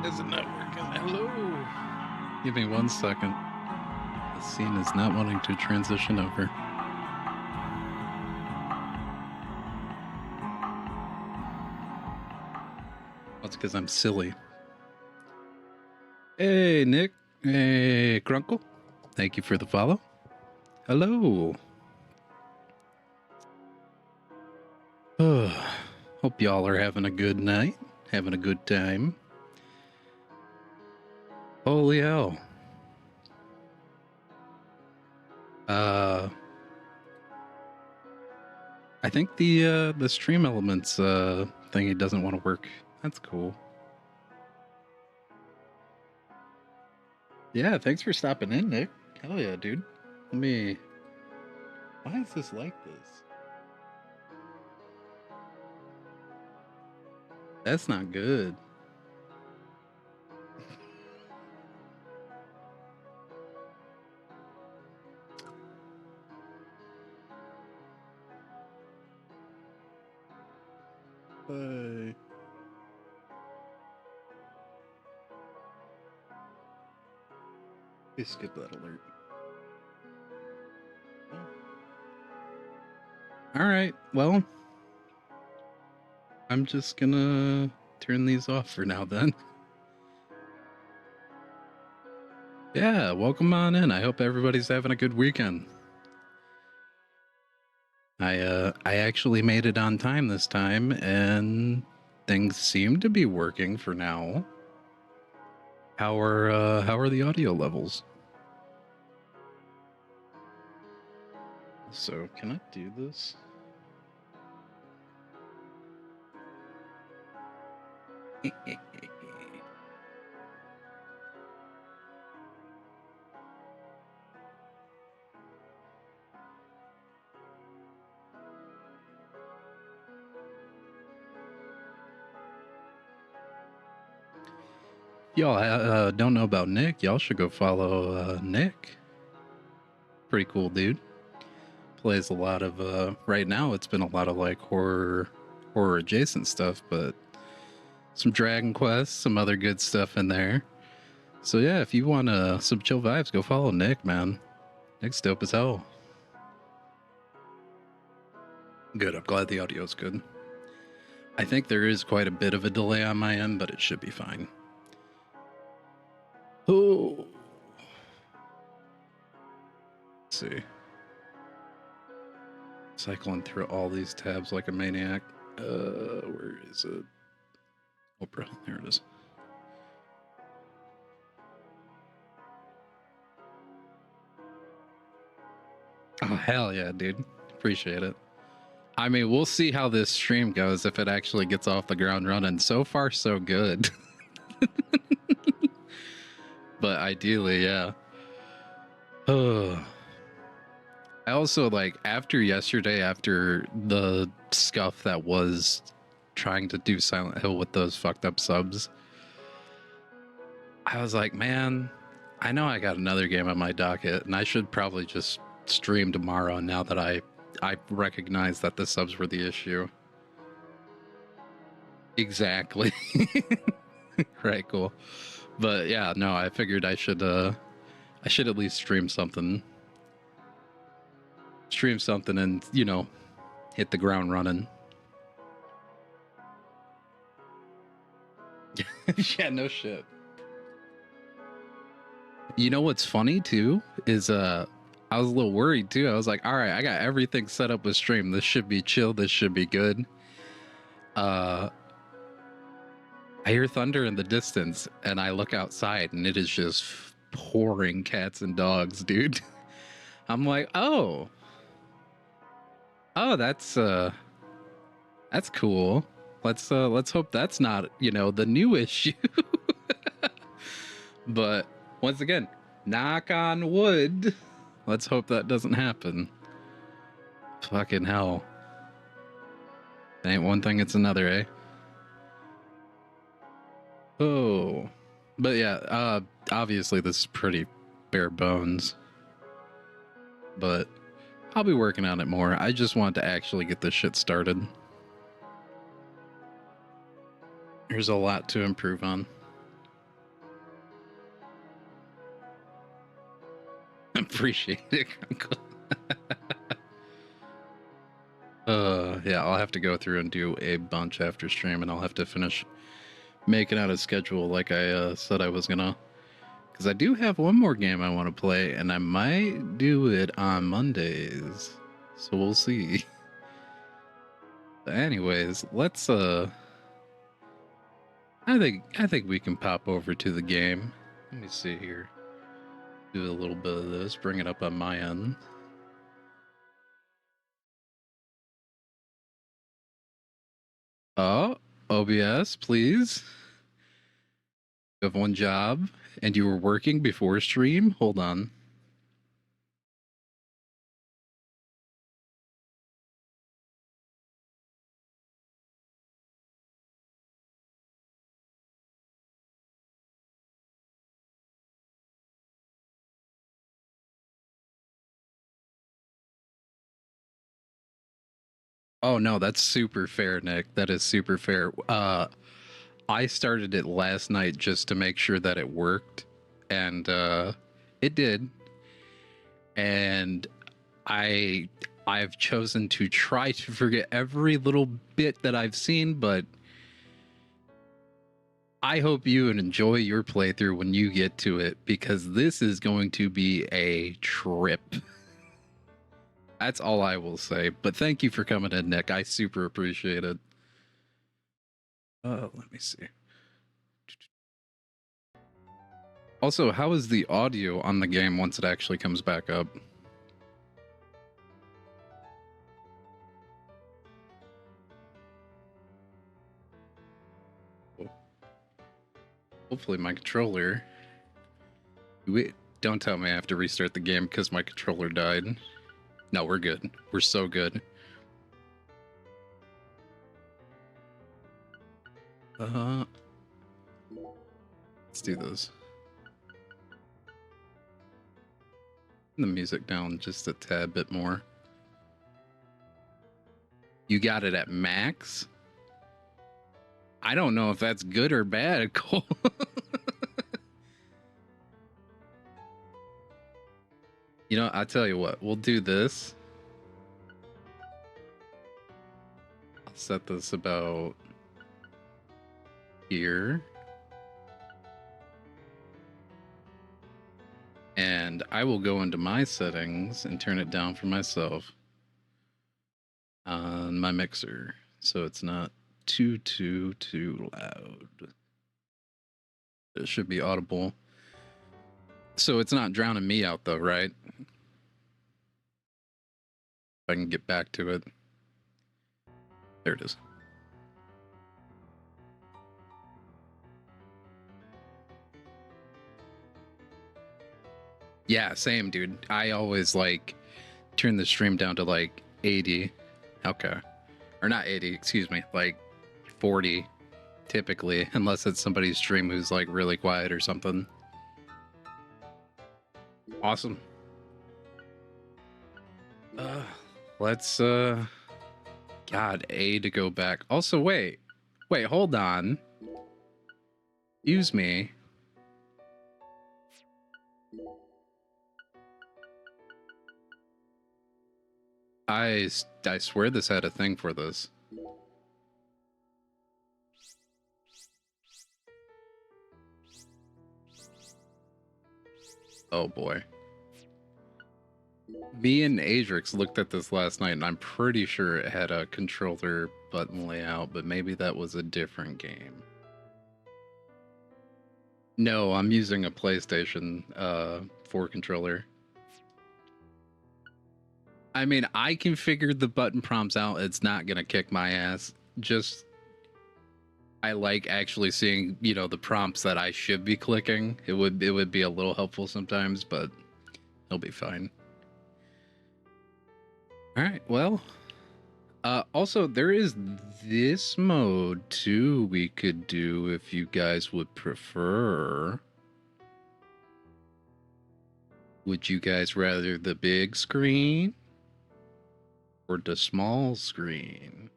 Is it not working? Hello. Give me 1 second. The scene is not wanting to transition over. That's because I'm silly. Hey, Nick. Hey, Grunkle. Thank you for the follow. Hello. Hope y'all are having a good night, having a good time. Holy hell. I think the stream elements thingy doesn't want to work. That's cool. Yeah, thanks for stopping in, Nick. Hell yeah, dude. Let me... Why is this like this? That's not good. Hey. Please skip that alert. All right, well, I'm just gonna turn these off for now then. Yeah, welcome on in. I hope everybody's having a good weekend. I actually made it on time this time, and things seem to be working for now. How are the audio levels? So, can I do this? Y'all don't know about Nick, y'all should go follow Nick. Pretty cool dude. Plays a lot of right now it's been a lot of like horror adjacent stuff, but some Dragon Quest, some other good stuff in there. So yeah, if you want some chill vibes, go follow Nick, man. Nick's dope as hell. Good, I'm glad the audio's good. I think there is quite a bit of a delay on my end, but it should be fine. Oh. Let's see. Cycling through all these tabs like a maniac. Where is it? Oprah, there it is. Oh, hell yeah, dude. Appreciate it. I mean, we'll see how this stream goes if it actually gets off the ground running. So far, so good. But ideally, yeah. I also, like, after yesterday, after the scuff that was trying to do Silent Hill with those fucked up subs, I was like, man, I know I got another game on my docket, and I should probably just stream tomorrow now that I recognize that the subs were the issue. Exactly. Right, cool. But yeah, no, I figured I should at least stream something. Stream something and, you know, hit the ground running. Yeah, no shit. You know what's funny too is I was a little worried too. I was like, all right, I got everything set up with stream. This should be chill. This should be good. I hear thunder in the distance and I look outside and it is just pouring cats and dogs, dude. I'm like, oh, that's cool. Let's hope that's not, you know, the new issue. But once again, knock on wood. Let's hope that doesn't happen. Fucking hell. Ain't one thing, it's another, eh? Oh. But yeah, obviously this is pretty bare bones. But I'll be working on it more. I just want to actually get this shit started. There's a lot to improve on. Appreciate it, Uncle. Yeah, I'll have to go through and do a bunch after stream, and I'll have to finish making out a schedule like I said I was gonna. Because I do have one more game I want to play, and I might do it on Mondays. So we'll see. But anyways, let's I think we can pop over to the game. Let me see here. Do a little bit of this, bring it up on my end. Oh, OBS, please. You have one job and you were working before stream? Hold on. Oh no, that's super fair, Nick. That is super fair. I started it last night just to make sure that it worked, and it did. And I've chosen to try to forget every little bit that I've seen, but I hope you enjoy your playthrough when you get to it, because this is going to be a trip. That's all I will say. But thank you for coming in, Nick. I super appreciate it. Let me see. Also, how is the audio on the game once it actually comes back up? Hopefully my controller... Wait, don't tell me I have to restart the game because my controller died. No, we're good. We're so good. Let's do this. The music down just a tad bit more. You got it at max? I don't know if that's good or bad, Cole. You know, I'll tell you what, we'll do this. I'll set this about here. And I will go into my settings and turn it down for myself on my mixer, so it's not too loud. It should be audible. So it's not drowning me out though, right? If I can get back to it. There it is. Yeah, same, dude. I always like turn the stream down to like 80. Okay. Or not 80, excuse me, like 40 typically, unless it's somebody's stream who's like really quiet or something. Awesome. Let's God, A to go back. Also, wait, hold on. Excuse me. I swear this had a thing for this. Oh boy. Me and Adrix looked at this last night, and I'm pretty sure it had a controller button layout, but maybe that was a different game. No, I'm using a PlayStation 4 controller. I mean, I configured the button prompts out. It's not gonna kick my ass. Just, I like actually seeing, you know, the prompts that I should be clicking. It would be a little helpful sometimes, but it'll be fine. All right, well, also there is this mode too we could do if you guys would prefer. Would you guys rather the big screen or the small screen?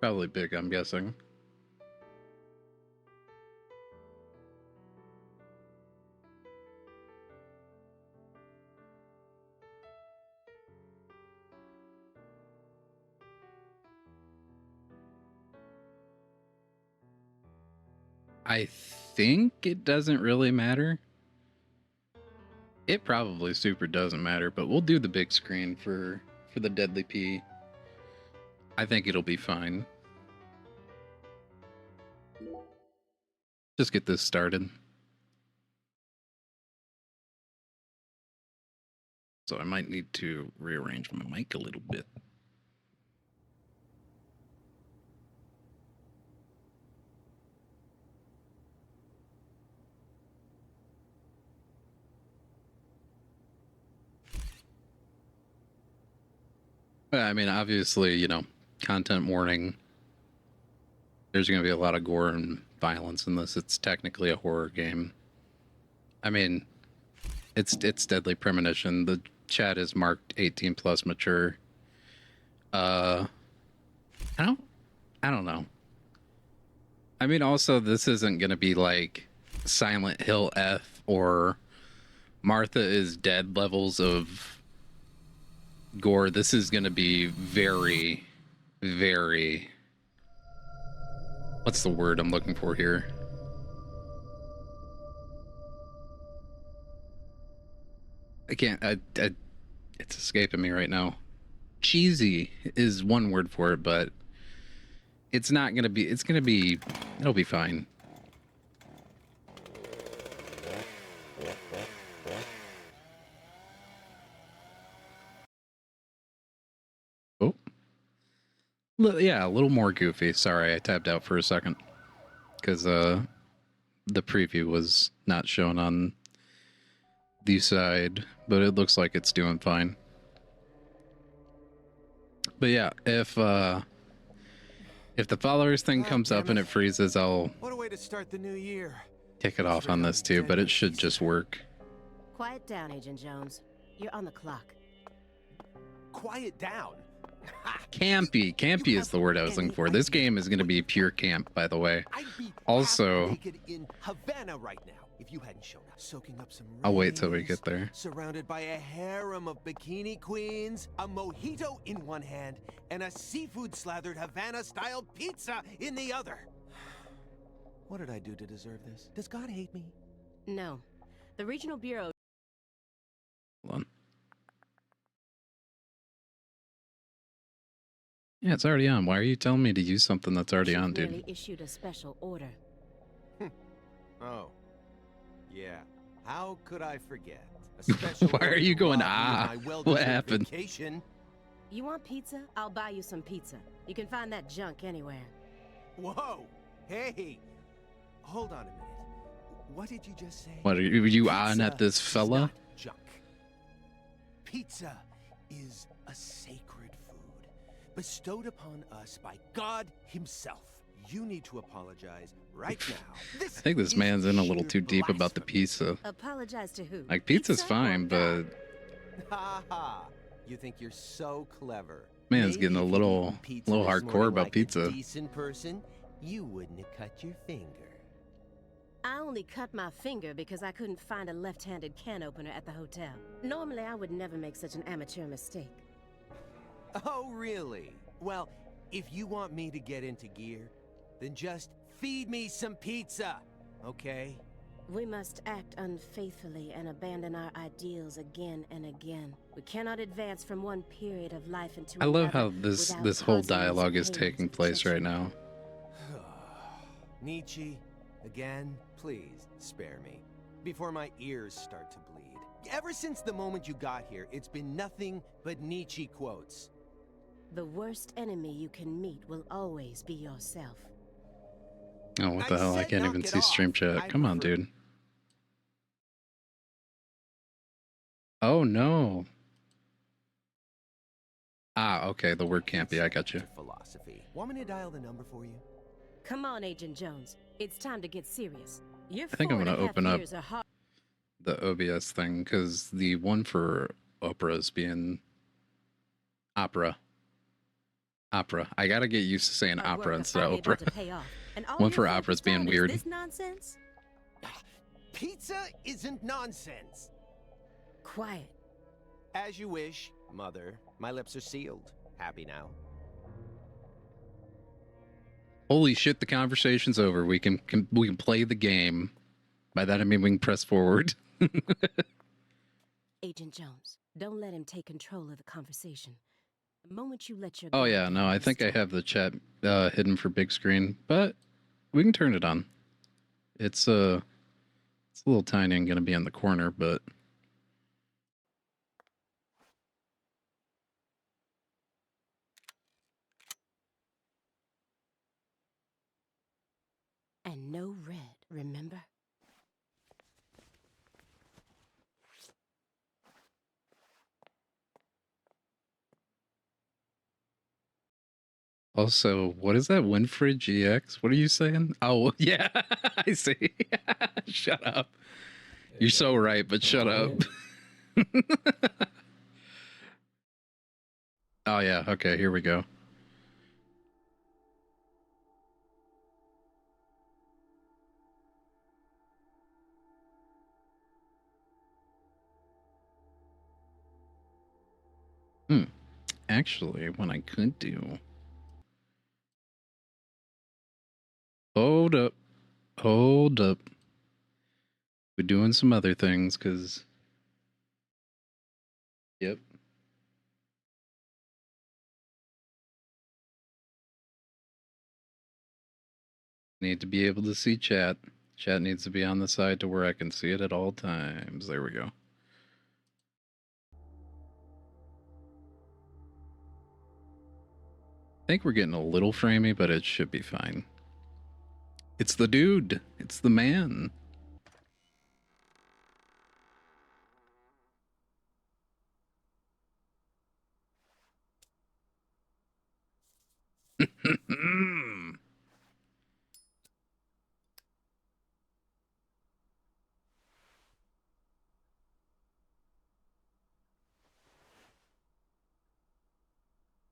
Probably big, I'm guessing. I think it doesn't really matter. It probably super doesn't matter, but we'll do the big screen for the Deadly P. I think it'll be fine. Just get this started. So I might need to rearrange my mic a little bit. I mean, obviously, you know, content warning. There's going to be a lot of gore and violence in this. It's technically a horror game. I mean, it's Deadly Premonition. The chat is marked 18 plus mature. I don't know. I mean, also, this isn't going to be like Silent Hill F or Martha is Dead levels of gore. This is going to be very, very... What's the word I'm looking for here? I can't... it's escaping me right now. Cheesy is one word for it, but it's not going to be... It's going to be... It'll be fine. Oh. Yeah, a little more goofy. Sorry, I tapped out for a second. Because the preview was not shown on the side, but it looks like it's doing fine. But yeah, if the followers thing comes up and it freezes, I'll what a way to start the new year. Kick it off on this too, but it should just work. Quiet down, Agent Jones. You're on the clock. Quiet down. Campy. Campy is the word I was looking for. This game is going to be pure camp, by the way. Also, in Havana right now if you hadn't shown up, soaking up some I'll wait till we get there. Surrounded by a harem of bikini queens, a mojito in one hand, and a seafood slathered Havana-style pizza in the other. What did I do to deserve this? Does God hate me? No. The Regional Bureau... Hold on. Yeah, it's already on. Why are you telling me to use something that's already on, dude? Merely issued a special order. Oh. Yeah. How could I forget? A special Why are you going, ah? What happened? Vacation. You want pizza? I'll buy you some pizza. You can find that junk anywhere. Whoa! Hey! Hold on a minute. What did you just say? What, are you on at this fella? Not junk. Pizza is a sacred food bestowed upon us by God himself. You need to apologize right now. I think this man's in a little too deep about the pizza. Apologize to who? Like, pizza's fine, but... Ha ha! You think you're so clever. Man's getting a little hardcore about pizza. A decent person, you wouldn't have cut your finger. I only cut my finger because I couldn't find a left-handed can opener at the hotel. Normally, I would never make such an amateur mistake. Oh, really? Well, if you want me to get into gear, then just feed me some pizza, okay? We must act unfaithfully and abandon our ideals again and again. We cannot advance from one period of life into I another. love how this whole dialogue is taking place right now. Nietzsche, again, please spare me before my ears start to bleed. Ever since the moment you got here, it's been nothing but Nietzsche quotes. The worst enemy you can meet will always be yourself. Oh, what the hell? I can't even see stream chat. Come on, dude. Oh, no. Ah, okay. The word can't be. I got you. Philosophy. Want me to dial the number for you? Come on, Agent Jones. It's time to get serious. I think I'm going to open up the OBS thing, because the one for Opera is being... Opera. Opera. I gotta get used to saying Hard opera work instead of finally Oprah. about to pay off. And all One you're for opera's focused being on is weird. this nonsense? Pizza isn't nonsense. Quiet. As you wish, Mother. My lips are sealed. Happy now. Holy shit! The conversation's over. We can play the game. By that I mean we can press forward. Agent Jones, don't let him take control of the conversation. The moment you let your Oh guard yeah, down, no, I think I Mr. have the chat hidden for big screen, but we can turn it on. It's a little tiny and gonna be in the corner, but And no red, remember? also, what is that Winfrey GX? What are you saying? Oh yeah, I see. Shut up. You're so right, but shut up. Oh yeah, okay, here we go. Actually, what I could do. Hold up. Hold up. We're doing some other things, because... Yep. Need to be able to see chat. Chat needs to be on the side to where I can see it at all times. There we go. I think we're getting a little framey, but it should be fine. It's the dude. It's the man.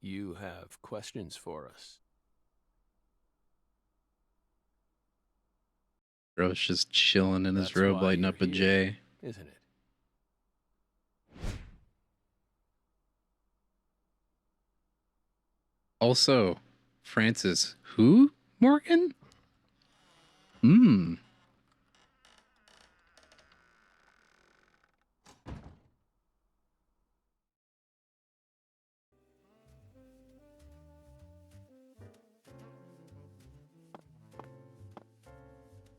You have questions for us? Bro's just chilling in his That's robe, why lighting you're up a here, J. isn't it? Also, Francis, who? Morgan? Hmm.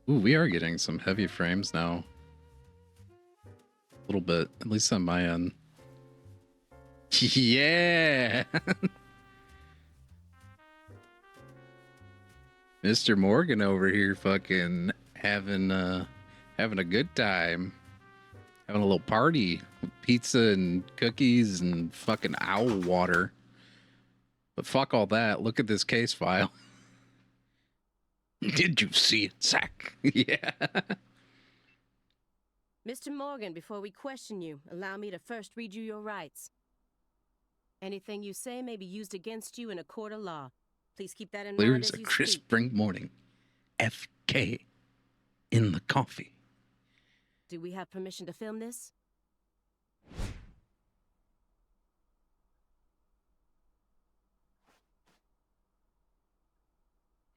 Ooh, we are getting some heavy frames now. A little bit, at least on my end. Yeah! Mr. Morgan over here fucking having a good time. Having a little party with pizza and cookies and fucking owl water. But fuck all that. Look at this case file. Did you see it, Zach? Yeah. Mr. Morgan, before we question you, allow me to first read you your rights. Anything you say may be used against you in a court of law. Please keep that in Clear mind as as a you crisp speak. spring morning. FK in the coffee. Do we have permission to film this?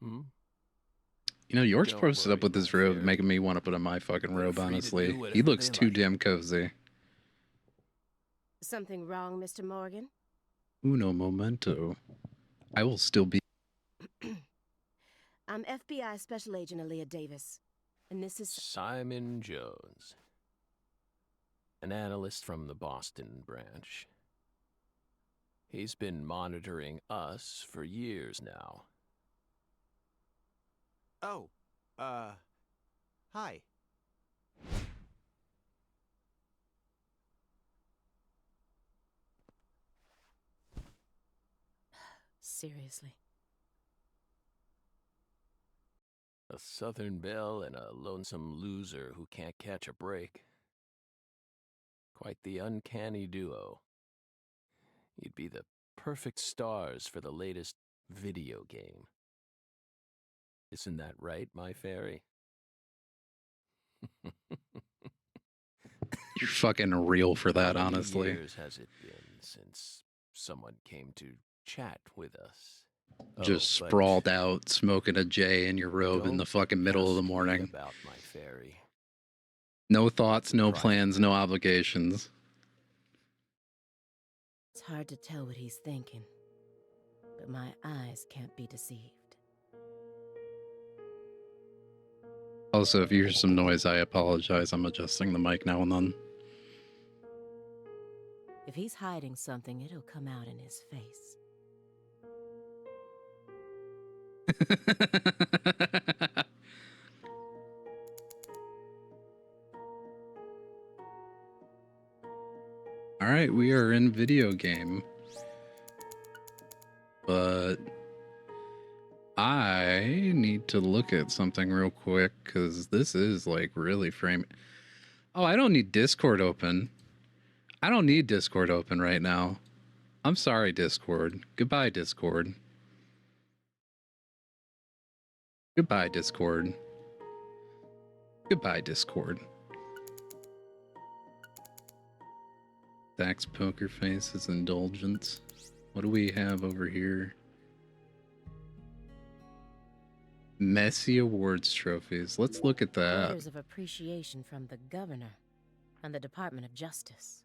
Hmm? You know, yours Don't posted up worry, with my his robe, fair. making me want to put on my fucking They're robe, free to honestly. do He whatever looks they too like. damn cozy. Something wrong, Mr. Morgan? Uno momento. I will still be... I'm FBI Special Agent Aaliyah Davis. And this is... Simon Jones, an analyst from the Boston branch. He's been monitoring us for years now. Oh, hi. Seriously. A Southern belle and a lonesome loser who can't catch a break. Quite the uncanny duo. You'd be the perfect stars for the latest video game. Isn't that right, my fairy? You're fucking real for that, How many honestly. years has it been since someone came to chat with us? Just But sprawled out, smoking a J in your robe in the don't fucking middle of the ask me morning. about my fairy. No thoughts, no Private plans, no matter. obligations. It's hard to tell what he's thinking, but my eyes can't be deceived. Also, if you hear some noise, I apologize. I'm adjusting the mic now and then. If he's hiding something, it'll come out in his face. All right, we are in video game. But I need to look at something real quick because this is like really framing. Oh, I don't need Discord open. I don't need Discord open right now. I'm sorry, Discord. Goodbye, Discord. Goodbye, Discord. Goodbye, Discord. Dax Poker Face's Indulgence. What do we have over here? Messy Awards trophies. Let's look at that. Letters of appreciation from the governor and the Department of Justice.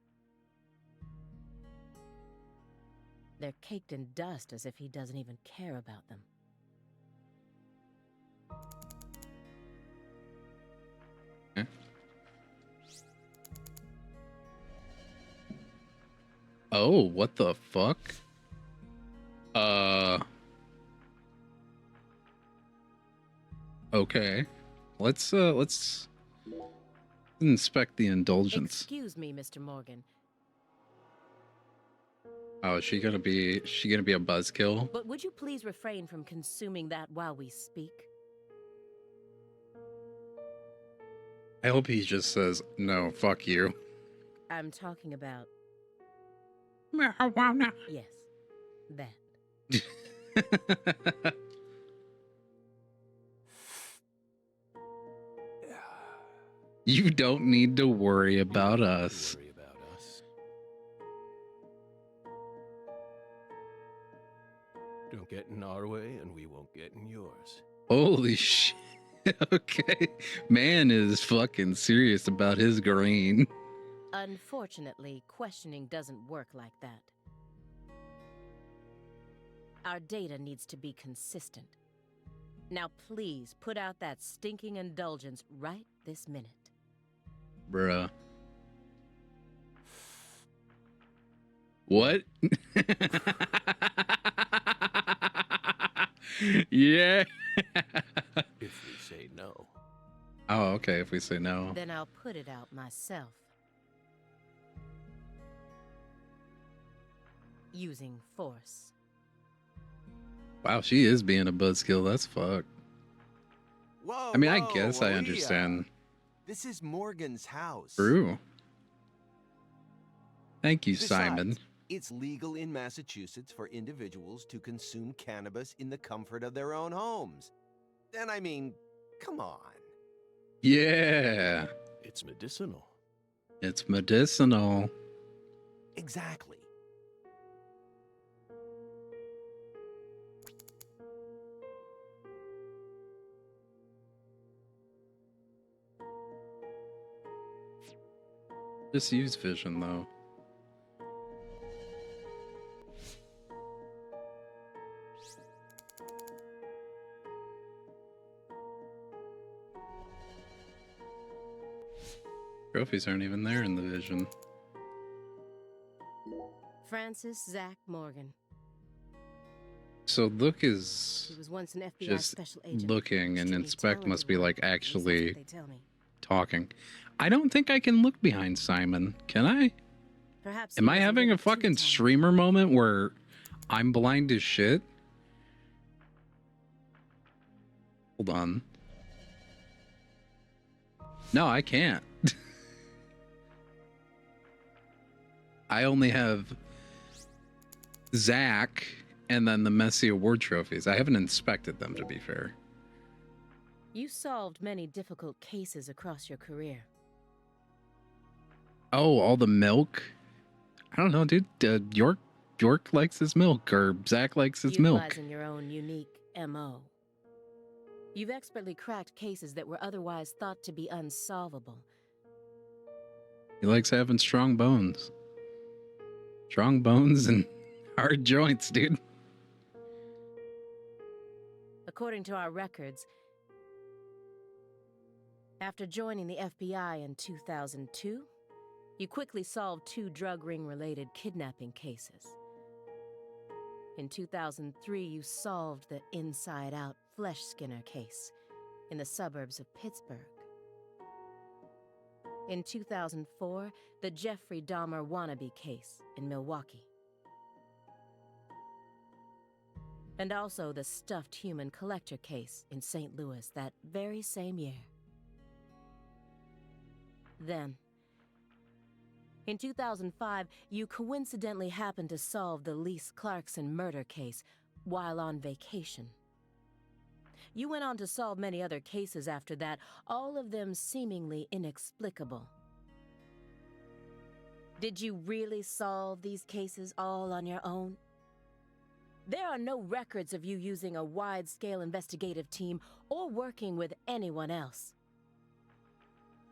They're caked in dust as if he doesn't even care about them. Okay. Oh, what the fuck? Okay. Let's inspect the indulgence. Excuse me, Mr. Morgan, Oh, is she gonna be a buzzkill? but would you please refrain from consuming that while we speak? I hope he just says, no, fuck you. I'm talking about, Marijuana. yes, that. You don't need to worry about Don't us. worry about us. Don't get in our way, and we won't get in yours. Holy shit. Okay. Man is fucking serious about his green. Unfortunately, questioning doesn't work like that. Our data needs to be consistent. Now please put out that stinking indulgence right this minute. Bruh. What? Yeah. If we say no. Oh, okay, if we say no. Then I'll put it out myself. Using force. Wow, she is being a buzzkill. That's fuck. Whoa, I mean, I whoa, guess I Aaliyah. understand. This is Morgan's house. True. Thank you, Besides, Simon. it's legal in Massachusetts for individuals to consume cannabis in the comfort of their own homes. And I mean, come on. Yeah. It's medicinal. It's medicinal. Exactly. Just use vision, though. Trophies aren't even there in the vision. Francis Zach Morgan. So look He is was once an FBI just special agent. looking, and Extremely inspect must be talented like one. At least that's actually what they tell me. talking. I don't think I can look behind Simon. Can I? Perhaps Am he I was having a little too fucking talented. streamer moment where I'm blind as shit? Hold on. No, I can't. I only have Zach, and then the messy award trophies. I haven't inspected them, to be fair. You solved many difficult cases across your career. Oh, all the milk? I don't know, dude. York likes his milk, or Zach likes his milk. Utilizing your own unique M.O. You've expertly cracked cases that were otherwise thought to be unsolvable. He likes having strong bones. Strong bones and hard joints, dude. According to our records, after joining the FBI in 2002, you quickly solved 2 drug ring-related kidnapping cases. In 2003, you solved the inside-out flesh skinner case in the suburbs of Pittsburgh. In 2004, the Jeffrey Dahmer wannabe case in Milwaukee. And also the stuffed human collector case in St. Louis that very same year. Then, in 2005, you coincidentally happened to solve the Lise Clarkson murder case while on vacation. You went on to solve many other cases after that, all of them seemingly inexplicable. Did you really solve these cases all on your own? There are no records of you using a wide-scale investigative team or working with anyone else.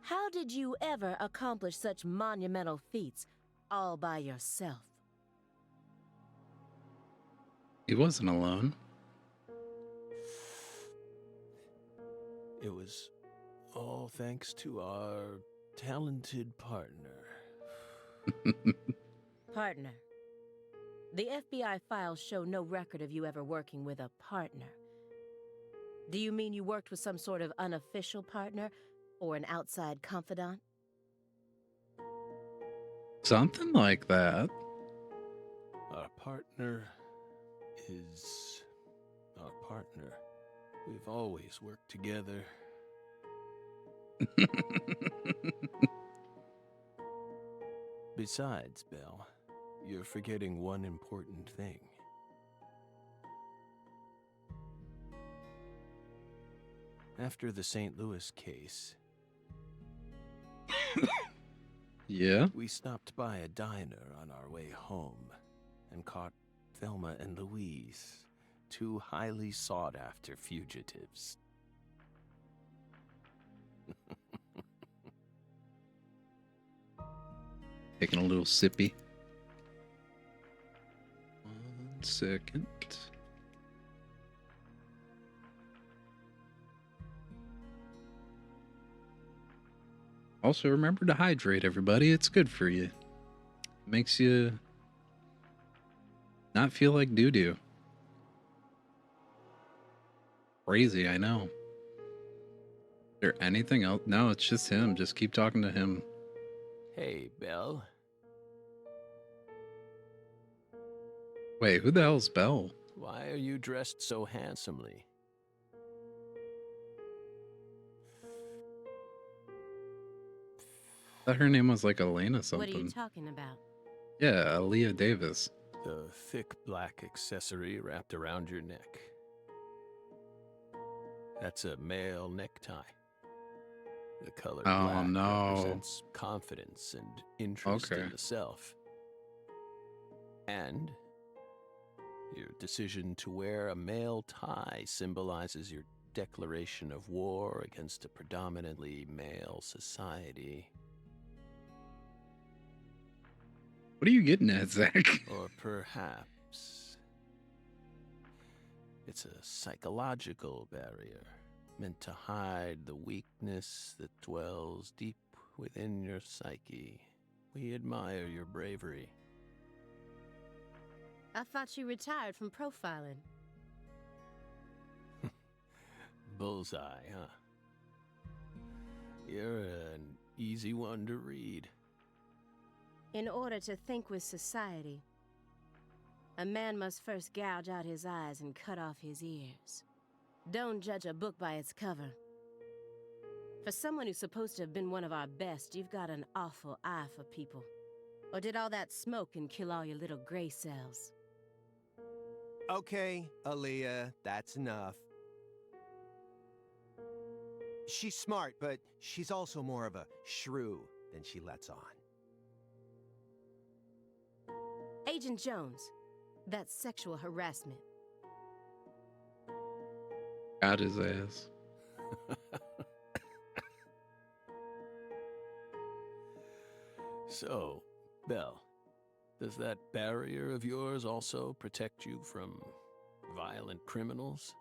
How did you ever accomplish such monumental feats all by yourself? He wasn't alone. It was all thanks to our talented partner. Partner. The FBI files show no record of you ever working with a partner. Do you mean you worked with some sort of unofficial partner or an outside confidant? Something like that. Our partner is our partner. We've always worked together. Besides, Belle, you're forgetting one important thing. After the St. Louis case, Yeah? we stopped by a diner on our way home and caught Thelma and Louise, 2 highly sought-after fugitives. Taking a little sippy. 1 second. Also, remember to hydrate, everybody. It's good for you. Makes you not feel like doo-doo. Crazy, I know. Is there anything else? No, it's just him. Just keep talking to him. Hey, Belle. Wait, who the hell's Belle? Why are you dressed so handsomely? I thought her name was like Elena What something. are you talking about? Yeah, Aaliyah Davis. The thick black accessory wrapped around your neck. That's a male necktie. The color black represents confidence and interest in the self. And your decision to wear a male tie symbolizes your declaration of war against a predominantly male society. What are you getting at, Zach? Or perhaps it's a psychological barrier meant to hide the weakness that dwells deep within your psyche. We admire your bravery. I thought you retired from profiling. Bullseye, huh? You're an easy one to read. In order to think with society, a man must first gouge out his eyes and cut off his ears. Don't judge a book by its cover. For someone who's supposed to have been one of our best, you've got an awful eye for people. Or did all that smoke and kill all your little gray cells? Okay, Aaliyah, that's enough. She's smart, but she's also more of a shrew than she lets on. Agent Jones, that's sexual harassment. Got his ass. So, Belle, does that barrier of yours also protect you from violent criminals?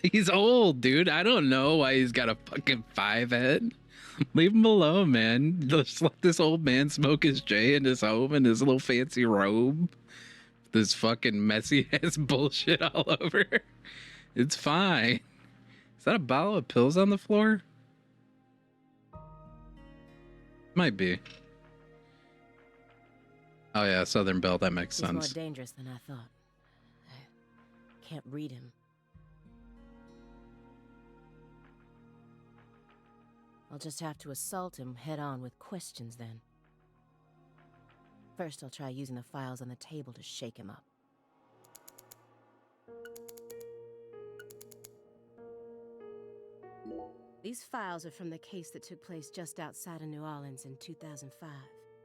He's old, dude. I don't know why he's got a fucking 5 head. Leave him alone, man. Just let this old man smoke his J in his home in his little fancy robe. This fucking messy ass bullshit all over. It's fine. Is that a bottle of pills on the floor? Might be. Oh yeah, Southern Belle, that makes He's more sense. dangerous than I thought. I can't read him. I'll just have to assault him head-on with questions then. First, I'll try using the files on the table to shake him up. These files are from the case that took place just outside of New Orleans in 2005.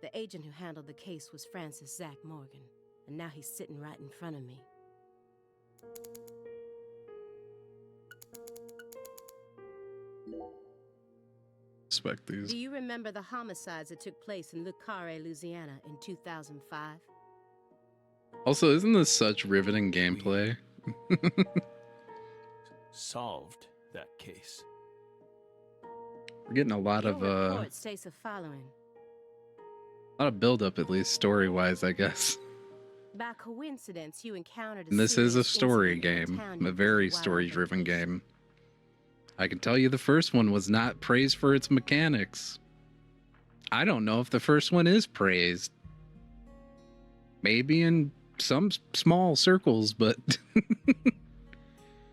The agent who handled the case was Francis Zach Morgan, and now he's sitting right in front of me. Respect these. Do you remember the homicides that took place in Le Carré, Louisiana in 2005? Also, isn't this such riveting gameplay? Solved that case. We're getting a lot of Your report states the following. build up, at least story wise, I guess. By coincidence, you encountered And this is a serious story incident in game, town you a very visited while on story driven vacation. game. I can tell you the first one was not praised for its mechanics. I don't know if the first one is praised. Maybe in some small circles, but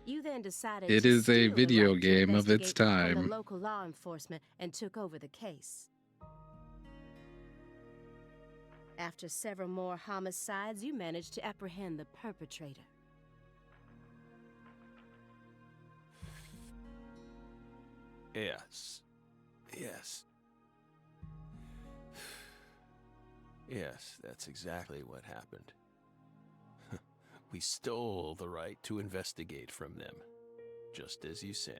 You then decided it to is a steal the video right to game of its investigate from time. the local law enforcement and took over the case. After several more homicides, you managed to apprehend the perpetrator. Yes. Yes. Yes, that's exactly what happened. We stole the right to investigate from them, just as you said.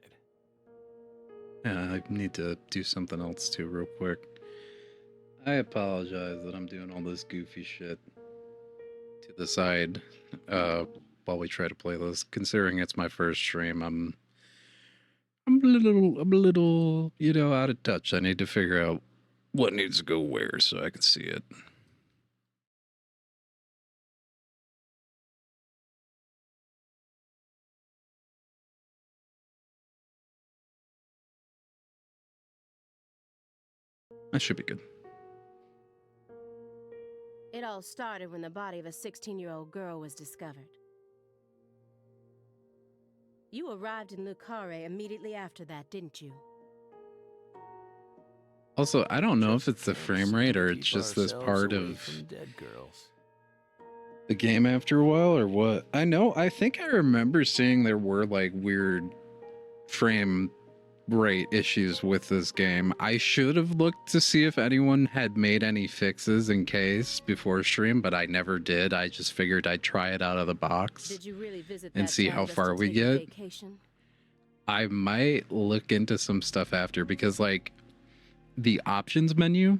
Yeah, I need to do something else too, real quick. I apologize that I'm doing all this goofy shit to the side while we try to play this. Considering it's my first stream, I'm a little, you know, out of touch. I need to figure out what needs to go where so I can see it. That should be good. It all started when the body of a 16-year-old girl was discovered. You arrived in Le Carré immediately after that, didn't you? Also, I don't know if Just it's the thanks frame to rate or keep it's just this ourselves part away of from dead girls. the game after a while or what. I think I remember seeing there were like weird frame rate issues with this game. I should have looked to see if anyone had made any fixes in case before stream, but I never did. I just figured I'd try it out of the box Did you really visit and that see town how just far to we take a get. vacation? I might look into some stuff after because like the options menu,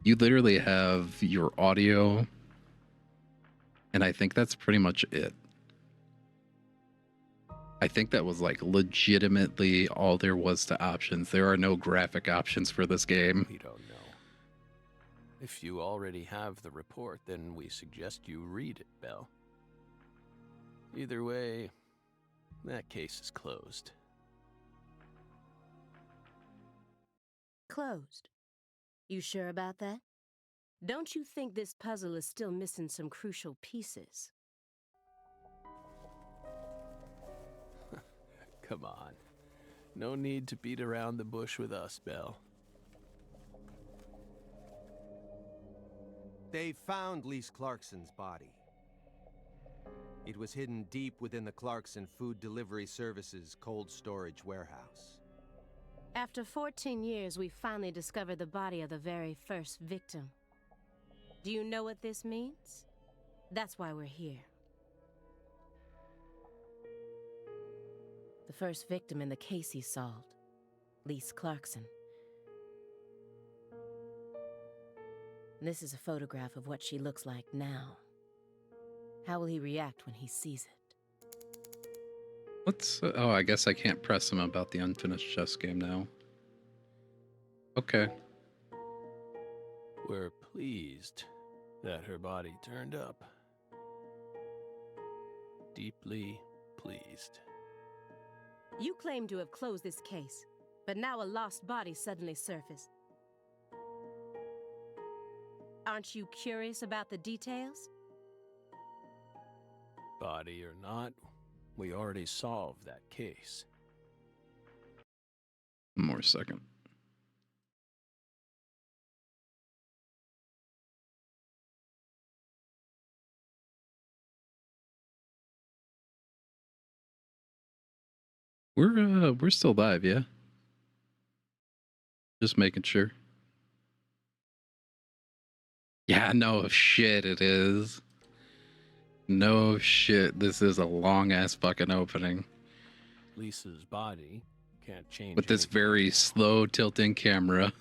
you literally have your audio, and I think that's pretty much it. I think that was like legitimately all there was to options. There are no graphic options for this game. We don't know. If you already have the report, then we suggest you read it, Belle. Either way, that case is closed. Closed. You sure about that? Don't you think this puzzle is still missing some crucial pieces? Come on. No need to beat around the bush with us, Belle. They found Lise Clarkson's body. It was hidden deep within the Clarkson Food Delivery Services cold storage warehouse. After 14 years, we finally discovered the body of the very first victim. Do you know what this means? That's why we're here. The first victim in the case he solved, Lise Clarkson. This is a photograph of what she looks like now. How will he react when he sees it? Let's. Oh, I guess I can't press him about the unfinished chess game now. Okay. We're pleased that her body turned up. Deeply pleased. You claim to have closed this case, but now a lost body suddenly surfaced. Aren't you curious about the details? Body or not, we already solved that case. One more second. We're still live, yeah? Just making sure. Yeah, no shit it is. No shit, this is a long-ass fucking opening. Lisa's body can't change With this anything. very slow tilting camera.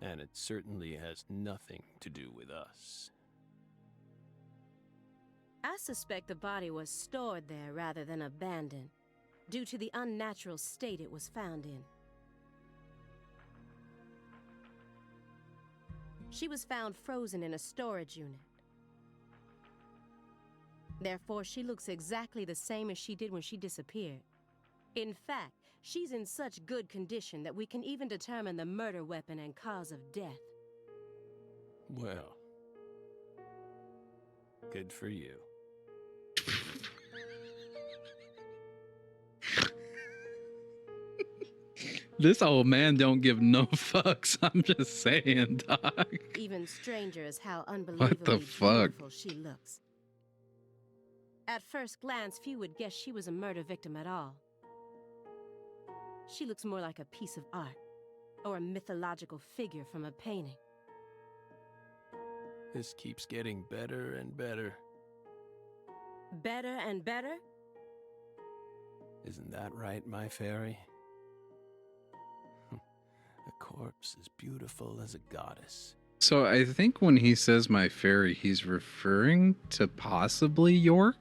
And it certainly has nothing to do with us. I suspect the body was stored there rather than abandoned, due to the unnatural state it was found in. She was found frozen in a storage unit. Therefore, she looks exactly the same as she did when she disappeared. In fact, she's in such good condition that we can even determine the murder weapon and cause of death. Well, good for you. This old man don't give no fucks. I'm just saying, dog. Even stranger is how unbelievably the fuck? beautiful she looks. At first glance, few would guess she was a murder victim at all. She looks more like a piece of art, or a mythological figure from a painting. This keeps getting better and better. Better and better? Isn't that right, my fairy? The corpse is beautiful as a goddess. So I think when he says my fairy, he's referring to possibly York?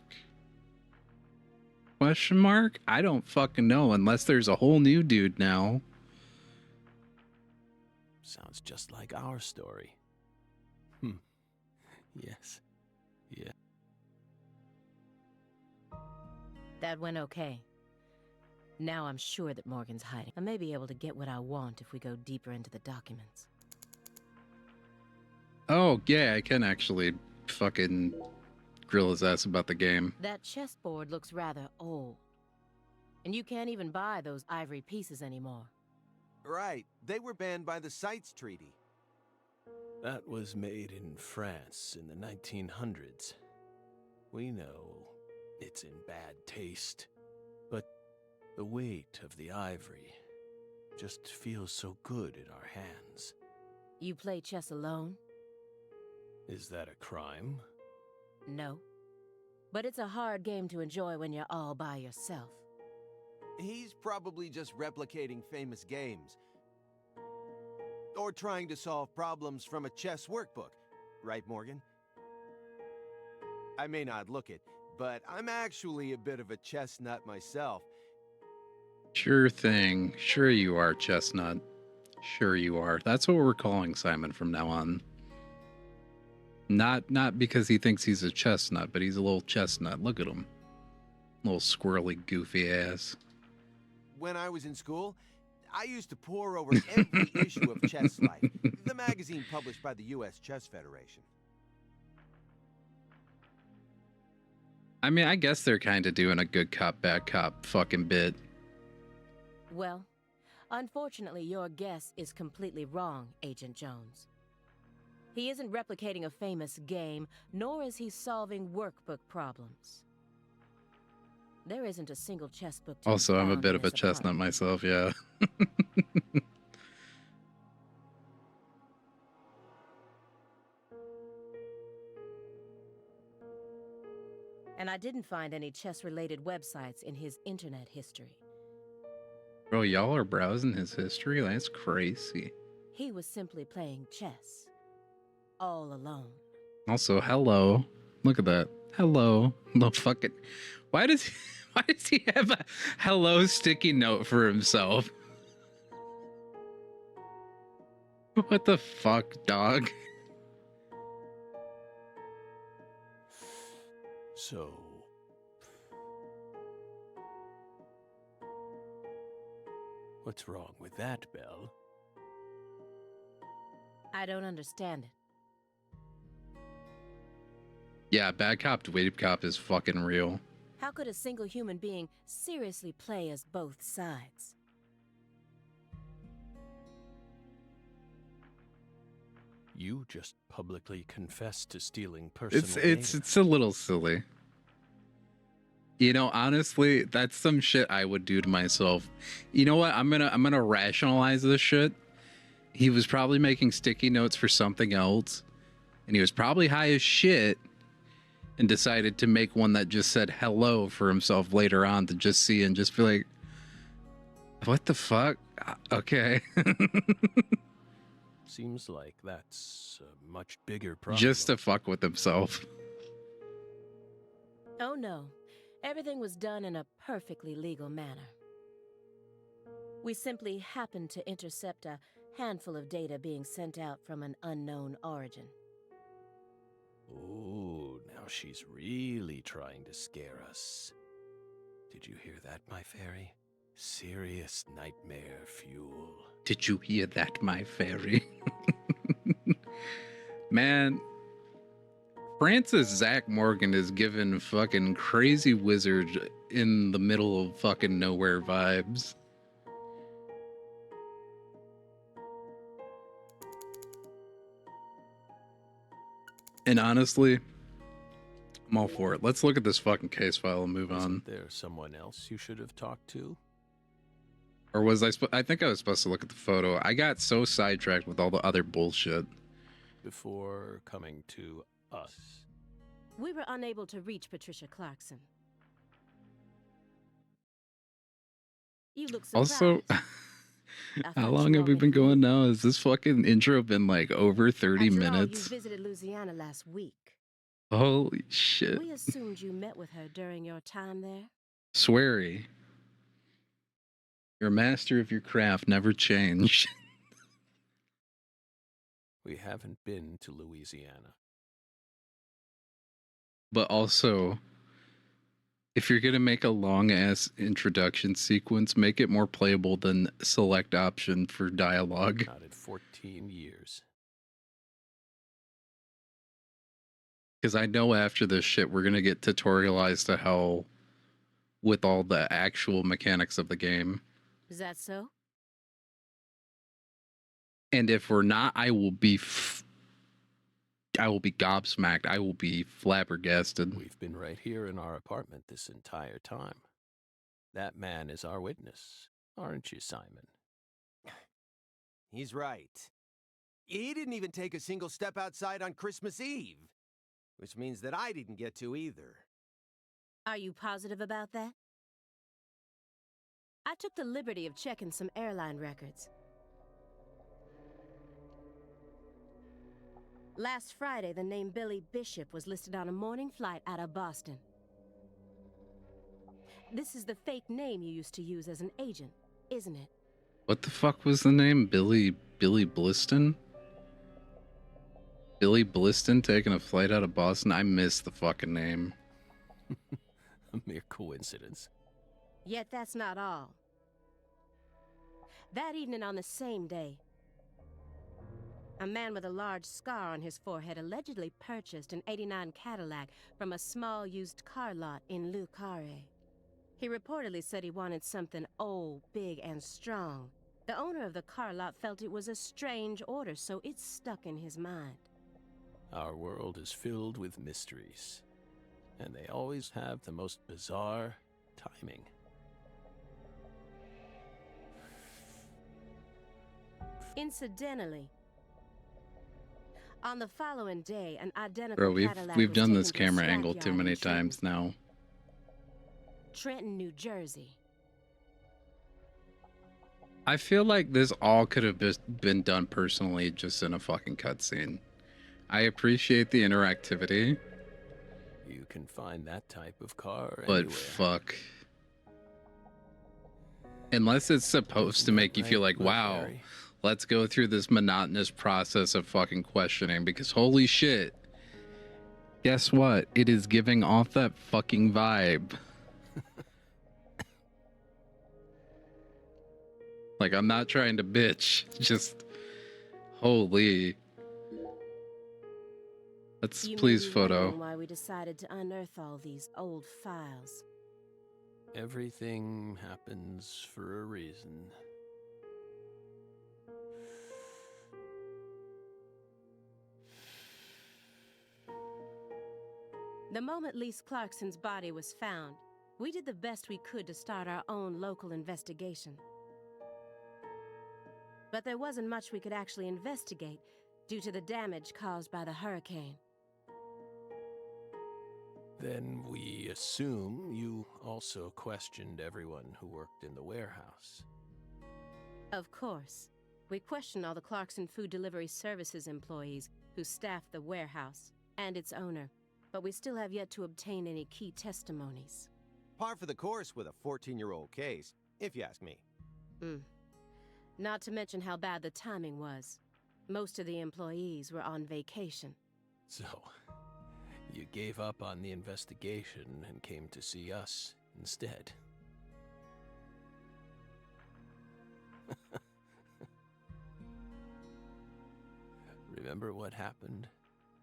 Question mark? I don't fucking know unless there's a whole new dude now. Sounds just like our story. Yes. Yeah. That went okay. Now I'm sure that Morgan's hiding. I may be able to get what I want if we go deeper into the documents. Oh, yeah, I can actually fucking grill his ass about the game. That chessboard looks rather old. And you can't even buy those ivory pieces anymore. Right. They were banned by the CITES Treaty. That was made in France in the 1900s. We know it's in bad taste, but the weight of the ivory just feels so good in our hands. You play chess alone? Is that a crime? No. But it's a hard game to enjoy when you're all by yourself. He's probably just replicating famous games. Or trying to solve problems from a chess workbook. Right, Morgan? I may not look it, but I'm actually a bit of a chess nut myself. Sure thing. Sure you are, Chestnut. Sure you are. That's what we're calling Simon from now on. Not because he thinks he's a chestnut, but he's a little chestnut. Look at him. Little squirrely, goofy ass. When I was in school, I used to pore over every issue of Chess Life, the magazine published by the U.S. Chess Federation. I mean, I guess they're kind of doing a good cop, bad cop fucking bit. Well, Unfortunately, your guess is completely wrong, Agent Jones. He isn't replicating a famous game, nor is he solving workbook problems. There isn't a single chess book to be Also, I'm a found bit in of a his chestnut apartment. myself, yeah. And I didn't find any chess-related websites in his internet history. Bro, y'all are browsing his history? That's crazy. He was simply playing chess. All alone. Also, hello. Look at that. Hello. No fucking... Why does he have a hello sticky note for himself? What the fuck, dog? So... What's wrong with that, Belle? I don't understand it. Yeah, bad cop to wait cop is fucking real. How could a single human being seriously play as both sides? You just publicly confessed to stealing personal It's a little silly. You know, honestly, that's some shit I would do to myself. You know what? I'm gonna rationalize this shit. He was probably making sticky notes for something else, and he was probably high as shit, and decided to make one that just said hello for himself later on to just see and just be like, what the fuck? Okay. Seems like that's a much bigger problem. Just to fuck with himself. Oh no. Everything was done in a perfectly legal manner. We simply happened to intercept a handful of data being sent out from an unknown origin. Ooh, now she's really trying to scare us. Did you hear that, my fairy? Serious nightmare fuel. Did you hear that, my fairy? Man, Francis Zach Morgan is giving fucking crazy wizard in the middle of fucking nowhere vibes. And honestly, I'm all for it. Let's look at this fucking case file and move on. Isn't there someone else you should have talked to? Or was I think I was supposed to look at the photo. I got so sidetracked with all the other bullshit. Before coming to us. We were unable to reach Patricia Clarkson. You look surprised. Also, how long have we been going now? Has this fucking intro been like over 30 After minutes? all, you visited Louisiana last week. Holy shit. We assumed you met with her during your time there. Sweary. You're a master of your craft, never change. We haven't been to Louisiana. But also, if you're going to make a long-ass introduction sequence, make it more playable than select option for dialogue. Not in 14 years. Because I know after this shit, we're going to get tutorialized to hell with all the actual mechanics of the game. Is that so? And if we're not, I will be gobsmacked. I will be flabbergasted. We've been right here in our apartment this entire time. That man is our witness, aren't you, Simon? He's right. He didn't even take a single step outside on Christmas Eve. Which means that I didn't get to either. Are you positive about that? I took the liberty of checking some airline records. Last Friday, the name Billy Bishop was listed on a morning flight out of Boston. This is the fake name you used to use as an agent, isn't it? What the fuck was the name? Billy Bliston? Billy Bliston taking a flight out of Boston? I missed the fucking name. A mere coincidence. Yet that's not all. That evening on the same day, a man with a large scar on his forehead allegedly purchased an '89 Cadillac from a small used car lot in Le Carré. He reportedly said he wanted something old, big, and strong. The owner of the car lot felt it was a strange order, so it stuck in his mind. Our world is filled with mysteries, and they always have the most bizarre timing. Incidentally, on the following day, an identical Bro, Cadillac we've was done taken this to a camera angle scrapyard too in many Trenton, times now. Trenton, New Jersey. I feel like this all could have been done personally, just in a fucking cutscene. I appreciate the interactivity, You can find that type of car but anywhere. fuck. Unless it's supposed to make you feel like, wow, let's go through this monotonous process of fucking questioning, because holy shit, guess what? It is giving off that fucking vibe. Like, I'm not trying to bitch, just holy. Let's You may please be photo. wondering why we decided to unearth all these old files. Everything happens for a reason. The moment Lise Clarkson's body was found, we did the best we could to start our own local investigation. But there wasn't much we could actually investigate due to the damage caused by the hurricane. Then we assume you also questioned everyone who worked in the warehouse. Of course, we questioned all the Clarkson Food Delivery Services employees who staffed the warehouse and its owner, but we still have yet to obtain any key testimonies. Par for the course with a 14-year-old case, if you ask me. Not to mention how bad the timing was. Most of the employees were on vacation. So, you gave up on the investigation and came to see us instead. Remember what happened,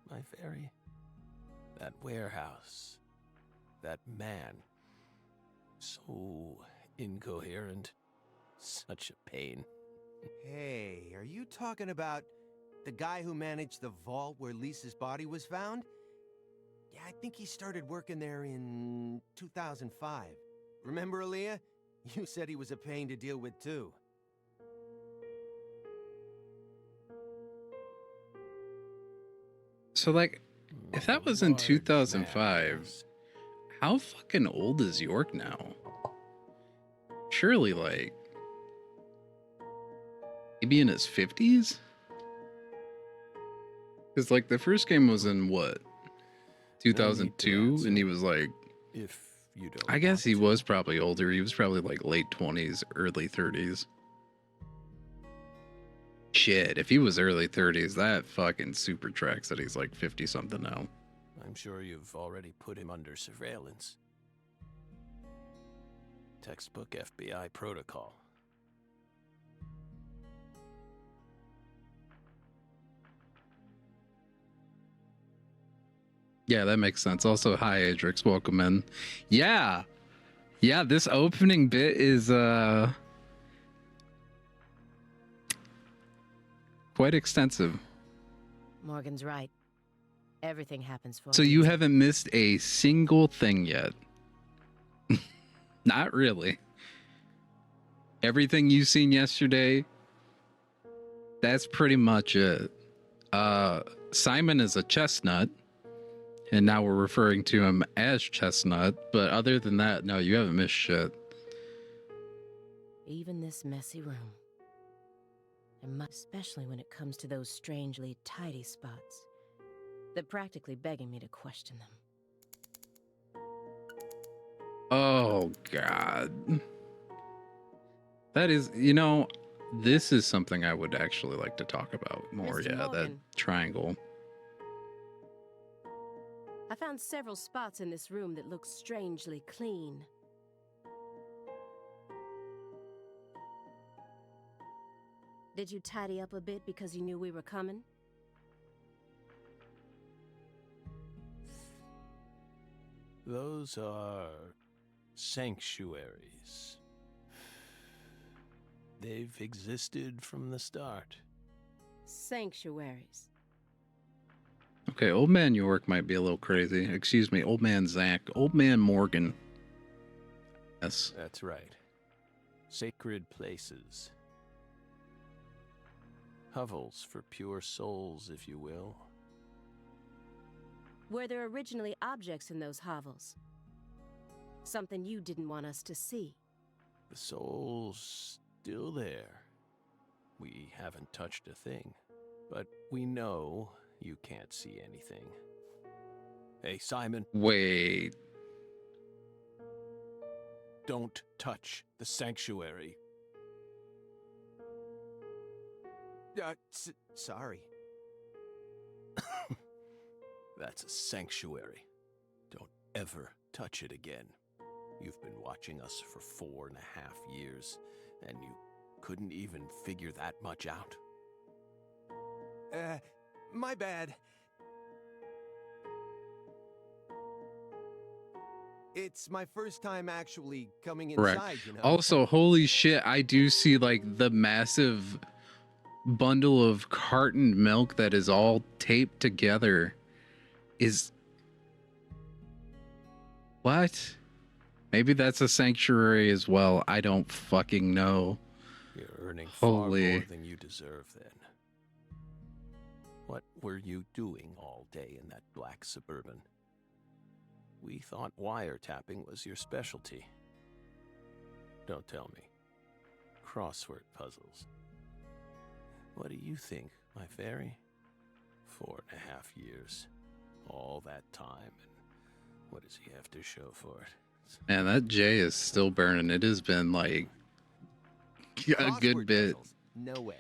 my fairy? That warehouse. That man. So incoherent. Such a pain. Hey, are you talking about the guy who managed the vault where Lisa's body was found? Yeah, I think he started working there in 2005. Remember, Aaliyah? You said he was a pain to deal with, too. So, like, if that was in Large 2005, man. how fucking old is York now? Surely, like, maybe in his 50s? Because, like, the first game was in what? 2002? And he was like, If you don't I guess want he to. was probably older. He was probably like late 20s, early 30s. Shit, if he was early 30s, that fucking super tracks that he's like 50 something now. I'm sure you've already put him under surveillance. Textbook FBI protocol. Yeah, that makes sense. Also, hi, Adrix, welcome in. Yeah, this opening bit is quite extensive. Morgan's right. Everything happens for a So you reason. haven't missed a single thing yet. Not really. Everything you've seen yesterday, that's pretty much it. Simon is a chestnut, and now we're referring to him as Chestnut, but other than that, no, you haven't missed shit. Even this messy room. And especially when it comes to those strangely tidy spots. They're practically begging me to question them. Oh, God. That is, you know, this is something I would actually like to talk about more. Mr. Yeah, that Morgan. triangle. I found several spots in this room that look strangely clean. Did you tidy up a bit because you knew we were coming? Those are sanctuaries. They've existed from the start. Sanctuaries. Okay, Old Man York might be a little crazy. Excuse me, Old Man Zach. Old Man Morgan. Yes. That's right. Sacred places. Hovels for pure souls, if you will. Were there originally objects in those hovels? Something you didn't want us to see? The soul's still there. We haven't touched a thing, but we know you can't see anything. Hey, Simon, Wait. don't touch the sanctuary. Sorry. That's a sanctuary. Don't ever touch it again. You've been watching us for 4.5 years, and you couldn't even figure that much out? My bad. It's my first time actually coming inside, Correct. you know. Also, holy shit, I do see like the massive bundle of cartoned milk that is all taped together. Is what? Maybe that's a sanctuary as well. I don't fucking know. You're earning far Holy. more than you deserve, then. What were you doing all day in that black Suburban? We thought wiretapping was your specialty. Don't tell me. Crossword puzzles. What do you think, my fairy? 4.5 years. All that time, and what does he have to show for it? Man, that J is still burning. It has been like a good Crossword bit. puzzles? No way.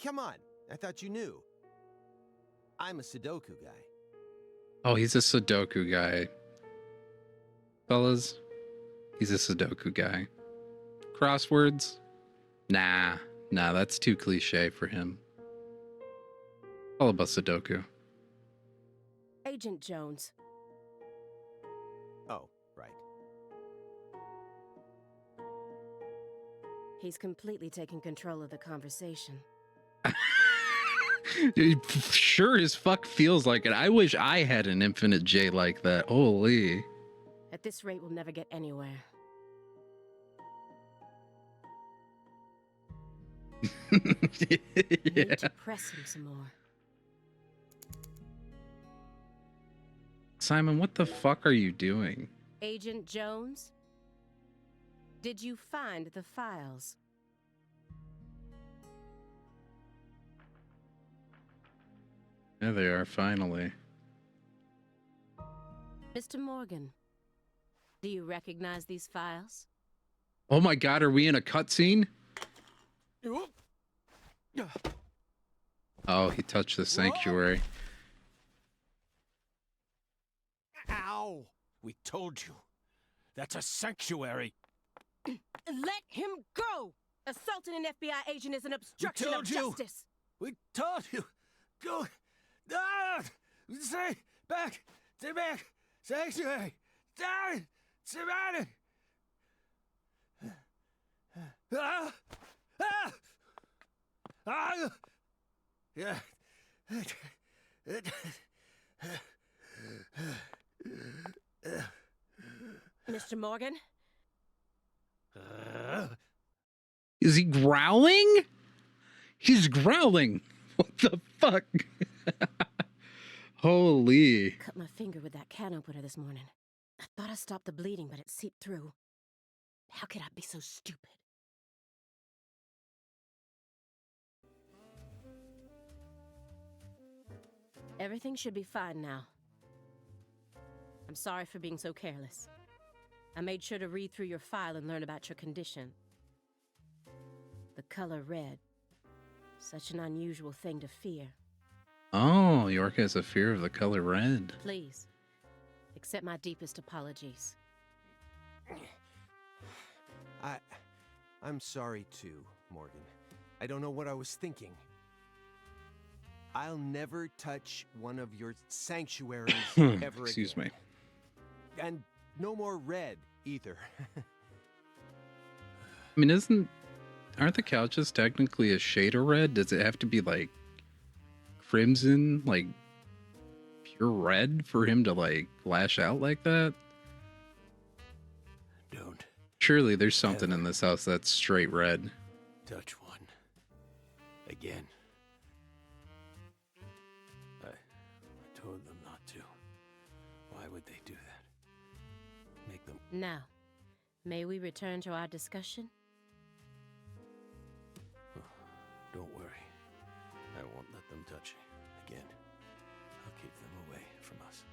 Come on, I thought you knew. I'm a Sudoku guy. Oh, he's a Sudoku guy. Fellas, he's a Sudoku guy. Crosswords? Nah, that's too cliche for him. All about Sudoku. Agent Jones. Oh, right. He's completely taken control of the conversation. It sure as fuck feels like it. I wish I had an infinite J like that. Holy. At this rate, we'll never get anywhere. Yeah. Need to press him some more. Simon, what the fuck are you doing? Agent Jones? Did you find the files? There they are, finally. Mr. Morgan, do you recognize these files? Oh my god, are we in a cutscene? Oh, he touched the sanctuary. Ow! We told you. That's a sanctuary. Let him go! Assaulting an FBI agent is an obstruction of told you. justice. We told you. Go. Ah! Stay back. Stay back. Sanctuary. Down. Surrounded. Ah! Ah! Ah! Yeah. Mr. Morgan? Is he growling? He's growling. What the fuck? Holy. Cut my finger with that can opener this morning. I thought I stopped the bleeding, but it seeped through. How could I be so stupid? Everything should be fine now. I'm sorry for being so careless. I made sure to read through your file and learn about your condition. The color red. Such an unusual thing to fear. Oh, York has a fear of the color red. Please, accept my deepest apologies. I'm sorry too, Morgan. I don't know what I was thinking. I'll never touch one of your sanctuaries ever Excuse again. me. And no more red either. I mean, aren't the couches technically a shade of red? Does it have to be like crimson, like pure red for him to like lash out like that? Don't Surely there's something in Ever. this house that's straight red. touch one. Again. I told them not to. Why would they do that? Make them... Now, may we return to our discussion? Don't worry. I won't let them touch you again. I'll keep them away from us.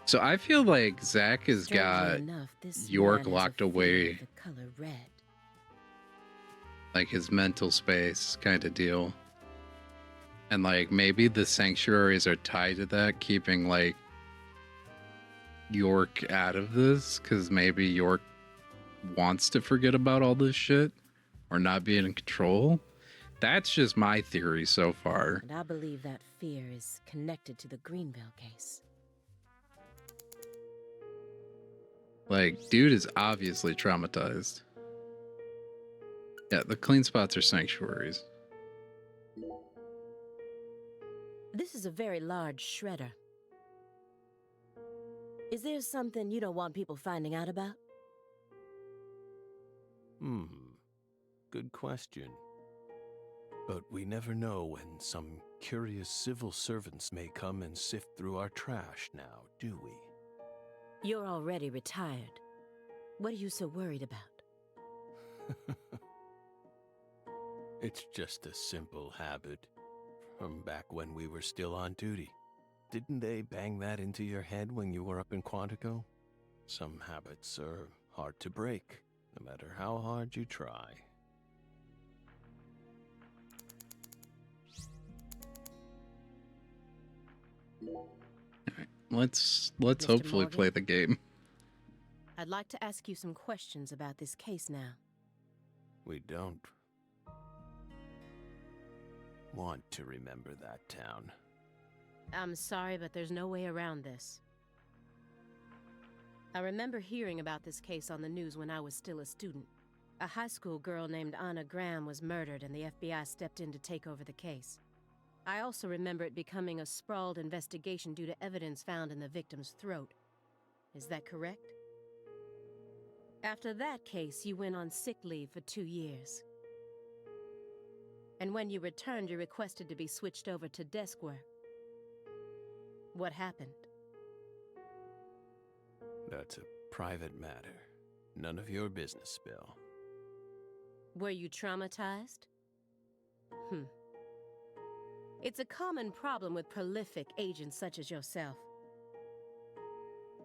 So I feel like Zach has Strangely got enough, this York man has a locked fear away. of the color red. like his mental space kind of deal. And like maybe the sanctuaries are tied to that, keeping like York out of this, because maybe York wants to forget about all this shit or not be in control. That's just my theory so far. And I believe that fear is connected to the Greenville case. Like, dude is obviously traumatized. Yeah, the clean spots are sanctuaries. This is a very large shredder. Is there something you don't want people finding out about? Good question. But we never know when some curious civil servants may come and sift through our trash now, do we? You're already retired. What are you so worried about? It's just a simple habit from back when we were still on duty. Didn't they bang that into your head when you were up in Quantico? Some habits are hard to break, no matter how hard you try. Let's Mr. hopefully Morgan? play the game. I'd like to ask you some questions about this case now. We don't want to remember that town. I'm sorry, but there's no way around this. I remember hearing about this case on the news when I was still a student. A high school girl named Anna Graham was murdered and the FBI stepped in to take over the case. I also remember it becoming a sprawled investigation due to evidence found in the victim's throat. Is that correct? After that case, you went on sick leave for 2 years. And when you returned, you requested to be switched over to desk work. What happened? That's a private matter. None of your business, Bill. Were you traumatized? It's a common problem with prolific agents such as yourself.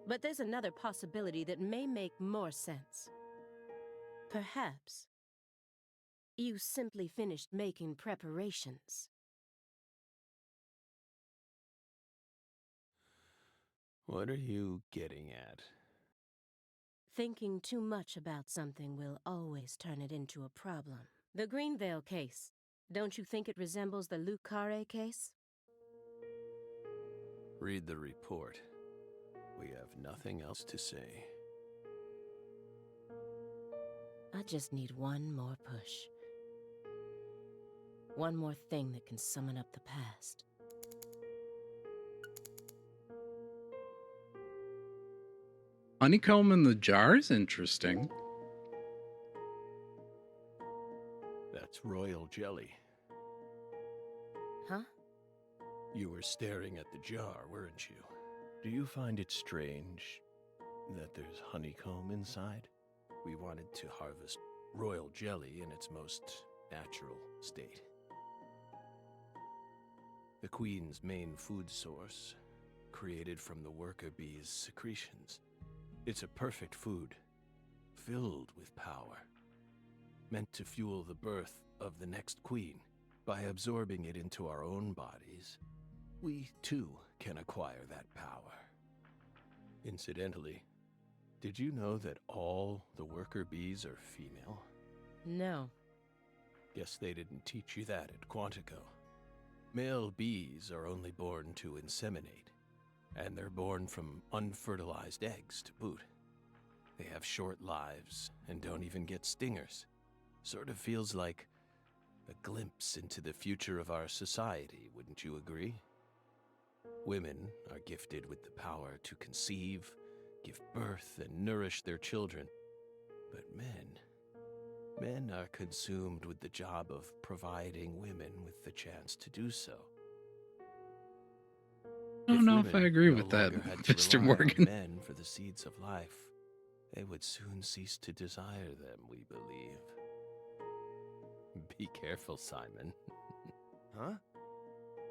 But there's another possibility that may make more sense. Perhaps you simply finished making preparations. What are you getting at? Thinking too much about something will always turn it into a problem. The Greenvale case. Don't you think it resembles the Luke Carre case? Read the report. We have nothing else to say. I just need one more push. One more thing that can summon up the past. Honeycomb in the jar is interesting. That's royal jelly. Huh? You were staring at the jar, weren't you? Do you find it strange that there's honeycomb inside? We wanted to harvest royal jelly in its most natural state. The queen's main food source, created from the worker bee's secretions. It's a perfect food, filled with power, meant to fuel the birth of the next queen. By absorbing it into our own bodies, we too can acquire that power. Incidentally, did you know that all the worker bees are female? No. Guess they didn't teach you that at Quantico. Male bees are only born to inseminate. And they're born from unfertilized eggs to boot. They have short lives and don't even get stingers. Sort of feels like a glimpse into the future of our society, wouldn't you agree? Women are gifted with the power to conceive, give birth, and nourish their children. But men are consumed with the job of providing women with the chance to do so. I don't know if I women agree no with that, longer had to Mr. rely on Morgan. men for the seeds of life, they would soon cease to desire them, we believe. Be careful, Simon. Huh?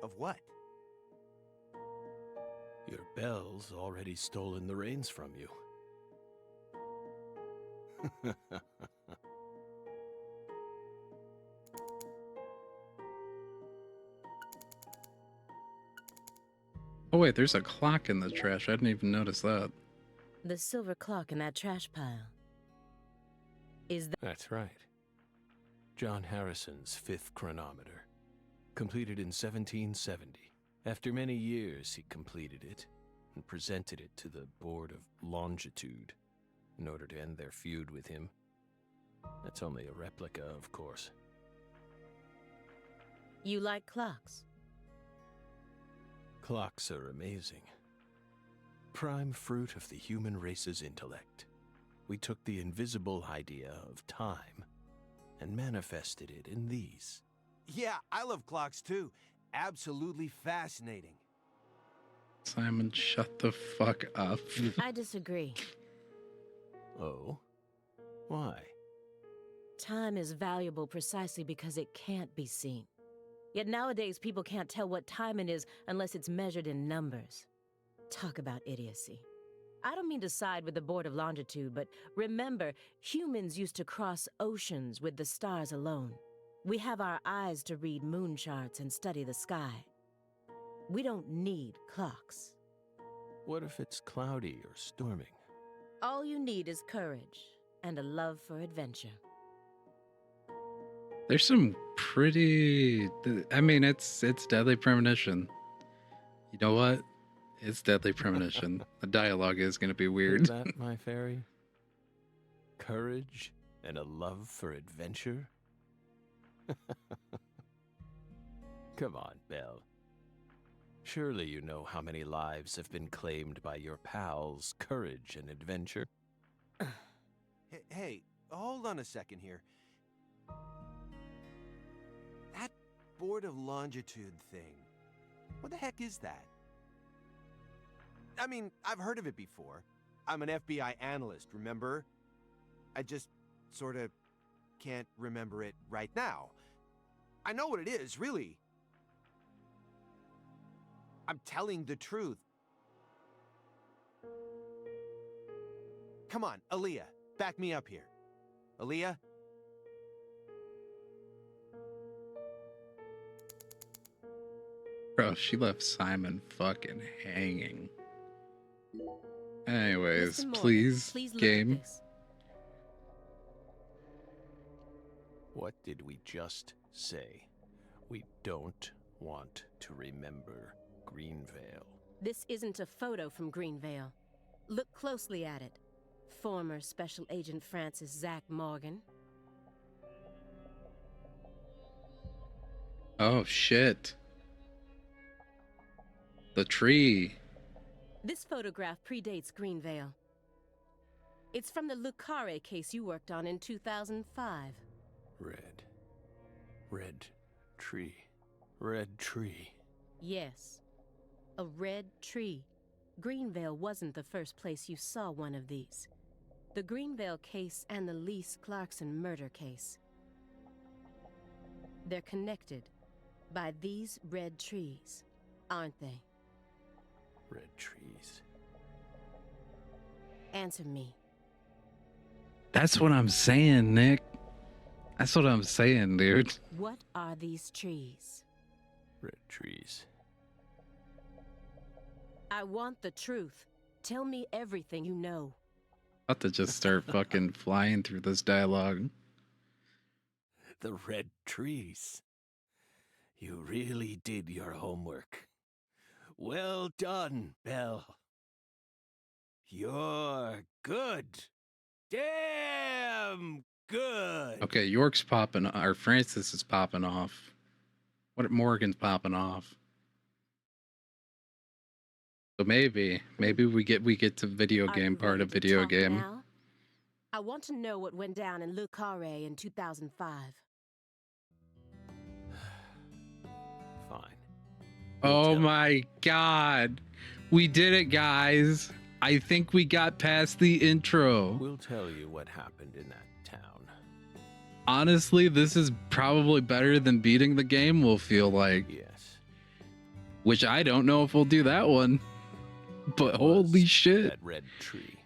Of what? Your Belle's already stolen the reins from you. Oh wait, there's a clock in the trash. I didn't even notice that. The silver clock in that trash pile. Is that... That's right. John Harrison's fifth chronometer. Completed in 1770. After many years, he completed it and presented it to the Board of Longitude in order to end their feud with him. That's only a replica, of course. You like clocks? Clocks are amazing. Prime fruit of the human race's intellect. We took the invisible idea of time and manifested it in these. Yeah, I love clocks too. Absolutely fascinating. Simon, shut the fuck up. I disagree. Oh? Why? Time is valuable precisely because it can't be seen. Yet nowadays, people can't tell what time it is unless it's measured in numbers. Talk about idiocy. I don't mean to side with the Board of Longitude, but remember, humans used to cross oceans with the stars alone. We have our eyes to read moon charts and study the sky. We don't need clocks. What if it's cloudy or storming? All you need is courage and a love for adventure. There's some pretty... I mean, it's Deadly Premonition. You know what? It's Deadly Premonition. The dialogue is going to be weird. Is that, my fairy? Courage and a love for adventure? Come on, Belle. Surely you know how many lives have been claimed by your pals' courage and adventure. Hey, hold on a second here. That Board of Longitude thing. What the heck is that? I mean, I've heard of it before. I'm an FBI analyst, remember? I just sort of can't remember it right now. I know what it is, really. I'm telling the truth. Come on, Aaliyah, back me up here. Aaliyah? Bro, she left Simon fucking hanging. Anyways, Mr. Morgan, please, look at game. this. What did we just say? We don't want to remember Greenvale. This isn't a photo from Greenvale. Look closely at it. Former Special Agent Francis Zach Morgan. Oh, shit. The tree. This photograph predates Greenvale. It's from the Lucare case you worked on in 2005. Red tree. Red tree. Yes, a red tree. Greenvale wasn't the first place you saw one of these. The Greenvale case and the Lise Clarkson murder case. They're connected by these red trees, aren't they? Red trees. Answer me. That's what I'm saying, Nick. That's what I'm saying, dude. What are these trees? Red trees. I want the truth. Tell me everything you know. About to just start fucking flying through this dialogue. The red trees. You really did your homework. Well done, Belle. You're good. Damn good. Okay, York's popping, or Francis is popping off. What Morgan's popping off. So maybe we get to video Are game you part ready of to video talk game. now? I want to know what went down in Le Carré in 2005. Fine. Oh my god. We did it, guys. I think we got past the intro. We'll tell you what happened in that town. Honestly, this is probably better than beating the game, we'll feel like. Yes. Which I don't know if we'll do that one. But It holy was shit. That red tree.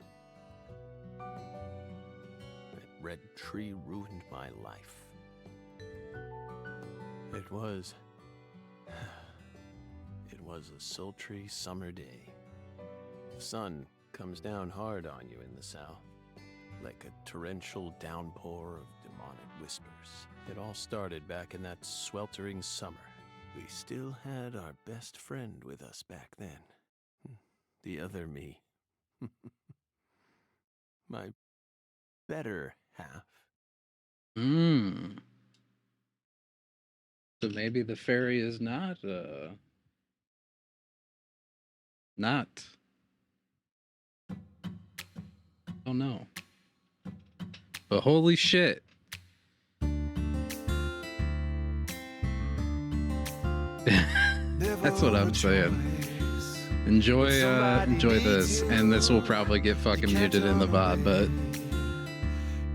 That red tree ruined my life. It was a sultry summer day. The sun comes down hard on you in the south, like a torrential downpour of demonic whispers. It all started back in that sweltering summer. We still had our best friend with us back then. The other me. My better half. So maybe the fairy is not oh no. But holy shit. That's what I'm saying. Enjoy this, and this will probably get fucking muted in the VOD, but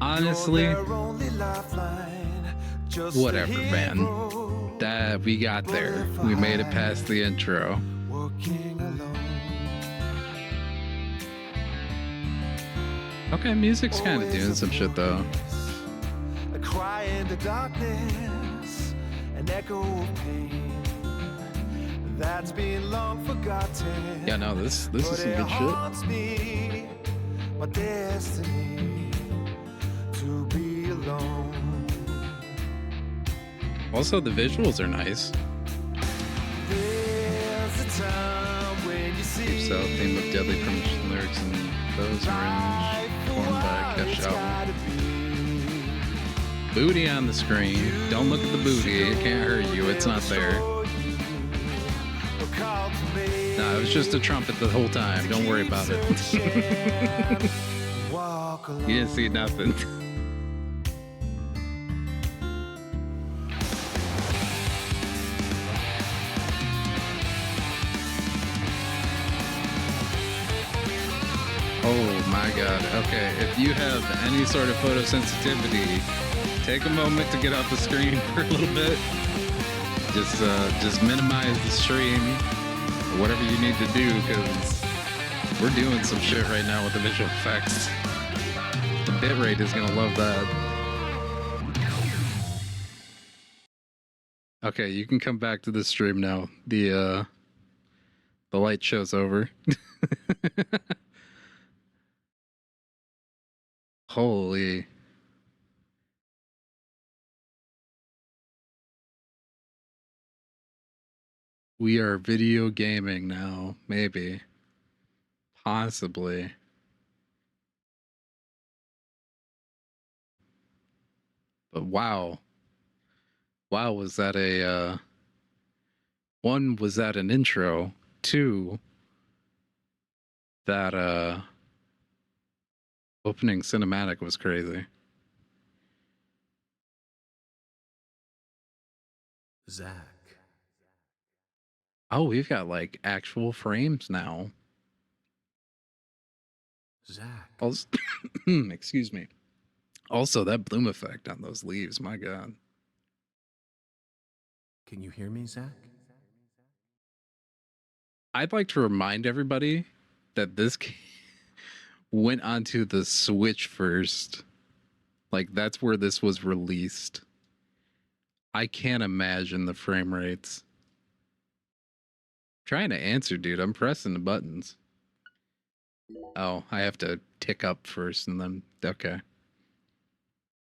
honestly, whatever, man. That we got there. We made it past the intro. Okay, music's kind of doing some shit though. A cry in the darkness, an echo of pain that's been long forgotten. Yeah, no, this is some good shit. Me, my destiny to be alone. Also, the visuals are nice. There's a time when you see Keeps out theme of Deadly Premonition lyrics and those arranged formed by Kesh album. Booty on the screen. Don't look at the booty. It can't hurt you. It's not there. No, it was just a trumpet the whole time. Don't worry about it. You didn't see nothing. Oh my god. Okay, if you have any sort of photosensitivity, take a moment to get off the screen for a little bit. Just minimize the stream, or whatever you need to do, because we're doing some shit right now with the visual effects. The bitrate is gonna love that. Okay, you can come back to the stream now. The light show's over. Holy. We are video gaming now, maybe. Possibly. But wow. Wow, was that a one, was that an intro? Two, that opening cinematic was crazy. Zach. Oh, we've got like actual frames now. Zach. Also, excuse me. Also, that bloom effect on those leaves, my god. Can you hear me, Zach? I'd like to remind everybody that this went onto the Switch first. Like, that's where this was released. I can't imagine the frame rates. Trying to answer, dude. I'm pressing the buttons. Oh, I have to tick up first and then... Okay.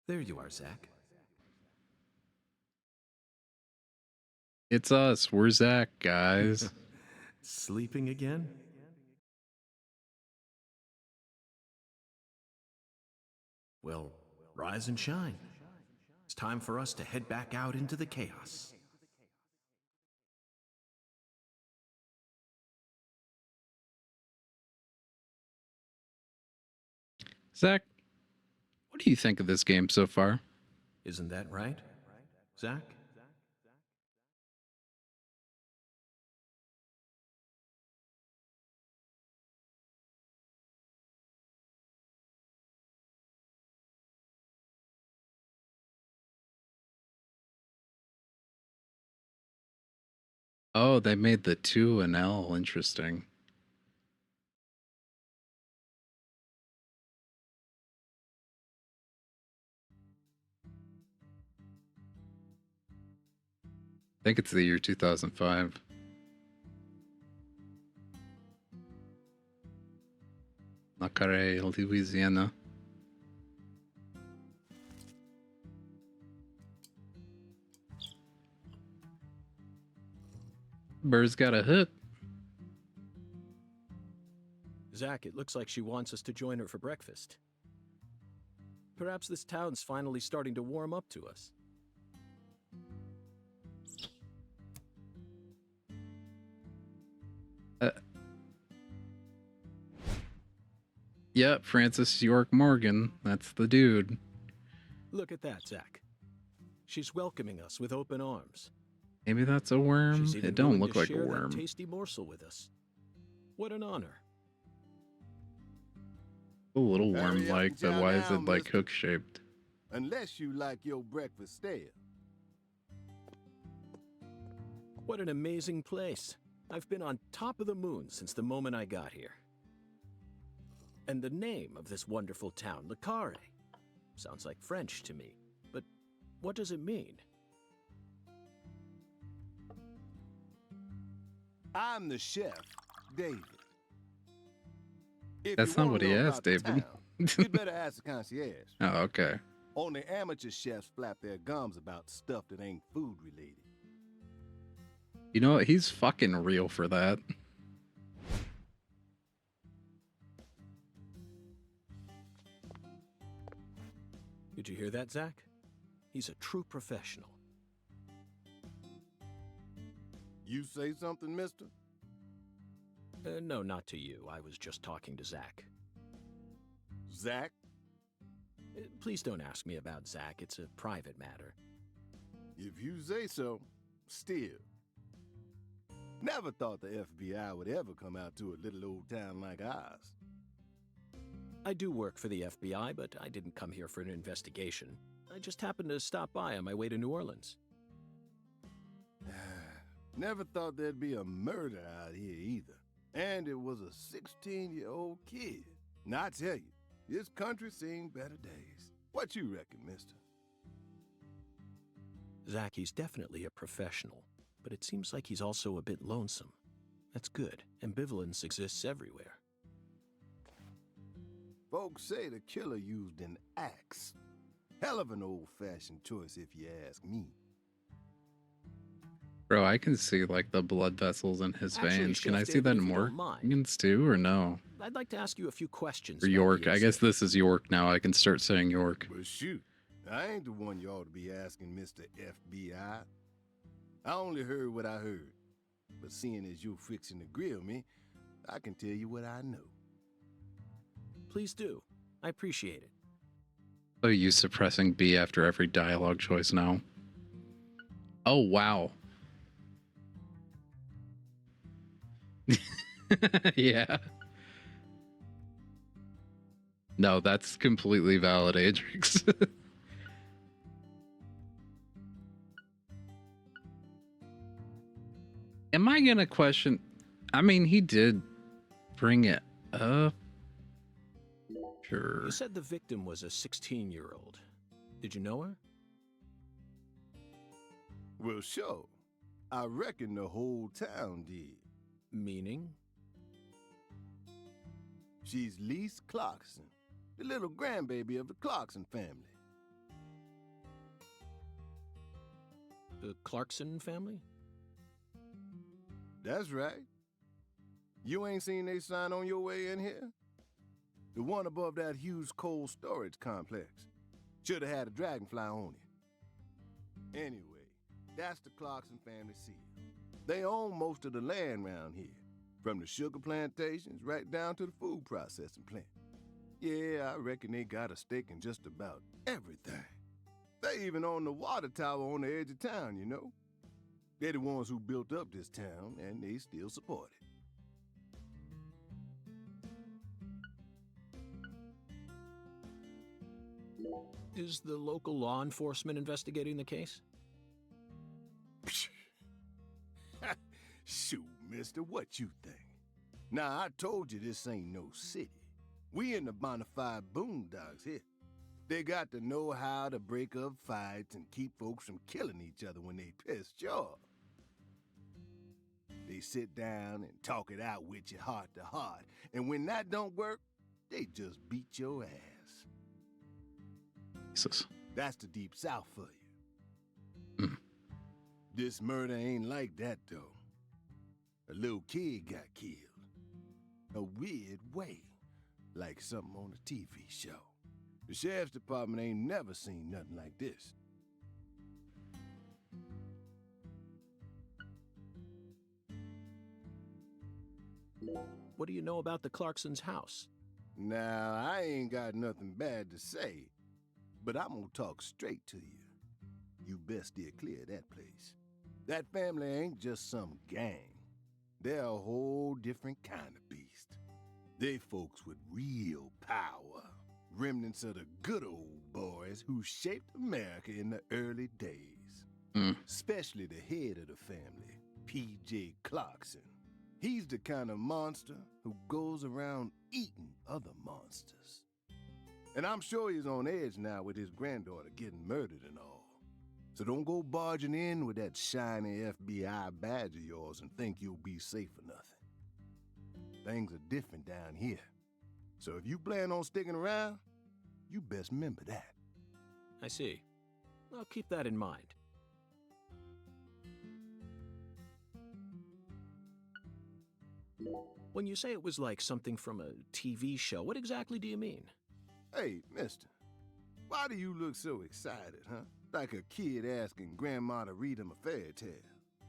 There you are, Zach. It's us. We're Zach, guys. Sleeping again? Well, rise and shine. It's time for us to head back out into the chaos. Zach, what do you think of this game so far? Isn't that right, Zach? Oh, they made the 2 and L interesting. I think it's the year 2005. La Carre, Louisiana. Bird's got a hook. Zach, it looks like she wants us to join her for breakfast. Perhaps this town's finally starting to warm up to us. Yep, Francis York Morgan. That's the dude. Look at that, Zach. She's welcoming us with open arms. Maybe that's a worm. She's even It don't willing look to like a share that worm. tasty morsel with us. What an honor. A little Hurry up worm-like, and but chow why is down, it like mister. hook-shaped? Unless you like your breakfast stale. What an amazing place. I've been on top of the moon since the moment I got here. And the name of this wonderful town, Le Carre, sounds like French to me. But what does it mean? I'm the chef, David. If That's you not wanna what he know asked, about the David. town, you'd better ask the concierge. Oh, okay. Only amateur chefs flap their gums about stuff that ain't food related. You know what? He's fucking real for that. Did you hear that, Zach? He's a true professional. You say something, mister? No, not to you. I was just talking to Zach. Zach? Please don't ask me about Zach. It's a private matter. If you say so, still. Never thought the FBI would ever come out to a little old town like ours. I do work for the FBI, but I didn't come here for an investigation. I just happened to stop by on my way to New Orleans. Never thought there'd be a murder out here either. And it was a 16-year-old kid. Now I tell you, this country's seen better days. What you reckon, mister? Zach, he's definitely a professional, but it seems like he's also a bit lonesome. That's good. Ambivalence exists everywhere. Folks say the killer used an axe. Hell of an old-fashioned choice if you ask me. Bro, I can see like the blood vessels in his Actually, veins. Can Chef I see David, that if in you don't more mind. Morgans too, or no? I'd like to ask you a few questions. Or about York. the I guess incident. this is York now. I can start saying York. But shoot, I ain't the one you ought to be asking, Mr. FBI. I only heard what I heard. But seeing as you're fixing to grill me, I can tell you what I know. Please do. I appreciate it. So you suppressing B after every dialogue choice now. Oh, wow. Yeah. No, that's completely valid, Adrix. Am I gonna question? I mean, he did bring it up. Sure. You said the victim was a 16-year-old. Did you know her? Well, sure. I reckon the whole town did. Meaning? She's Lise Clarkson, the little grandbaby of the Clarkson family. The Clarkson family? That's right. You ain't seen they sign on your way in here? The one above that huge cold storage complex. Should have had a dragonfly on it. Anyway, that's the Clarkson family seal. They own most of the land around here, from the sugar plantations right down to the food processing plant. Yeah, I reckon they got a stake in just about everything. They even own the water tower on the edge of town, you know? They're the ones who built up this town, and they still support it. Is the local law enforcement investigating the case? Shoot, mister, what you think? Now, I told you this ain't no city. We in the bonafide boondocks here. They got to know how to break up fights and keep folks from killing each other when they pissed you off. They sit down and talk it out with you heart to heart, and when that don't work, they just beat your ass. Jesus. That's the Deep South for you. This murder ain't like that, though. A little kid got killed. A weird way, like something on a TV show. The sheriff's department ain't never seen nothing like this. What do you know about the Clarksons' house? Now, I ain't got nothing bad to say, but I'm gonna talk straight to you. You best steer clear of that place. That family ain't just some gang. They're a whole different kind of beast. They folks with real power. Remnants of the good old boys who shaped America in the early days. Especially the head of the family, P.J. Clarkson. He's the kind of monster who goes around eating other monsters. And I'm sure he's on edge now with his granddaughter getting murdered and all. So don't go barging in with that shiny FBI badge of yours and think you'll be safe for nothing. Things are different down here. So if you plan on sticking around, you best remember that. I see. I'll keep that in mind. When you say it was like something from a TV show, what exactly do you mean? Hey, mister, why do you look so excited, huh? Like a kid asking grandma to read him a fairy tale.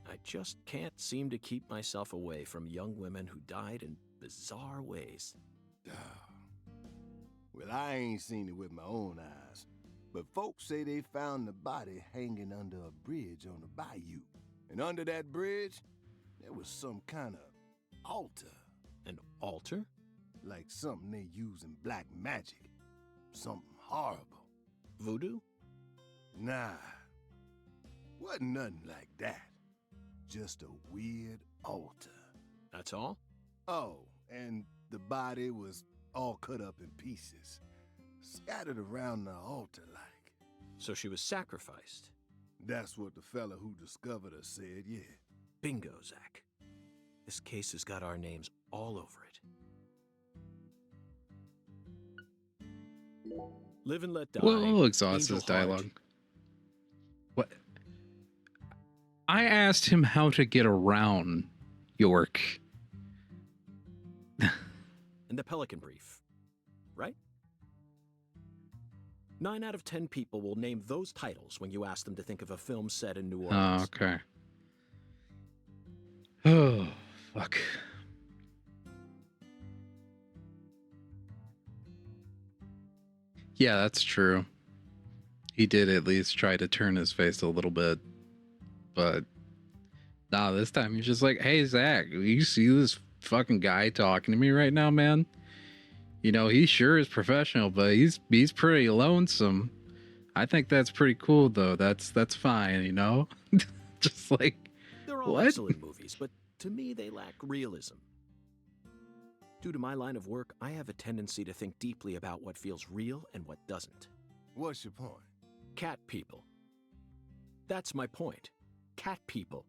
I just can't seem to keep myself away from young women who died in bizarre ways. Well, I ain't seen it with my own eyes, but folks say they found the body hanging under a bridge on the bayou. And under that bridge, there was some kind of altar. An altar? Like something they use in black magic. Something horrible. Voodoo? Nah. Wasn't nothing like that. Just a weird altar. That's all? Oh, and the body was all cut up in pieces. Scattered around the altar like. So she was sacrificed? That's what the fella who discovered her said, yeah. Bingo, Zach. This case has got our names all over it. Live and let die. We'll exhaust Angel his Heart. dialogue. What? I asked him how to get around York. And the Pelican Brief, right? 9 out of 10 people will name those titles when you ask them to think of a film set in New Orleans. Oh, okay. Oh, fuck. Yeah, that's true. He did at least try to turn his face a little bit. But, nah, this time he's just like, hey, Zach, you see this fucking guy talking to me right now, man? You know, he sure is professional, but he's pretty lonesome. I think that's pretty cool, though. That's fine, you know? Just like, They're all what? excellent movies, but to me they lack realism. Due to my line of work, I have a tendency to think deeply about what feels real and what doesn't. What's your point? Cat people. That's my point. Cat people.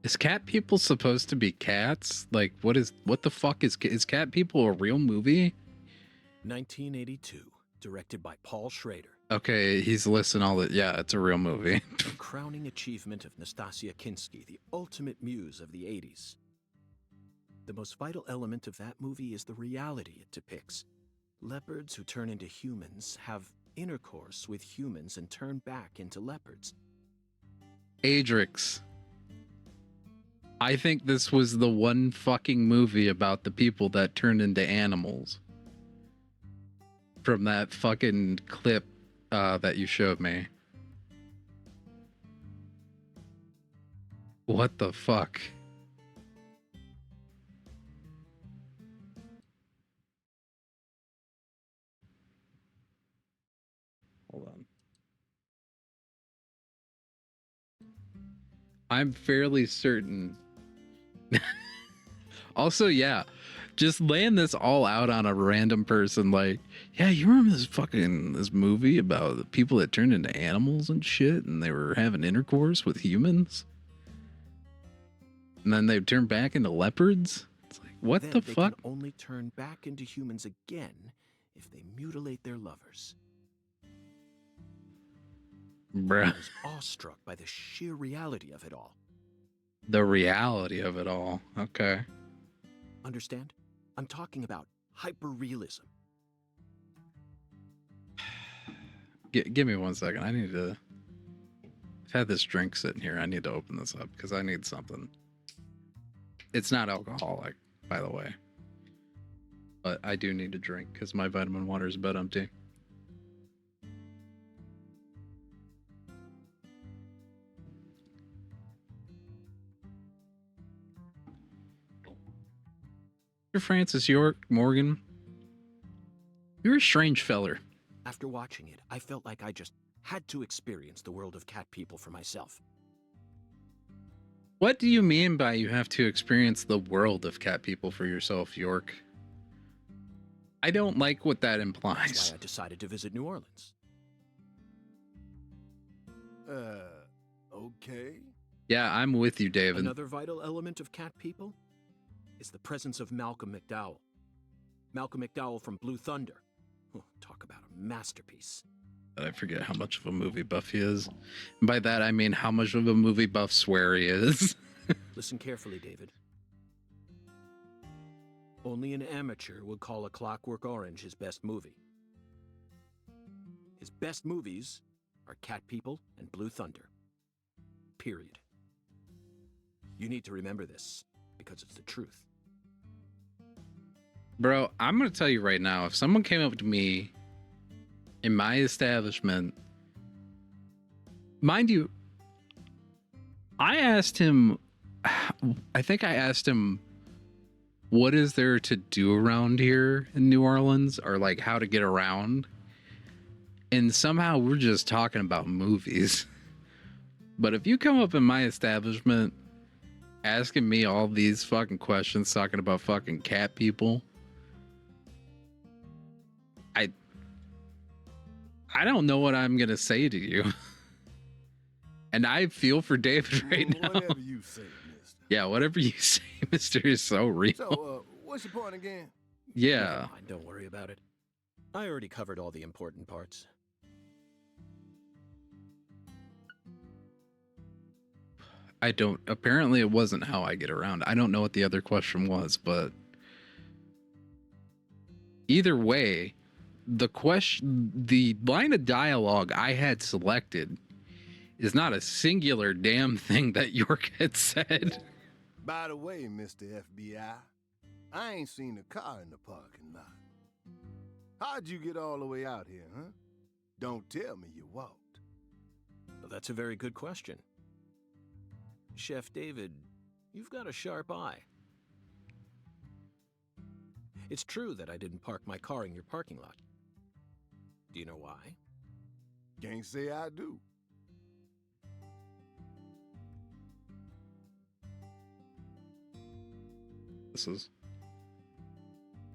Is Cat People supposed to be cats? Like, what the fuck is Cat People a real movie? 1982, directed by Paul Schrader. Okay, he's listing all that. Yeah, it's a real movie. A crowning achievement of Nastasia Kinski, the ultimate muse of the 80s. the most vital element of that movie is the reality it depicts. Leopards who turn into humans have intercourse with humans and turn back into leopards. Adrix. I think this was the one fucking movie about the people that turned into animals. From that fucking clip that you showed me. What the fuck? Hold on. I'm fairly certain. Also, yeah, just laying this all out on a random person, like, yeah, you remember this movie about the people that turned into animals and shit, and they were having intercourse with humans, and then they turned back into leopards. It's like, what Then the they fuck? can only turn back into humans again if they mutilate their lovers. Bruh. I was awestruck by the sheer reality of it all. The reality of it all. Okay. Understand? I'm talking about hyper-realism. Give me 1 second. I need to... I've had this drink sitting here. I need to open this up because I need something. It's not alcoholic, by the way. But I do need a drink because my vitamin water is about empty. You're Francis York Morgan. You're a strange feller. After watching it, I felt like I just had to experience the world of cat people for myself. What do you mean by you have to experience the world of cat people for yourself, York? I don't like what that That's implies. why I decided to visit New Orleans. Okay. Yeah, I'm with you, David. Another vital element of cat people is the presence of Malcolm McDowell. Malcolm McDowell from Blue Thunder. Oh, talk about a masterpiece. I forget how much of a movie buff he is. And by that, I mean how much of a movie buff swear he is. Listen carefully, David. Only an amateur would call A Clockwork Orange his best movie. His best movies are Cat People and Blue Thunder. Period. You need to remember this, because it's the truth. Bro, I'm going to tell you right now, if someone came up to me in my establishment, mind you, I asked him, I think I asked him, what is there to do around here in New Orleans, or like how to get around? And somehow we're just talking about movies. But if you come up in my establishment asking me all these fucking questions, talking about fucking cat people, I don't know what I'm gonna say to you. And I feel for David right now. Whatever you say, mister. Yeah, whatever you say, mister, is so real. So, what's your point again? Yeah. Never mind, don't worry about it. I already covered all the important parts. I don't, apparently it wasn't how I get around. I don't know what the other question was, but either way, the line of dialogue I had selected is not a singular damn thing that York had said. By the way, Mr. FBI, I ain't seen a car in the parking lot. How'd you get all the way out here, huh? Don't tell me you walked. Well, that's a very good question. Chef David, you've got a sharp eye. It's true that I didn't park my car in your parking lot. Do you know why? Can't say I do. This is...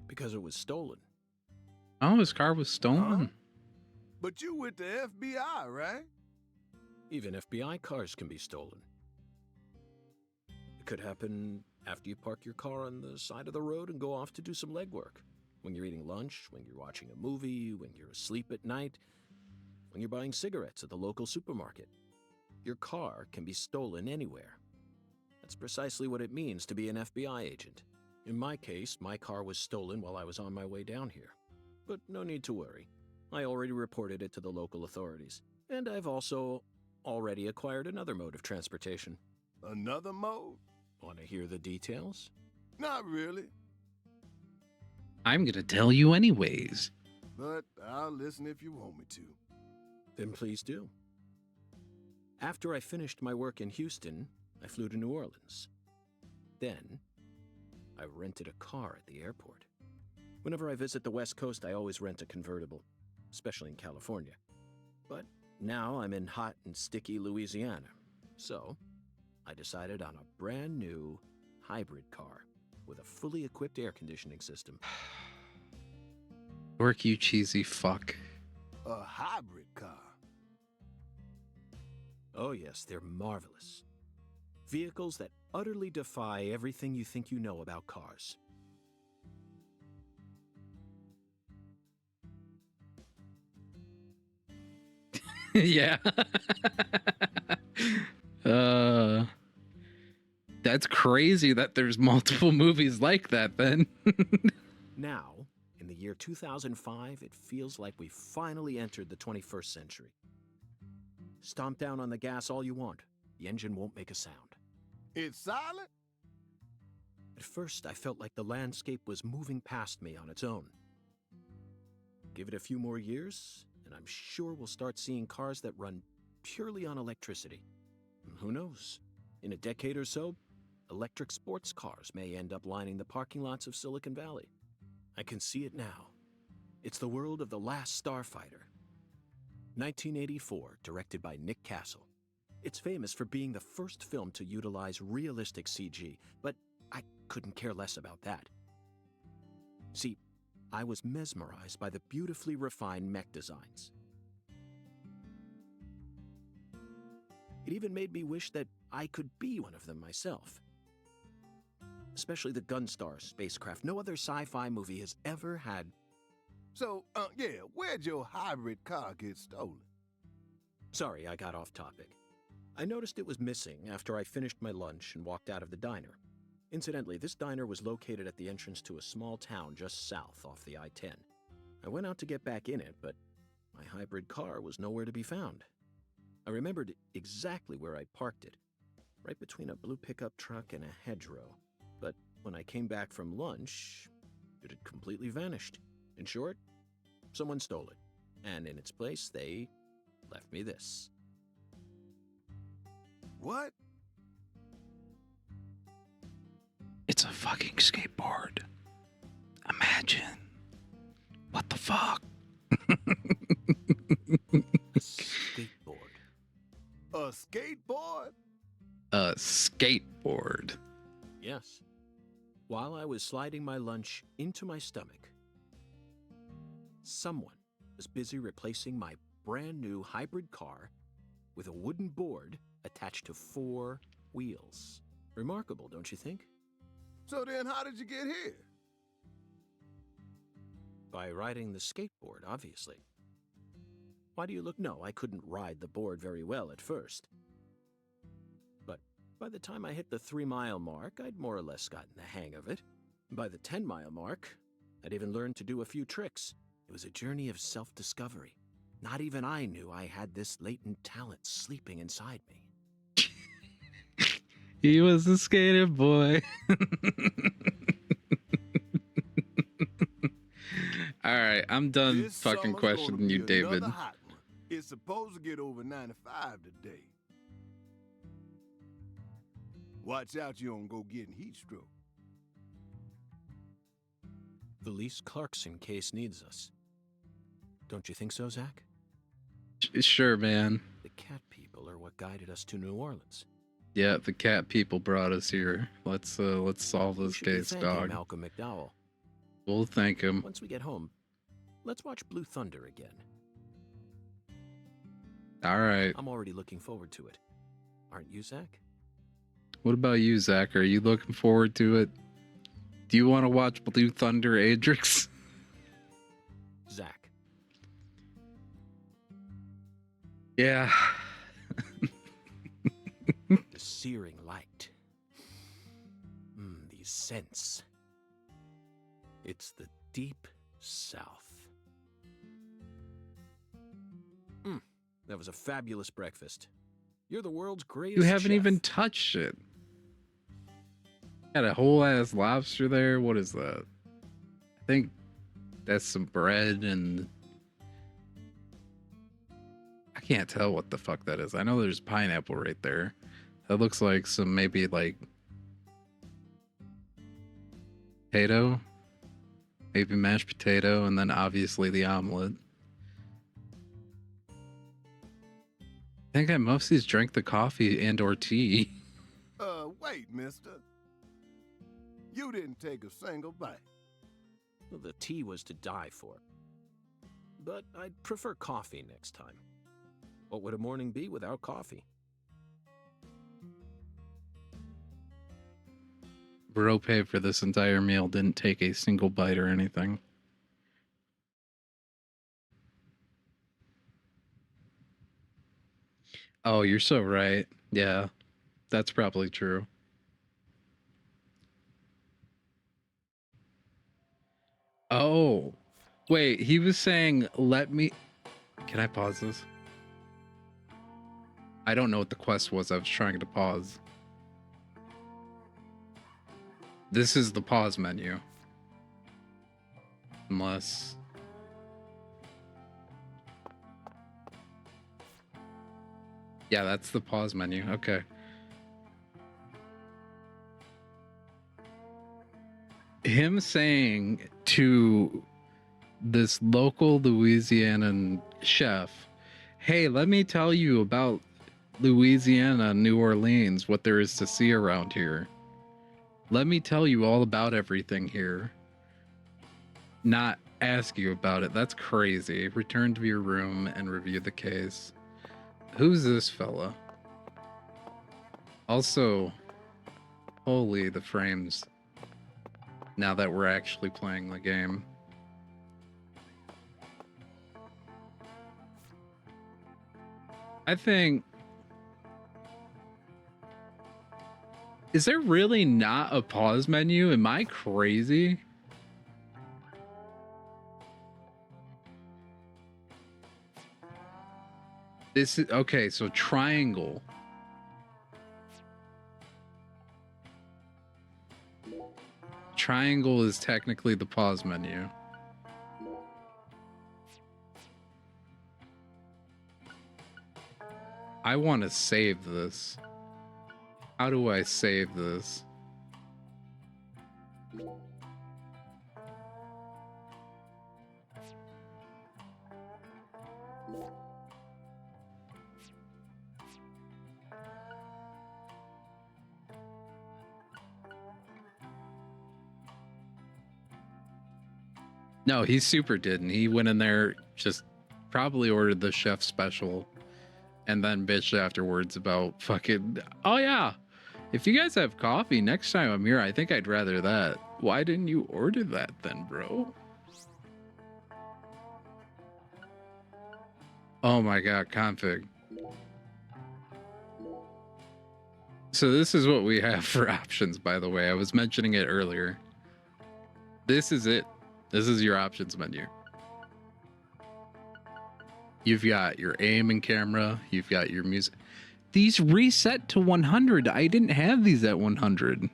Because it was stolen. Oh, his car was stolen. Huh? But you with the FBI, right? Even FBI cars can be stolen. It could happen after you park your car on the side of the road and go off to do some legwork. When you're eating lunch, when you're watching a movie, when you're asleep at night, when you're buying cigarettes at the local supermarket. Your car can be stolen anywhere. That's precisely what it means to be an FBI agent. In my case, my car was stolen while I was on my way down here. But no need to worry. I already reported it to the local authorities. And I've also already acquired another mode of transportation. Another mode? Want to hear the details? Not really, I'm gonna tell you anyways. but I'll listen if you want me to. Then please do. After I finished my work in Houston, I flew to New Orleans. Then, I rented a car at the airport. Whenever I visit the West Coast, I always rent a convertible, especially in California. But now I'm in hot and sticky Louisiana. So, I decided on a brand new hybrid car with a fully equipped air conditioning system. Work, you cheesy fuck. A hybrid car. Oh yes, they're marvelous. Vehicles that utterly defy everything you think you know about cars. Yeah. That's crazy that there's multiple movies like that then. Now, in the year 2005, it feels like we finally entered the 21st century. Stomp down on the gas all you want. The engine won't make a sound. It's silent? At first, I felt like the landscape was moving past me on its own. Give it a few more years, and I'm sure we'll start seeing cars that run purely on electricity. And who knows? In a decade or so, electric sports cars may end up lining the parking lots of Silicon Valley. I can see it now. It's the world of The Last Starfighter. 1984, directed by Nick Castle. It's famous for being the first film to utilize realistic CG, but I couldn't care less about that. See, I was mesmerized by the beautifully refined mech designs. It even made me wish that I could be one of them myself. Especially the Gunstar spacecraft. No other sci-fi movie has ever had. So, yeah, where'd your hybrid car get stolen? Sorry, I got off topic. I noticed it was missing after I finished my lunch and walked out of the diner. Incidentally, this diner was located at the entrance to a small town just south off the I-10. I went out to get back in it, but my hybrid car was nowhere to be found. I remembered exactly where I parked it, right between a blue pickup truck and a hedgerow. But when I came back from lunch, it had completely vanished. In short, someone stole it, and in its place, they left me this. What? It's a fucking skateboard. Imagine. What the fuck? A skateboard. A skateboard? A skateboard. Yes. While I was sliding my lunch into my stomach, someone was busy replacing my brand new hybrid car with a wooden board attached to 4 wheels. Remarkable, don't you think? So then how did you get here? By riding the skateboard, obviously. Why do you look? No, I couldn't ride the board very well at first. But by the time I hit the 3-mile mark, I'd more or less gotten the hang of it. By the 10-mile mark, I'd even learned to do a few tricks. It was a journey of self-discovery. Not even I knew I had this latent talent sleeping inside me. He was a skater boy. All right, I'm done This fucking summer's gonna questioning be you, David. another hot one. It's supposed to get over 95 today. Watch out you don't go getting heat stroke. The Lise Clarkson case needs us. Don't you think so, Zach? Sure, man. The cat people are what guided us to New Orleans. Yeah, the cat people brought us here. Let's solve We this should be case, thanking dog. Malcolm McDowell. We'll thank him. Once we get home, let's watch Blue Thunder again. All right. I'm already looking forward to it. Aren't you, Zach? What about you, Zach? Are you looking forward to it? Do you want to watch Blue Thunder, Adrix? Zach. Yeah. The searing light. These scents. It's the deep South. That was a fabulous breakfast. You're the world's greatest You haven't chef. even touched it. Got a whole ass lobster there. What is that? I think that's some bread and I can't tell what the fuck that is. I know there's pineapple right there. That looks like some maybe like potato, maybe mashed potato, and then obviously the omelet. I think I mostly just drank the coffee and or tea. Wait, mister. You didn't take a single bite. Well, the tea was to die for. But I'd prefer coffee next time. What would a morning be without coffee? Bro paid for this entire meal, didn't take a single bite or anything. Oh, you're so right. Yeah, that's probably true. Oh, wait, he was saying, let me... Can I pause this? I don't know what the quest was. I was trying to pause. This is the pause menu. Unless... Yeah, that's the pause menu. Okay. Him saying to this local Louisianan chef, hey, let me tell you about Louisiana, New Orleans, what there is to see around here. Let me tell you all about everything here. Not ask you about it. That's crazy. Return to your room and review the case. Who's this fella? Also, holy the frames. Now that we're actually playing the game. I think... Is there really not a pause menu? Am I crazy? This is... Okay, so triangle. Triangle is technically the pause menu. I want to save this. How do I save this? No, he super didn't. He went in there, just probably ordered the chef special, and then bitched afterwards about fucking, oh yeah, if you guys have coffee next time I'm here, I think I'd rather that. Why didn't you order that then, bro? Oh my god, config. So this is what we have for options, by the way. I was mentioning it earlier. This is it. This is your options menu. You've got your aim and camera. You've got your music. These reset to 100. I didn't have these at 100.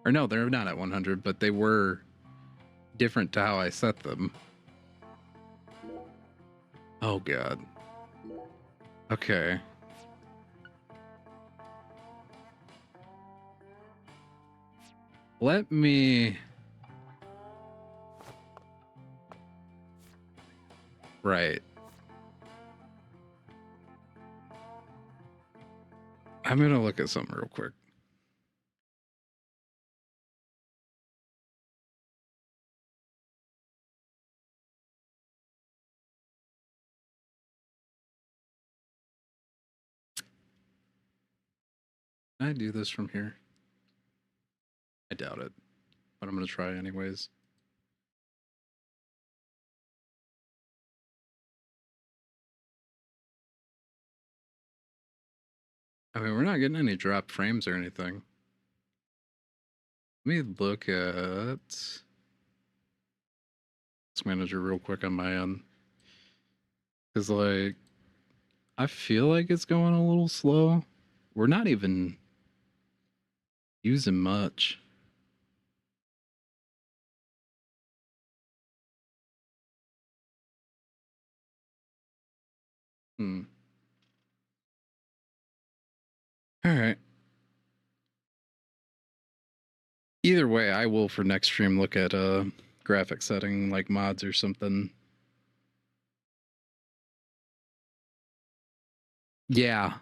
Or no, they're not at 100, but they were different to how I set them. Oh, God. Okay. Let me... Right. I'm gonna look at something real quick. Can I do this from here? I doubt it, but I'm gonna try anyways. I mean, we're not getting any dropped frames or anything. Let me look at this manager real quick on my end. Because, like, I feel like it's going a little slow. We're not even using much. All right. Either way, I will for next stream look at graphic setting like mods or something. Yeah.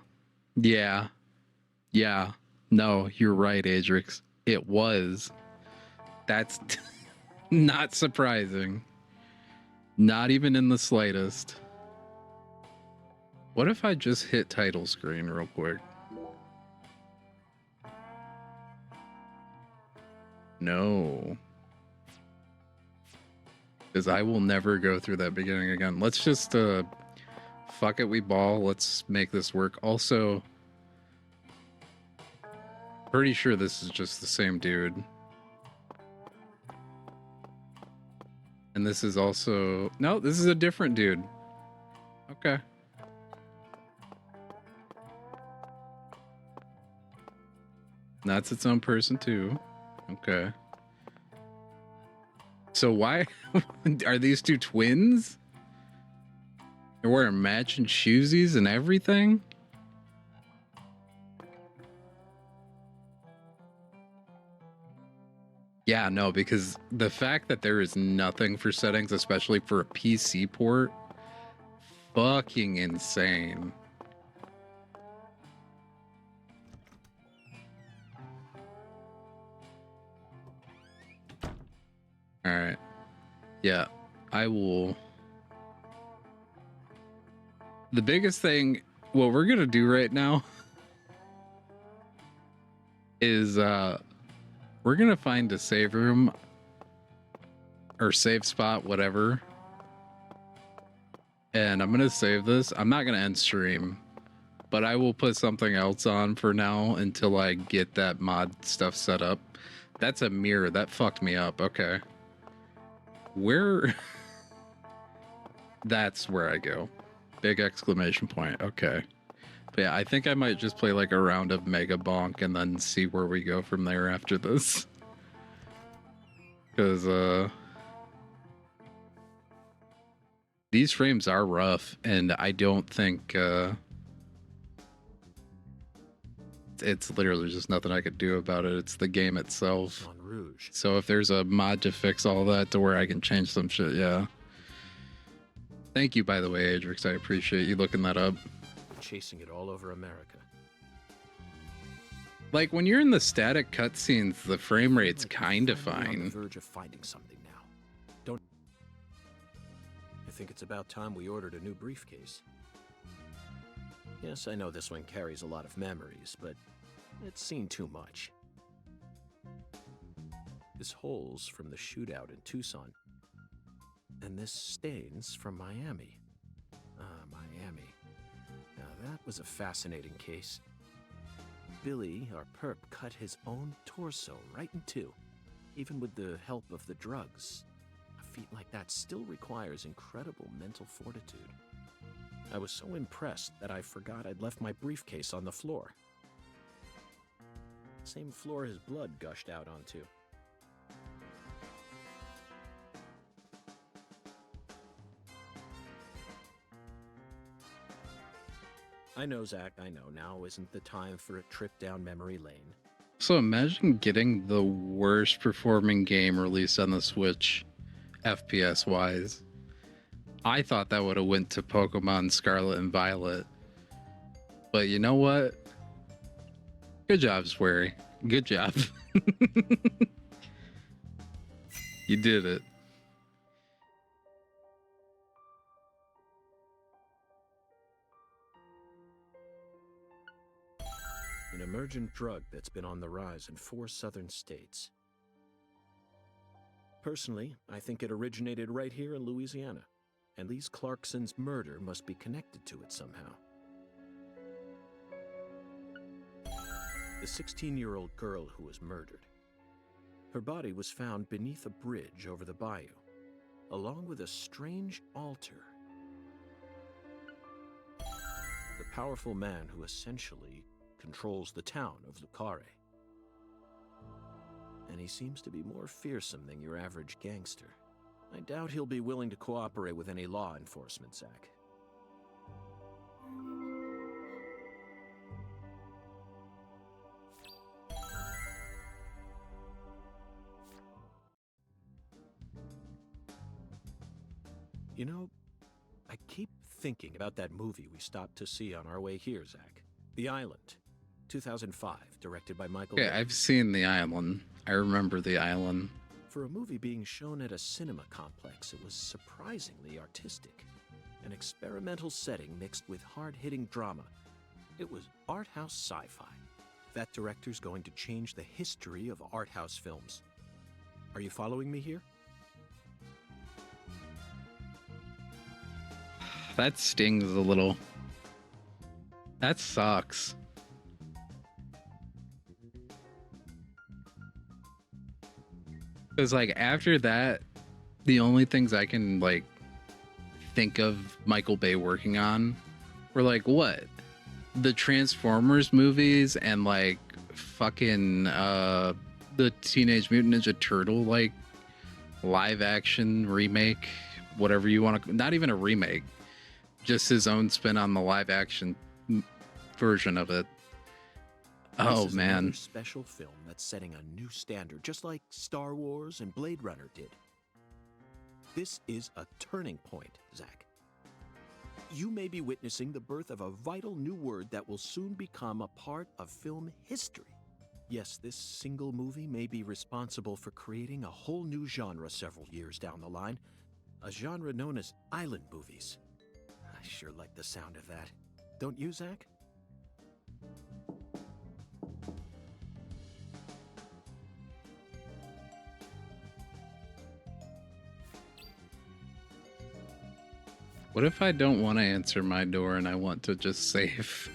Yeah. Yeah. No, you're right, Adrix. It was. That's not surprising. Not even in the slightest. What if I just hit title screen real quick? No. Because I will never go through that beginning again. Let's just, fuck it, we ball. Let's make this work. Also, pretty sure this is just the same dude. And this is also... No, this is a different dude. Okay. That's its own person, too. Okay. So why... Are these two twins? They're wearing matching shoesies and everything? Yeah, no, because the fact that there is nothing for settings, especially for a PC port, fucking insane. All right. Yeah, I will. The biggest thing, what we're going to do right now is we're going to find a save room or save spot, whatever. And I'm going to save this. I'm not going to end stream, but I will put something else on for now until I get that mod stuff set up. That's a mirror. That fucked me up. Okay. Where? That's where I go. Big exclamation point. Okay. But yeah, I think I might just play like a round of Mega Bonk and then see where we go from there after this. Because, these frames are rough, and I don't think, it's literally just nothing I could do about it. It's the game itself. So if there's a mod to fix all that to where I can change some shit, yeah. Thank you, by the way, Adrix. I appreciate you looking that up. Chasing it all over America. Like, when you're in the static cutscenes, the frame rate's kind of On the fine. verge of finding something now. Don't. I think it's about time we ordered a new briefcase. Yes, I know this one carries a lot of memories, but it's seen too much. This hole's from the shootout in Tucson. And this stain's from Miami. Ah, Miami. Now that was a fascinating case. Billy, our perp, cut his own torso right in two. Even with the help of the drugs. A feat like that still requires incredible mental fortitude. I was so impressed that I forgot I'd left my briefcase on the floor. Same floor his blood gushed out onto. I know, Zach, I know. Now isn't the time for a trip down memory lane. So imagine getting the worst performing game released on the Switch, FPS wise. I thought that would have went to Pokemon Scarlet and Violet. But you know what? Good job, Swery. Good job. You did it. An emergent drug that's been on the rise in 4 southern states. Personally, I think it originated right here in Louisiana, and Lise Clarkson's murder must be connected to it somehow. the 16-year-old girl who was murdered. Her body was found beneath a bridge over the bayou, along with a strange altar. The powerful man who essentially controls the town of Lucare. And he seems to be more fearsome than your average gangster. I doubt he'll be willing to cooperate with any law enforcement, Zach. You know, I keep thinking about that movie we stopped to see on our way here, Zach. The Island, 2005, directed by Michael Okay, Bay. I've seen The Island. I remember The Island. For a movie being shown at a cinema complex, it was surprisingly artistic. An experimental setting mixed with hard-hitting drama. It was art house sci-fi. That director's going to change the history of art house films. Are you following me here? That stings a little. That sucks. Because, like, after that, the only things I can, like, think of Michael Bay working on were, like, what? The Transformers movies and, like, fucking, the Teenage Mutant Ninja Turtle, like, live action remake, whatever you want to, not even a remake, just his own spin on the live action version of it. Oh, This is man. another special film that's setting a new standard, just like Star Wars and Blade Runner did. This is a turning point, Zach. You may be witnessing the birth of a vital new word that will soon become a part of film history. Yes, this single movie may be responsible for creating a whole new genre several years down the line, a genre known as island movies. I sure like the sound of that. Don't you, Zach? What if I don't want to answer my door and I want to just save?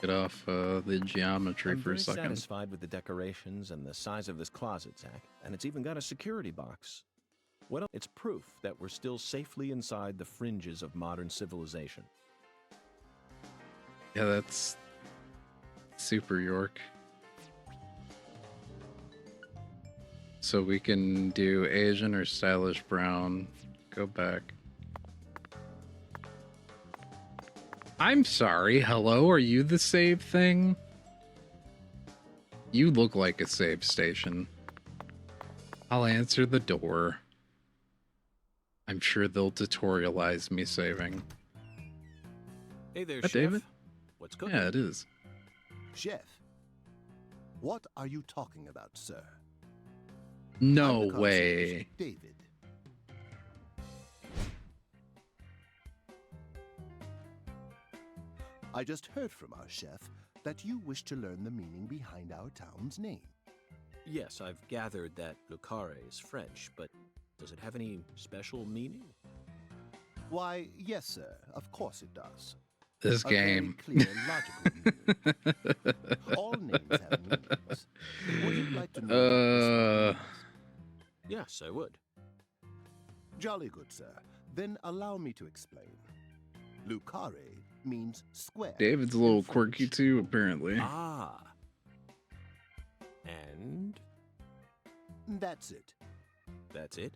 Get off the geometry I'm for a very second. satisfied with the decorations and the size of this closet, Zach. And it's even got a security box. Well, it's proof that we're still safely inside the fringes of modern civilization. Yeah, that's super York. So we can do Asian or stylish brown. Go back. I'm sorry. Hello, are you the save thing? You look like a save station. I'll answer the door. I'm sure they'll tutorialize me saving. Hey there, Hi, Chef. David. What's cooking? Yeah, it is. Chef, what are you talking about, sir? No I'm the way. concierge, David. I just heard from our chef that you wish to learn the meaning behind our town's name. Yes, I've gathered that Lucare is French, but does it have any special meaning? Why, yes, sir. Of course it does. This A very game. clear, logical meaning. All names have meanings. Would you like to know what this means? Yes, I would. Jolly good, sir. Then allow me to explain. Lucare means square. David's a in little French. quirky too, apparently. Ah. And That's it. that's it?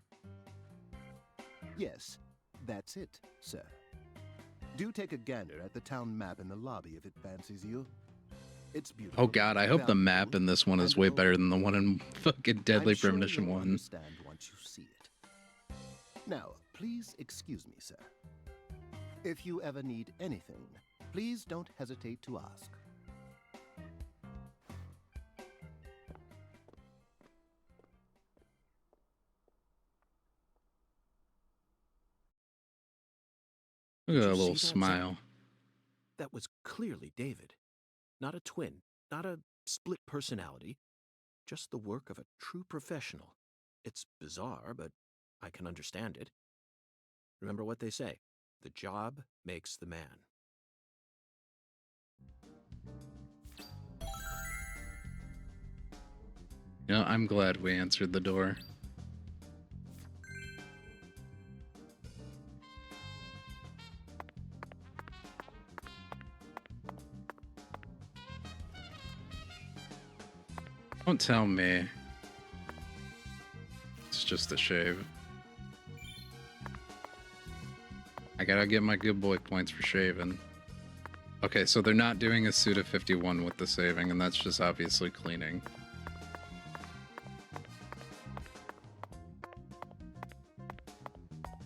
Yes, that's it, sir. Do take a gander at the town map in the lobby if it fancies you. It's beautiful. Oh god, I hope the map in this one is way better than the one in fucking Deadly I'm sure Premonition you'll 1. understand once you see it. Now, please excuse me, sir. If you ever need anything, please don't hesitate to ask. Look at Did that you little see that, Zach? smile. That was clearly David. Not a twin, not a split personality, just the work of a true professional. It's bizarre, but I can understand it. Remember what they say, the job makes the man. You know, I'm glad we answered the door. Don't tell me. It's just a shave. I gotta get my good boy points for shaving. Okay, so they're not doing a suit of 51 with the saving, and that's just obviously cleaning.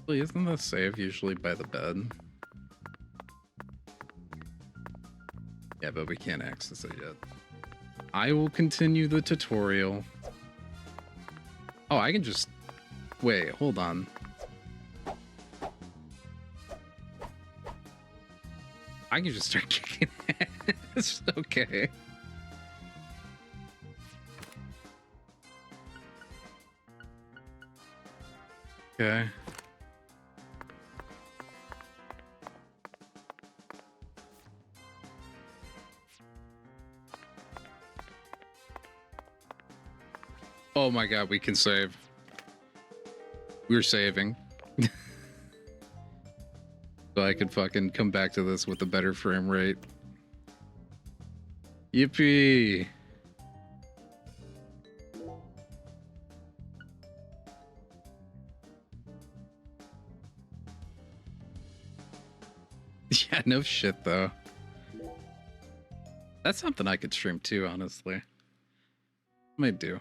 Well, isn't the save usually by the bed? Yeah, but we can't access it yet. I will continue the tutorial. Oh, I can just... Wait, hold on. I can just start kicking ass. Okay. Okay. Oh my god, we can save. We're saving. So I could fucking come back to this with a better frame rate. Yippee! Yeah, no shit though. That's something I could stream too, honestly. Might do.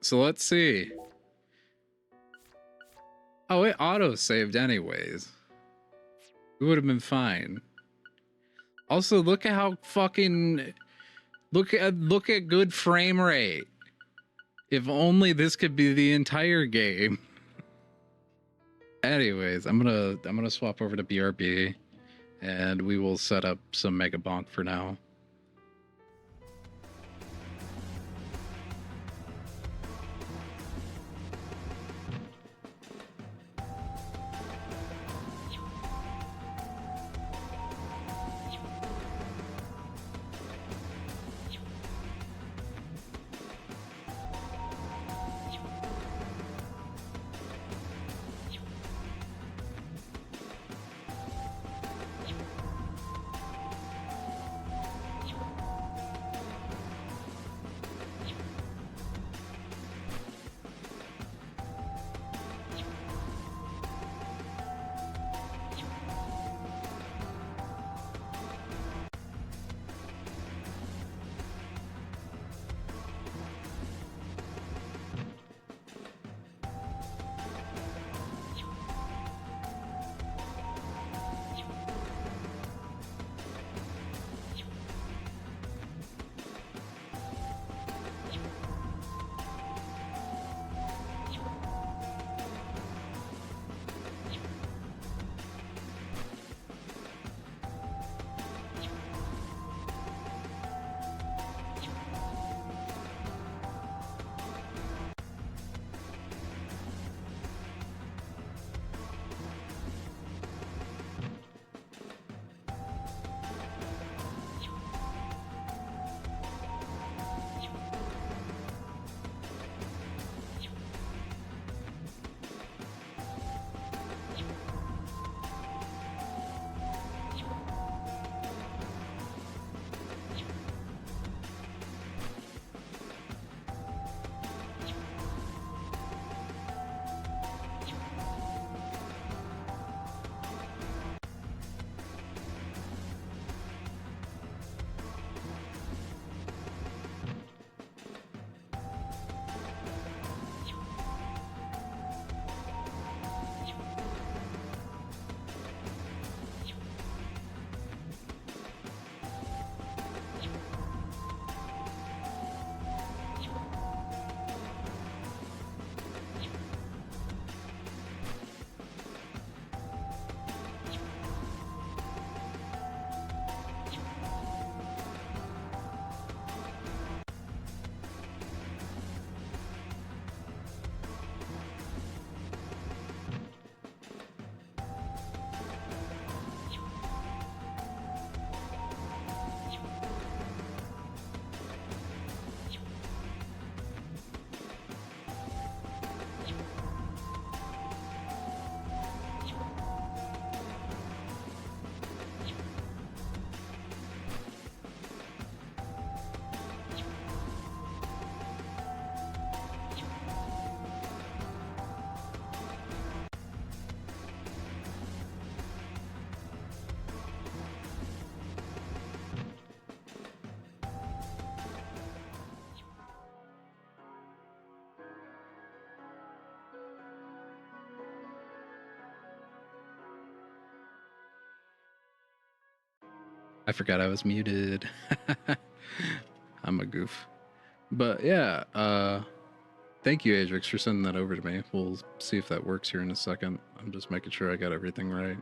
So let's see. Oh, it auto-saved anyways. We would have been fine. Also, look at how fucking... Look at good frame rate. If only this could be the entire game. Anyways, I'm gonna swap over to BRB, and we will set up some Mega Bonk for now. I forgot I was muted. I'm a goof. But yeah, thank you, Ajax, for sending that over to me. We'll see if that works here in a second. I'm just making sure I got everything right.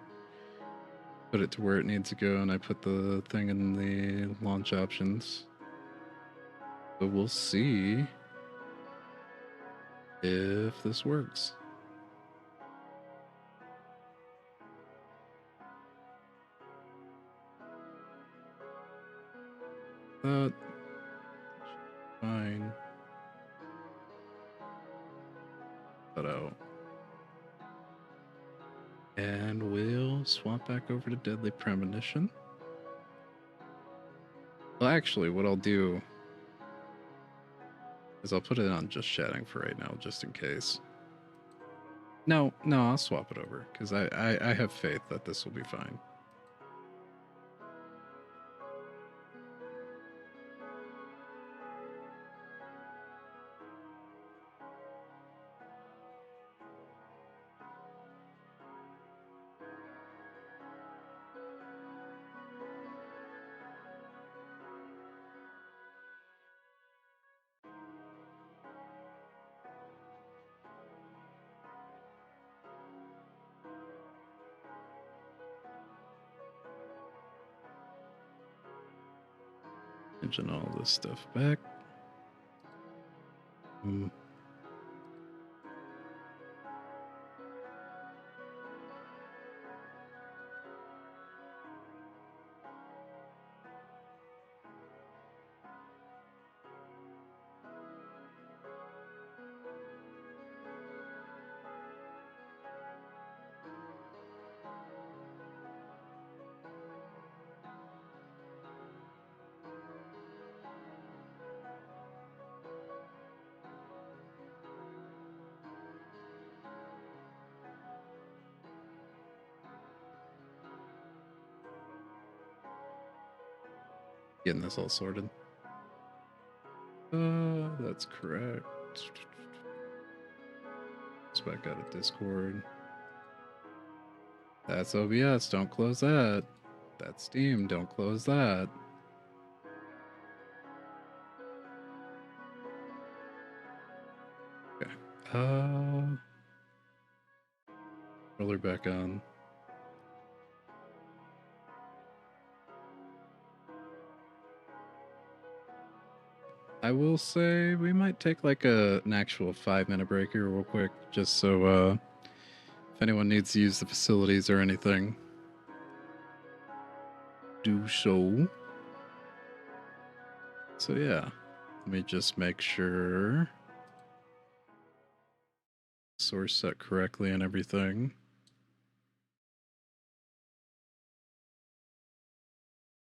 Put it to where it needs to go, and I put the thing in the launch options. So we'll see if this works. Fine. Cut out. And we'll swap back over to Deadly Premonition. Well, actually, what I'll do is I'll put it on just chatting for right now, just in case. No, I'll swap it over, because I have faith that this will be fine. Engine all this stuff back. Getting this all sorted. That's correct. Let's back out of Discord. That's OBS. Don't close that. That's Steam. Don't close that. Okay. Roller back on. I will say we might take like an actual 5-minute break here real quick, just so if anyone needs to use the facilities or anything, do so. So yeah, let me just make sure source set correctly and everything.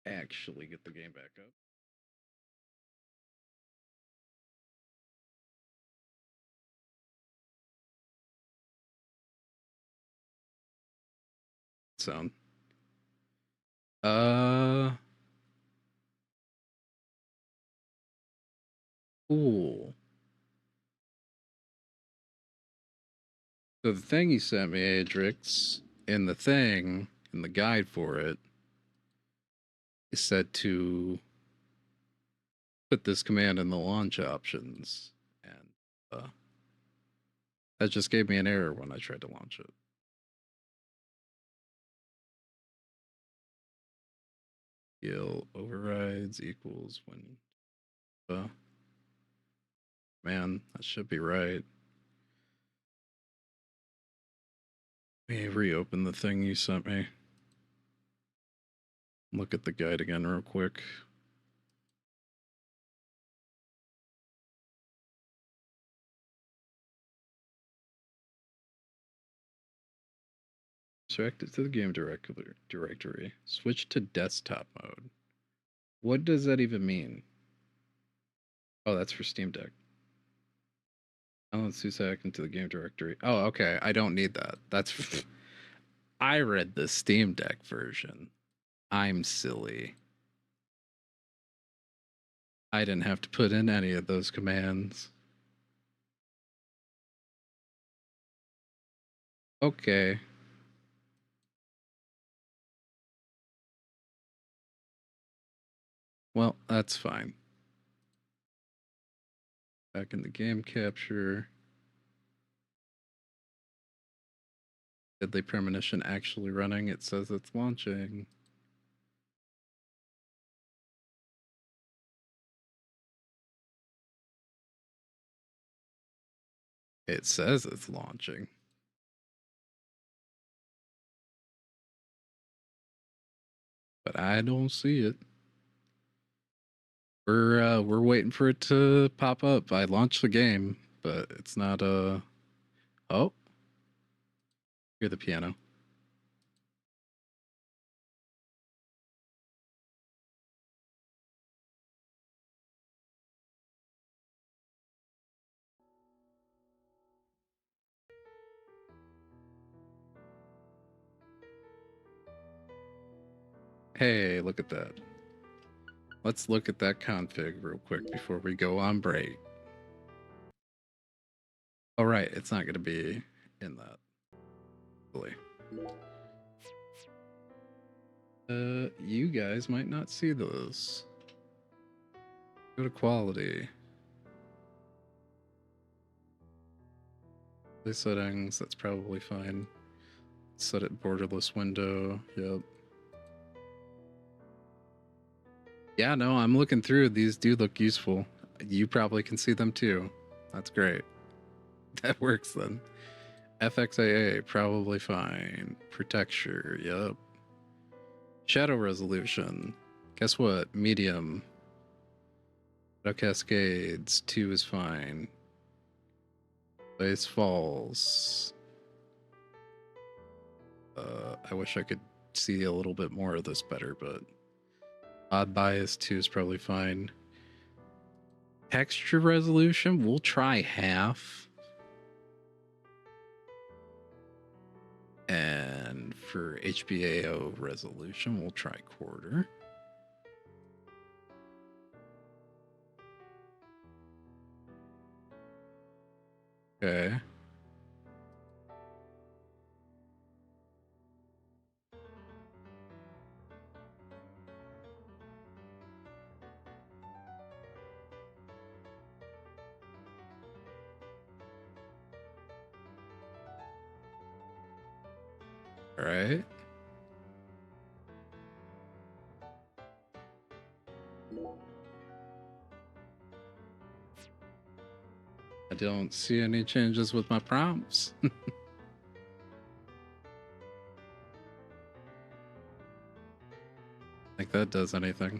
Actually get the game back up. Sound. Cool. So the thing you sent me, Adrix, in the guide for it, is said to put this command in the launch options, and that just gave me an error when I tried to launch it. Skill overrides equals when. Man, that should be right. Let me reopen the thing you sent me. Look at the guide again real quick. Select it to the game directory. Switch to desktop mode. What does that even mean? Oh, that's for Steam Deck. Download SUSAC into the game directory. Oh, okay. I don't need that. That's. I read the Steam Deck version. I'm silly. I didn't have to put in any of those commands. Okay. Well, that's fine. Back in the game capture. Deadly Premonition actually running. It says it's launching. It says it's launching. But I don't see it. We're waiting for it to pop up. I launched the game, but it's not oh. Hear the piano. Hey, look at that. Let's look at that config real quick before we go on break. All right, it's not going to be in that. Really. You guys might not see those. Go to quality. The settings, that's probably fine. Set it borderless window. Yep. Yeah, no, I'm looking through. These do look useful. You probably can see them too. That's great. That works then. FXAA, probably fine. Protecture, yep. Shadow resolution. Guess what? Medium. Shadow cascades, 2 is fine. Place falls. I wish I could see a little bit more of this better, but odd bias 2 is probably fine. Texture resolution, we'll try half. And for HBAO resolution, we'll try quarter. Okay. All right. I don't see any changes with my prompts. Think that does anything.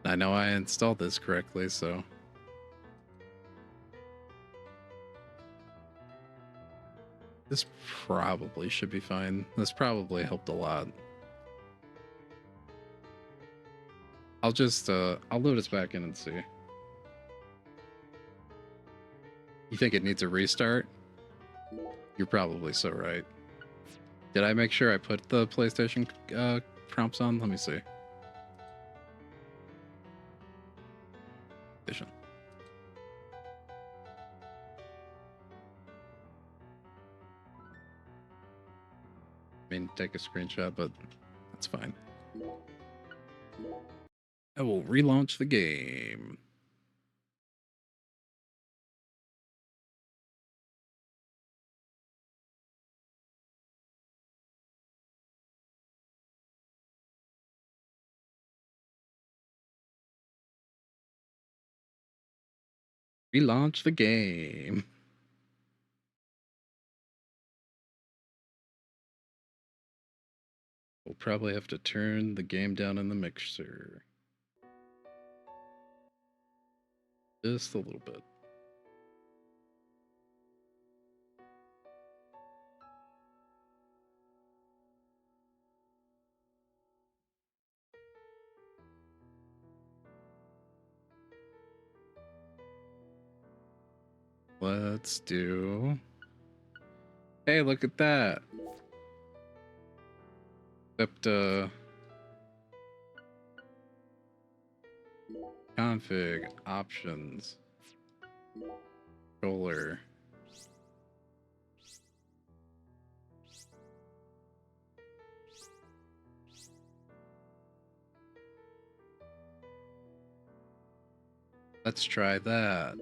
I know I installed this correctly, so. This probably should be fine. This probably helped a lot. I'll just, I'll load us back in and see. You think it needs a restart? You're probably so right. Did I make sure I put the PlayStation prompts on? Let me see. PlayStation. I mean, take a screenshot, but that's fine. I will relaunch the game. Relaunch the game. We'll probably have to turn the game down in the mixer. Just a little bit. Let's do... Hey, look at that. Except, config, options, controller. Let's try that.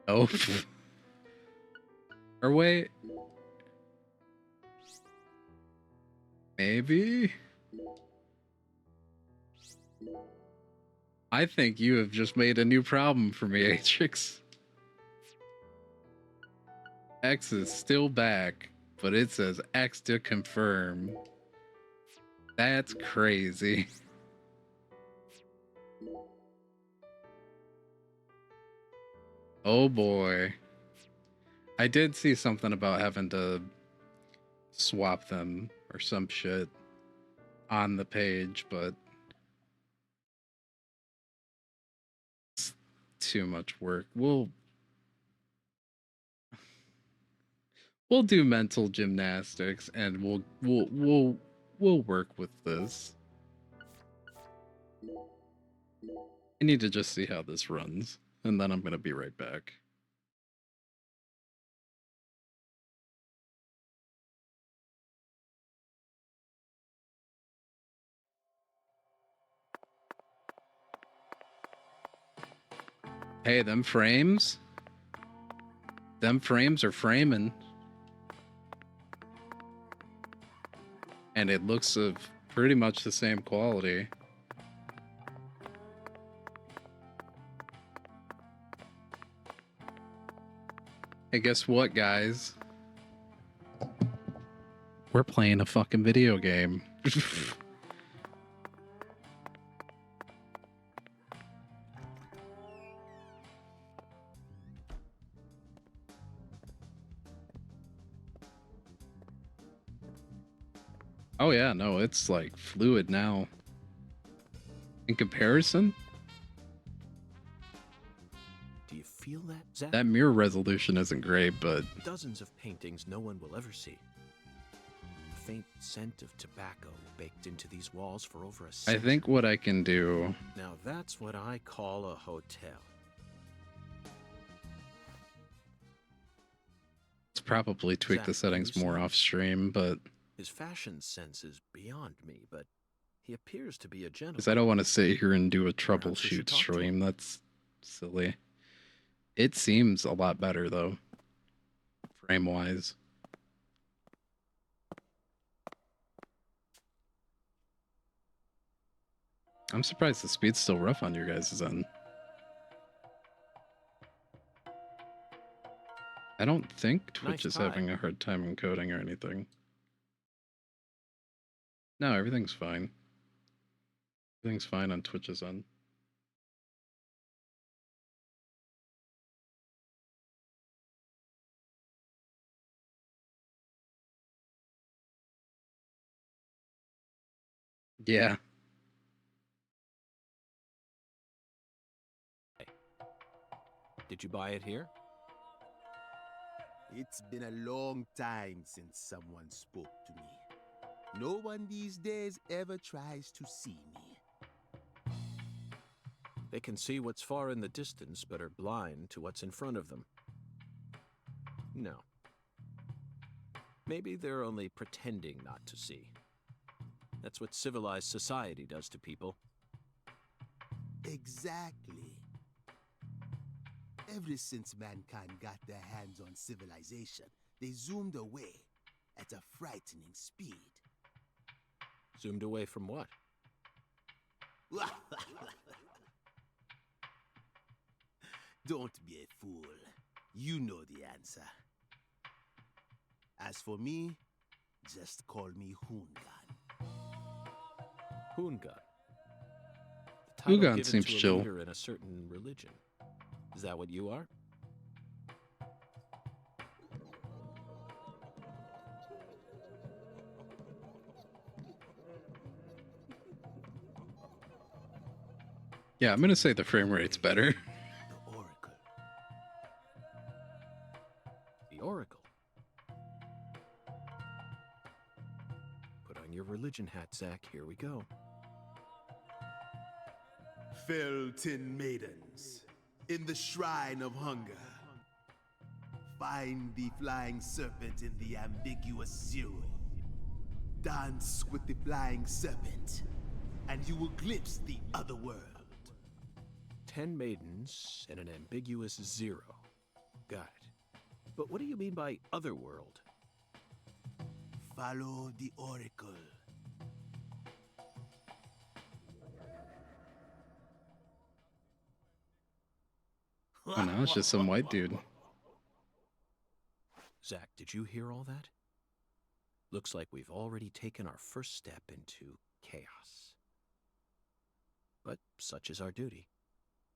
Oh. Or wait. Maybe? I think you have just made a new problem for me, Atrix. X is still back, but it says X to confirm. That's crazy. Oh boy. I did see something about having to swap them or some shit on the page, but it's too much work. We'll do mental gymnastics and we'll work with this. I need to just see how this runs, and then I'm gonna be right back. Hey, them frames are framing. And it looks of pretty much the same quality. Hey, guess what, guys? We're playing a fucking video game. Oh yeah, no, it's like fluid now. In comparison, Do you feel that, Zach? that mirror resolution isn't great, but Dozens of paintings no one will ever see. A faint scent of tobacco baked into these walls for over a I century. think what I can do... Now that's what I call a hotel. Let's probably tweak Zach, the settings you more see? off stream, but... His fashion sense is beyond me, but he appears to be a gentleman. Because I don't want to sit here and do a Perhaps we should troubleshoot talk to stream. him. That's silly. It seems a lot better, though. Frame-wise. I'm surprised the speed's still rough on your guys' end. I don't think Twitch Nice is tie. having a hard time encoding or anything. No, everything's fine. Everything's fine on Twitch's end. Yeah. Did you buy it here? It's been a long time since someone spoke to me. No one these days ever tries to see me. They can see what's far in the distance, but are blind to what's in front of them. No. Maybe they're only pretending not to see. That's what civilized society does to people. Exactly. Ever since mankind got their hands on civilization, they zoomed away at a frightening speed. Zoomed away from what? Don't be a fool. You know the answer. As for me, just call me Hoongan. Hoongan. The title Hoongan given seems to a chill. leader in a certain religion. Is that what you are? Yeah, I'm gonna say the frame rate's better. The Oracle. The Oracle. Put on your religion hat, Zach. Here we go. Felton maidens, in the shrine of hunger, find the flying serpent in the ambiguous zero. Dance with the flying serpent, and you will glimpse the other world. 10 maidens and an ambiguous 0. Got it. But what do you mean by otherworld? Follow the oracle. Oh, now it's just some white dude. Zach, did you hear all that? Looks like we've already taken our first step into chaos. But such is our duty.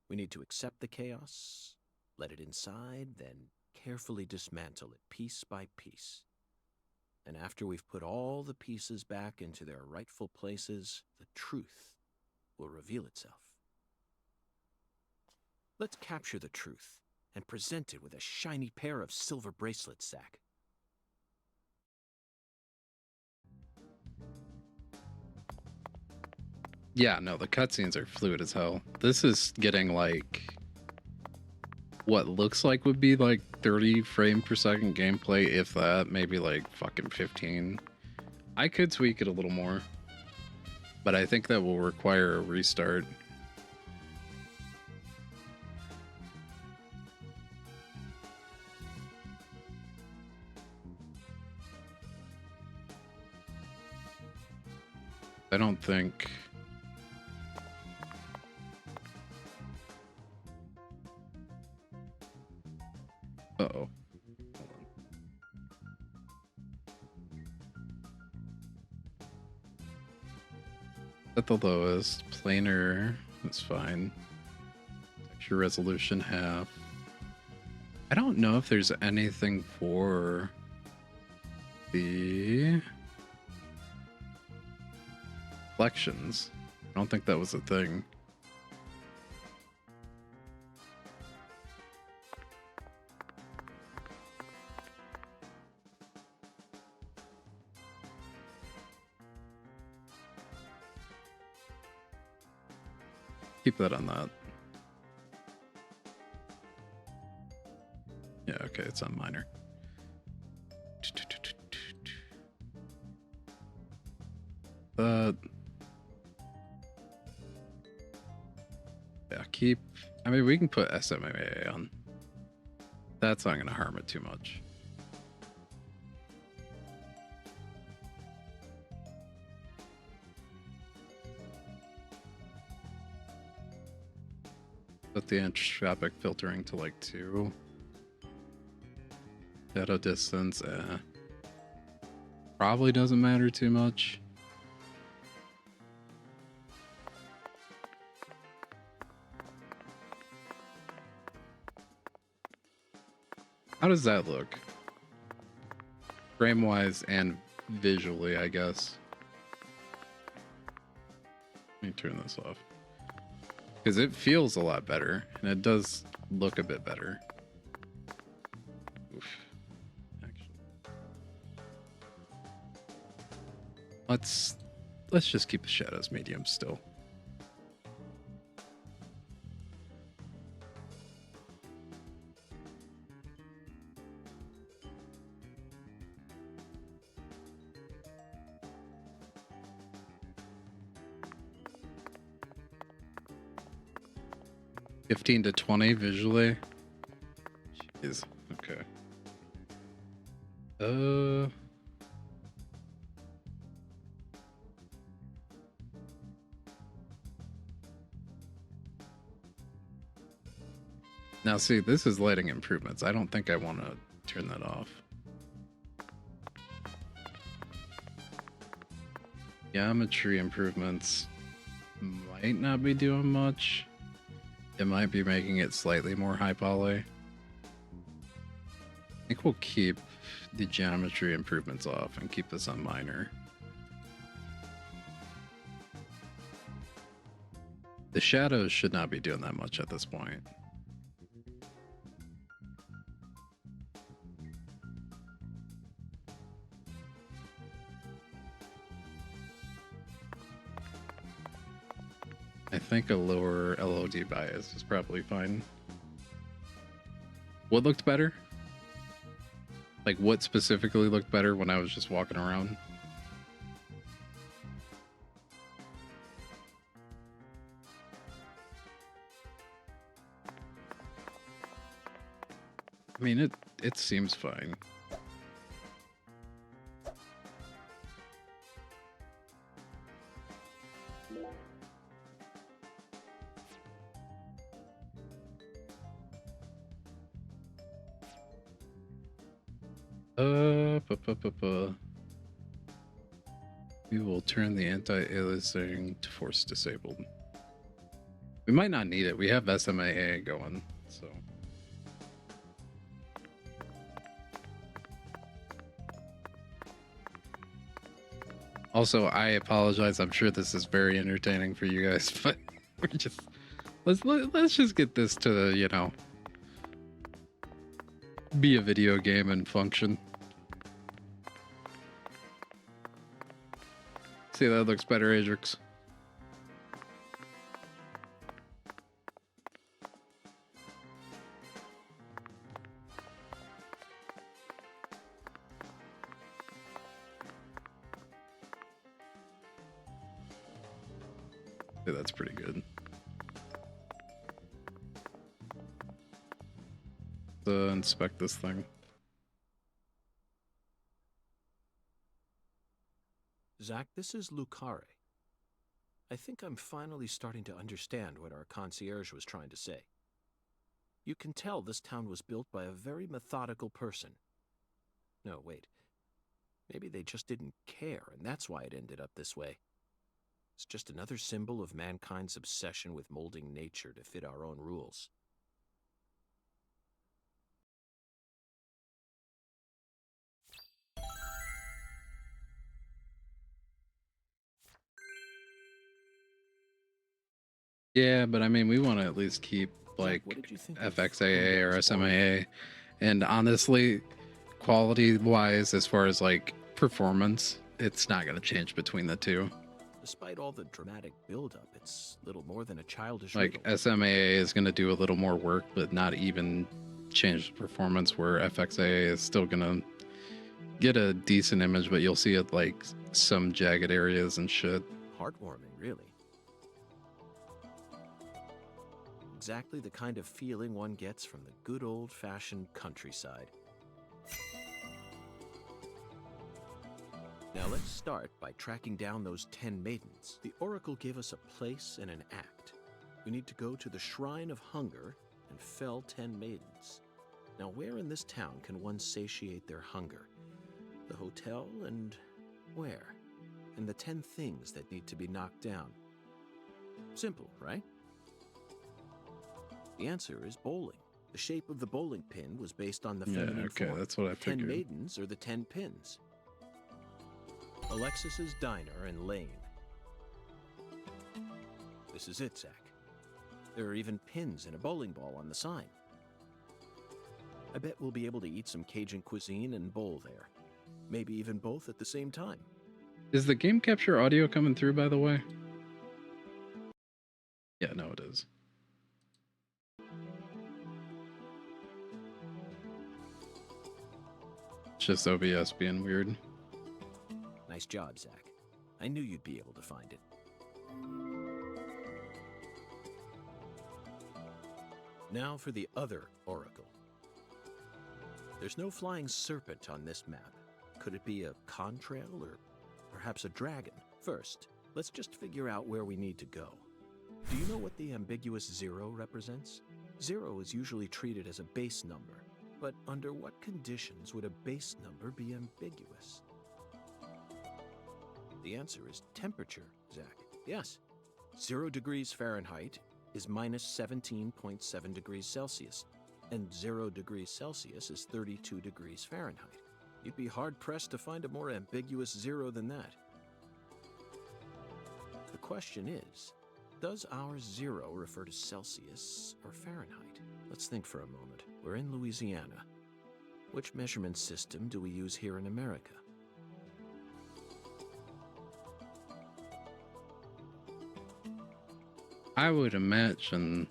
We need to accept the chaos, let it inside, then carefully dismantle it piece by piece. And after we've put all the pieces back into their rightful places, the truth will reveal itself. Let's capture the truth and present it with a shiny pair of silver bracelets, Zach. Yeah, no, the cutscenes are fluid as hell. This is getting like what looks like would be like 30 frame per second gameplay, if that, maybe like fucking 15. I could tweak it a little more, but I think that will require a restart. I don't think... Uh-oh. Hold on. At the lowest, planar is fine. Texture resolution half. I don't know if there's anything for the reflections. I don't think that was a thing. Keep that on that. Yeah, okay, it's on minor. Yeah, keep... I mean, we can put SMA on. That's not going to harm it too much. Set the anthropic filtering to like 2. Shadow distance, probably doesn't matter too much. How does that look? Frame-wise and visually, I guess. Let me turn this off. Because it feels a lot better, and it does look a bit better. Oof. Actually. Let's just keep the shadows medium still. $15 to $20 visually. Jeez. Okay. Now see, this is lighting improvements. I don't think I want to turn that off. Geometry improvements might not be doing much. It might be making it slightly more high poly. I think we'll keep the geometry improvements off and keep this on minor. The shadows should not be doing that much at this point. I think a lower LOD bias is probably fine. What looked better? Like what specifically looked better when I was just walking around? mean, it seems fine. We will turn the anti-aliasing to force disabled. We might not need it. We have SMAA going, so. Also, I apologize. I'm sure this is very entertaining for you guys, but we're just let's just get this to, you know, be a video game and function. See, that looks better, Ajax. Yeah, that's pretty good. Inspect this thing. Zach, this is Lucare. I think I'm finally starting to understand what our concierge was trying to say. You can tell this town was built by a very methodical person. No, wait. Maybe they just didn't care, and that's why it ended up this way. It's just another symbol of mankind's obsession with molding nature to fit our own rules. Yeah, but I mean, we want to at least keep like FXAA or SMAA, and honestly, quality-wise, as far as like performance, it's not going to change between the two. Despite all the dramatic build-up, it's little more than a childish like riddle. SMAA is going to do a little more work, but not even change the performance, where FXAA is still going to get a decent image, but you'll see it like some jagged areas and shit. Heartwarming, really. Exactly the kind of feeling one gets from the good old-fashioned countryside. Now let's start by tracking down those 10 maidens. The Oracle gave us a place and an act. We need to go to the Shrine of Hunger and fell 10 maidens. Now where in this town can one satiate their hunger? The hotel, and where? And the 10 things that need to be knocked down. Simple, right? The answer is bowling. The shape of the bowling pin was based on the feminine form. That's what I figured. 10 maidens are the 10 pins. Alexis's Diner and Lane. This is it, Zach. There are even pins and a bowling ball on the sign. I bet we'll be able to eat some Cajun cuisine and bowl there. Maybe even both at the same time. Is the game capture audio coming through, by the way? Yeah, no, it is. It's just OBS being weird. Nice job, Zach. I knew you'd be able to find it. Now for the other Oracle. There's no flying serpent on this map. Could it be a contrail or perhaps a dragon? First, let's just figure out where we need to go. Do you know what the ambiguous 0 represents? 0 is usually treated as a base number, but under what conditions would a base number be ambiguous? The answer is temperature, Zach. Yes. 0 degrees Fahrenheit is minus 17.7 degrees Celsius, and 0 degrees Celsius is 32 degrees Fahrenheit. You'd be hard-pressed to find a more ambiguous 0 than that. The question is, does our 0 refer to Celsius or Fahrenheit? Let's think for a moment. We're in Louisiana. Which measurement system do we use here in America? I would imagine,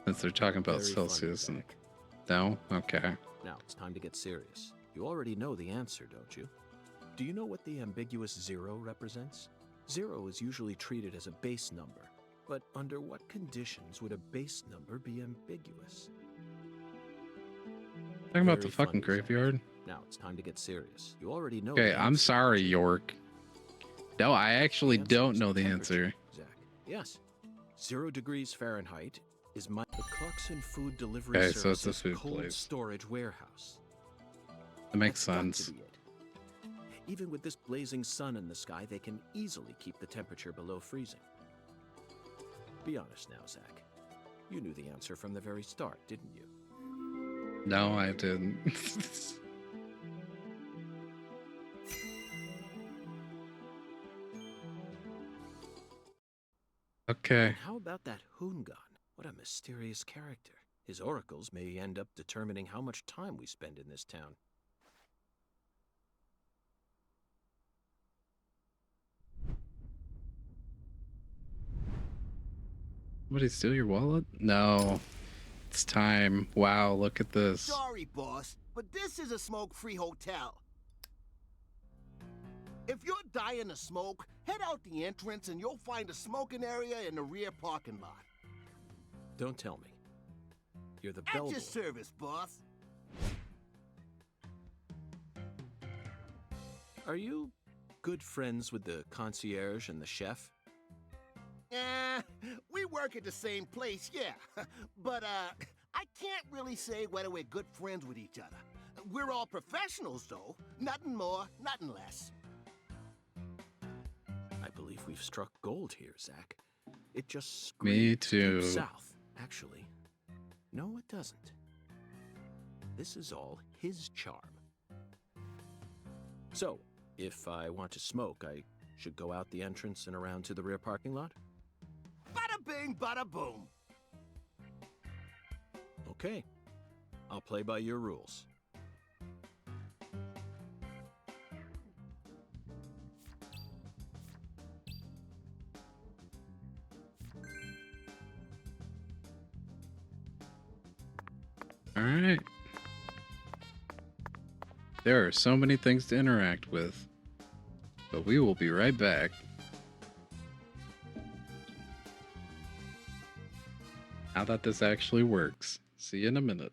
since they're talking about Very Celsius funny, and... Zach. No? Okay. Now, it's time to get serious. You already know the answer, don't you? Do you know what the ambiguous 0 represents? 0 is usually treated as a base number, but under what conditions would a base number be ambiguous? Talking about the Very fucking funny, Zack. graveyard. Now it's time to get serious. You already know. Okay, the I'm answer. sorry, York. No, I actually The answer don't is know the temperature, answer. Zack. Yes. 0 degrees Fahrenheit is the Clarkson Food Delivery Okay, so it's a Services food cold place. storage warehouse. That makes That's got to sense. be it. Even with this blazing sun in the sky, they can easily keep the temperature below freezing. Be honest now, Zack. You knew the answer from the very start, didn't you? No, I didn't. Okay. And how about that Hoongan? What a mysterious character. His oracles may end up determining how much time we spend in this town. Somebody steal your wallet? No. It's time. Wow, look at this. Sorry, boss, but this is a smoke-free hotel. If you're dying to smoke, head out the entrance and you'll find a smoking area in the rear parking lot. Don't tell me. You're the At bellboy. your service, boss. Are you good friends with the concierge and the chef? We work at the same place, yeah. But, I can't really say whether we're good friends with each other. We're all professionals, though. Nothing more, nothing less. I believe we've struck gold here, Zack. It just Me screams deep too. south, actually. No, it doesn't. This is all his charm. So, if I want to smoke, I should go out the entrance and around to the rear parking lot? Bada bing, bada boom. Okay. I'll play by your rules. All right. There are so many things to interact with, but we will be right back. Now that this actually works. See you in a minute.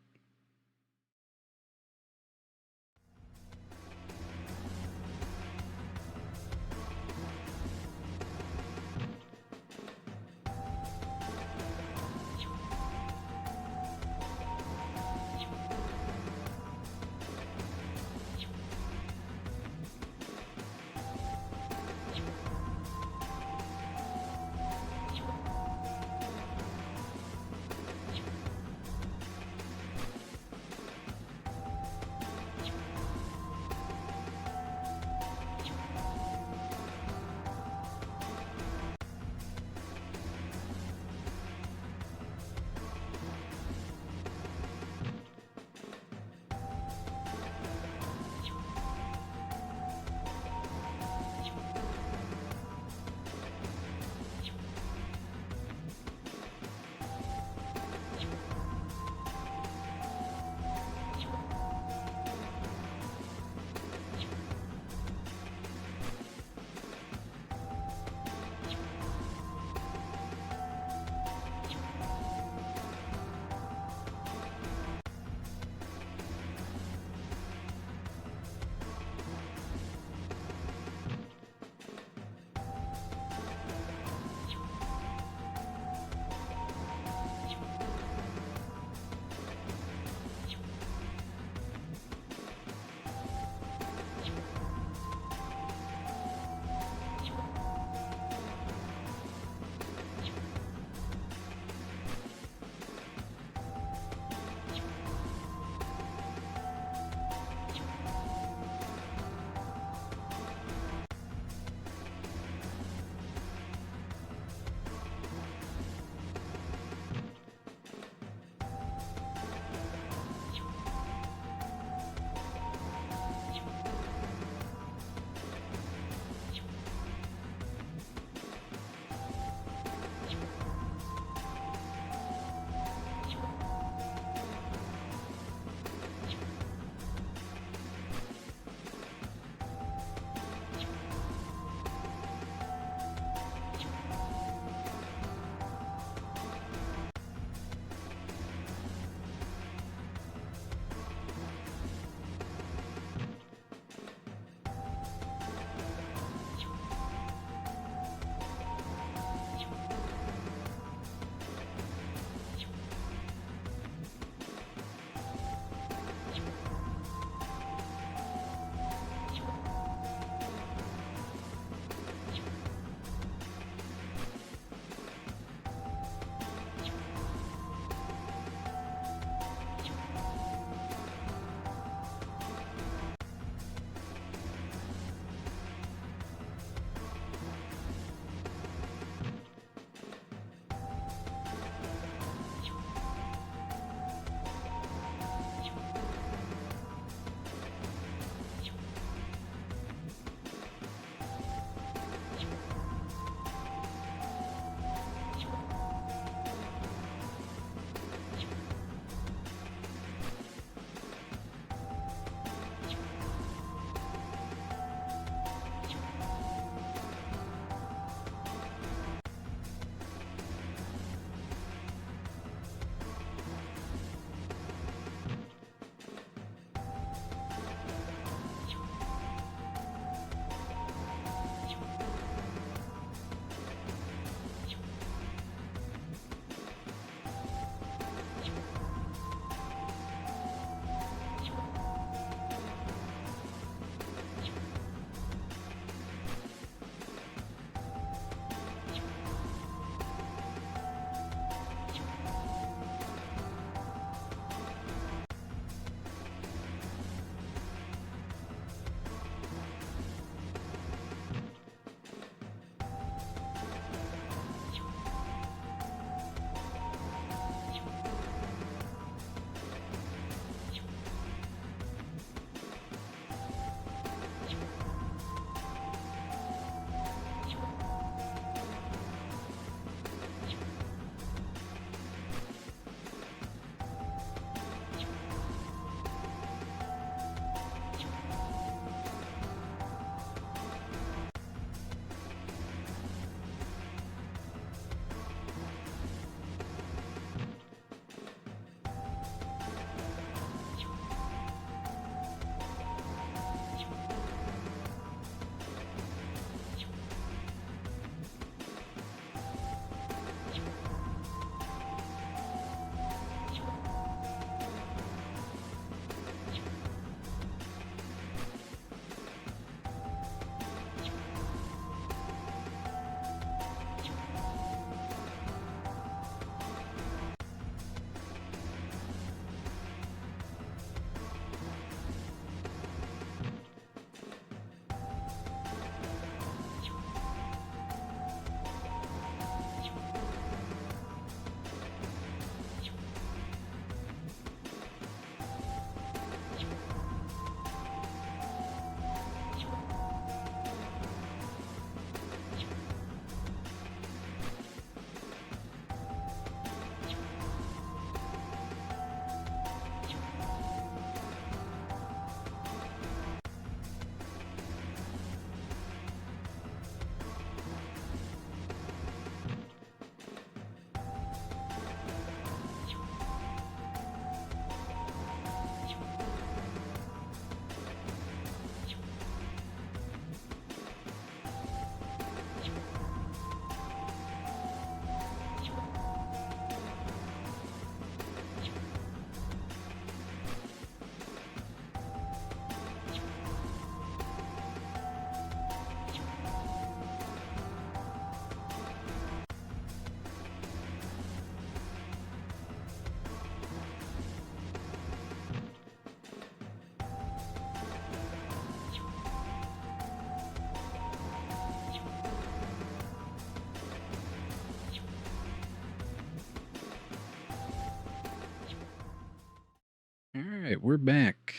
right, we're back.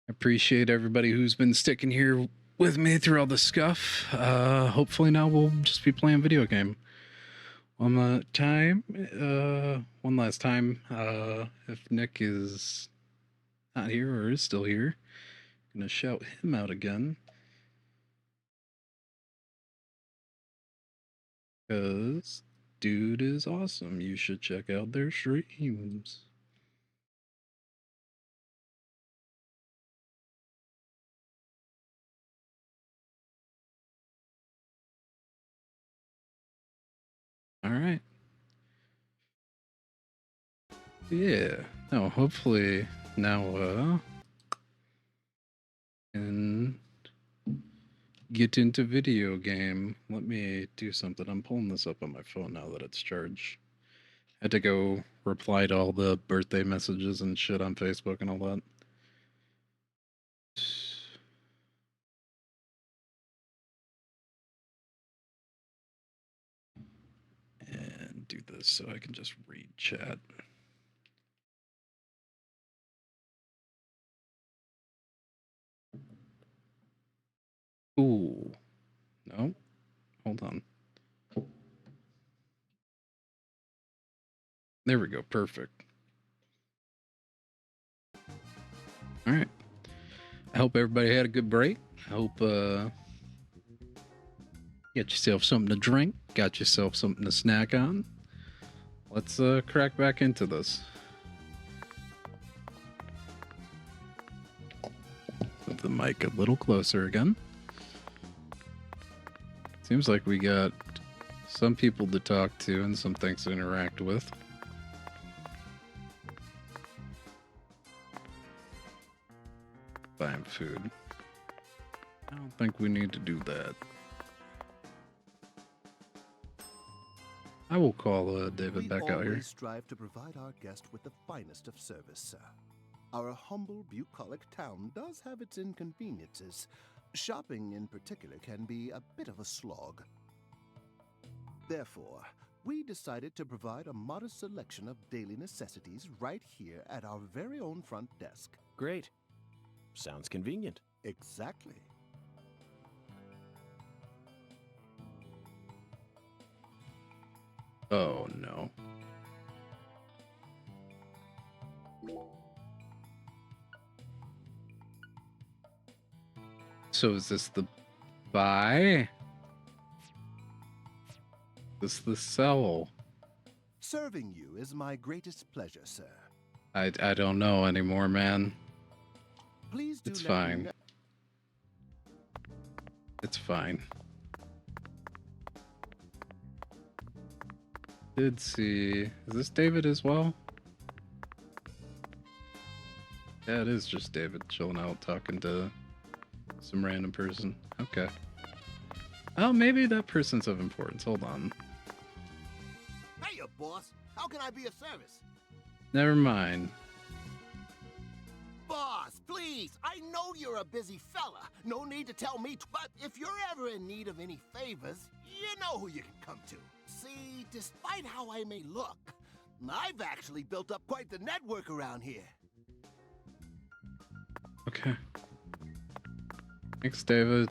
I appreciate everybody who's been sticking here with me through all the scuff. Hopefully now we'll just be playing video game. One last time, if Nick is not here or is still here, I'm gonna shout him out again. Because dude is awesome. You should check out their streams. All right. Yeah. No, hopefully now can get into video game. Let me do something. I'm pulling this up on my phone now that it's charged. I had to go reply to all the birthday messages and shit on Facebook and all that. And do this so I can just read chat. Ooh. No. Hold on. There we go. Perfect. All right. I hope everybody had a good break. I hope get yourself something to drink, got yourself something to snack on. Let's crack back into this. Move the mic a little closer again. Seems like we got some people to talk to and some things to interact with. Buying food. I don't think we need to do that. I will call David back out here. We always strive to provide our guest with the finest of service, sir. Our humble, bucolic town does have its inconveniences. Shopping, in particular, can be a bit of a slog. Therefore, we decided to provide a modest selection of daily necessities right here at our very own front desk. Great. Sounds convenient. Exactly. Oh, no. So is this the buy? This the sell? Serving you is my greatest pleasure, sir. I don't know anymore, man. Please do It's let me fine. know. It's fine. Did see... Is this David as well? Yeah, it is just David chilling out talking to some random person. Okay. Oh, maybe that person's of importance. Hold on. Hey, boss. How can I be of service? Never mind. Boss, please. I know you're a busy fella. No need to tell me. But if you're ever in need of any favors, you know who you can come to. See, despite how I may look, I've actually built up quite the network around here. Okay. Thanks, David.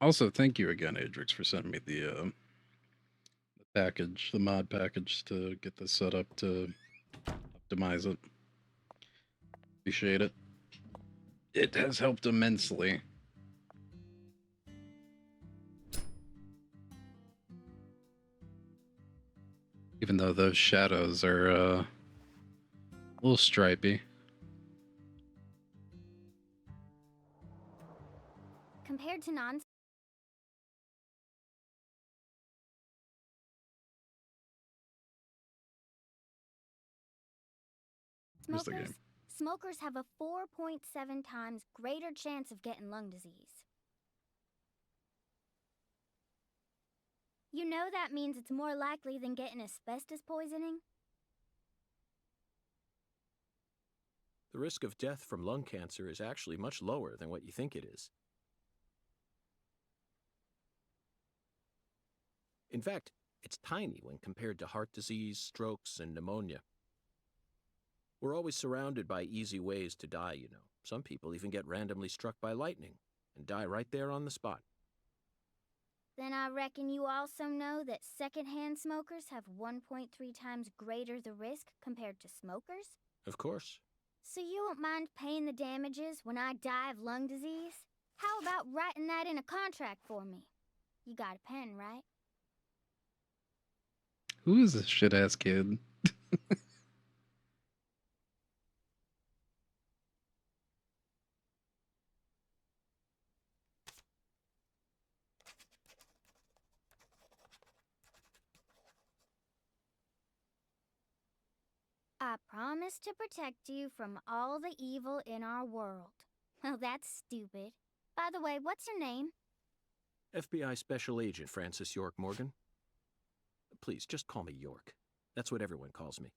Also, thank you again, Adrix, for sending me the package, the mod package to get this set up to optimize it. Appreciate it. It has helped immensely. Even though those shadows are a little stripy. Compared to non Where's the smokers, game? smokers have a 4.7 times greater chance of getting lung disease. You know that means it's more likely than getting asbestos poisoning? The risk of death from lung cancer is actually much lower than what you think it is. In fact, it's tiny when compared to heart disease, strokes, and pneumonia. We're always surrounded by easy ways to die, you know. Some people even get randomly struck by lightning and die right there on the spot. Then I reckon you also know that secondhand smokers have 1.3 times greater the risk compared to smokers? Of course. So you won't mind paying the damages when I die of lung disease? How about writing that in a contract for me? You got a pen, right? Who is this shit-ass kid? I promise to protect you from all the evil in our world. Well, that's stupid. By the way, what's your name? FBI Special Agent Francis York Morgan. Please, just call me York. That's what everyone calls me.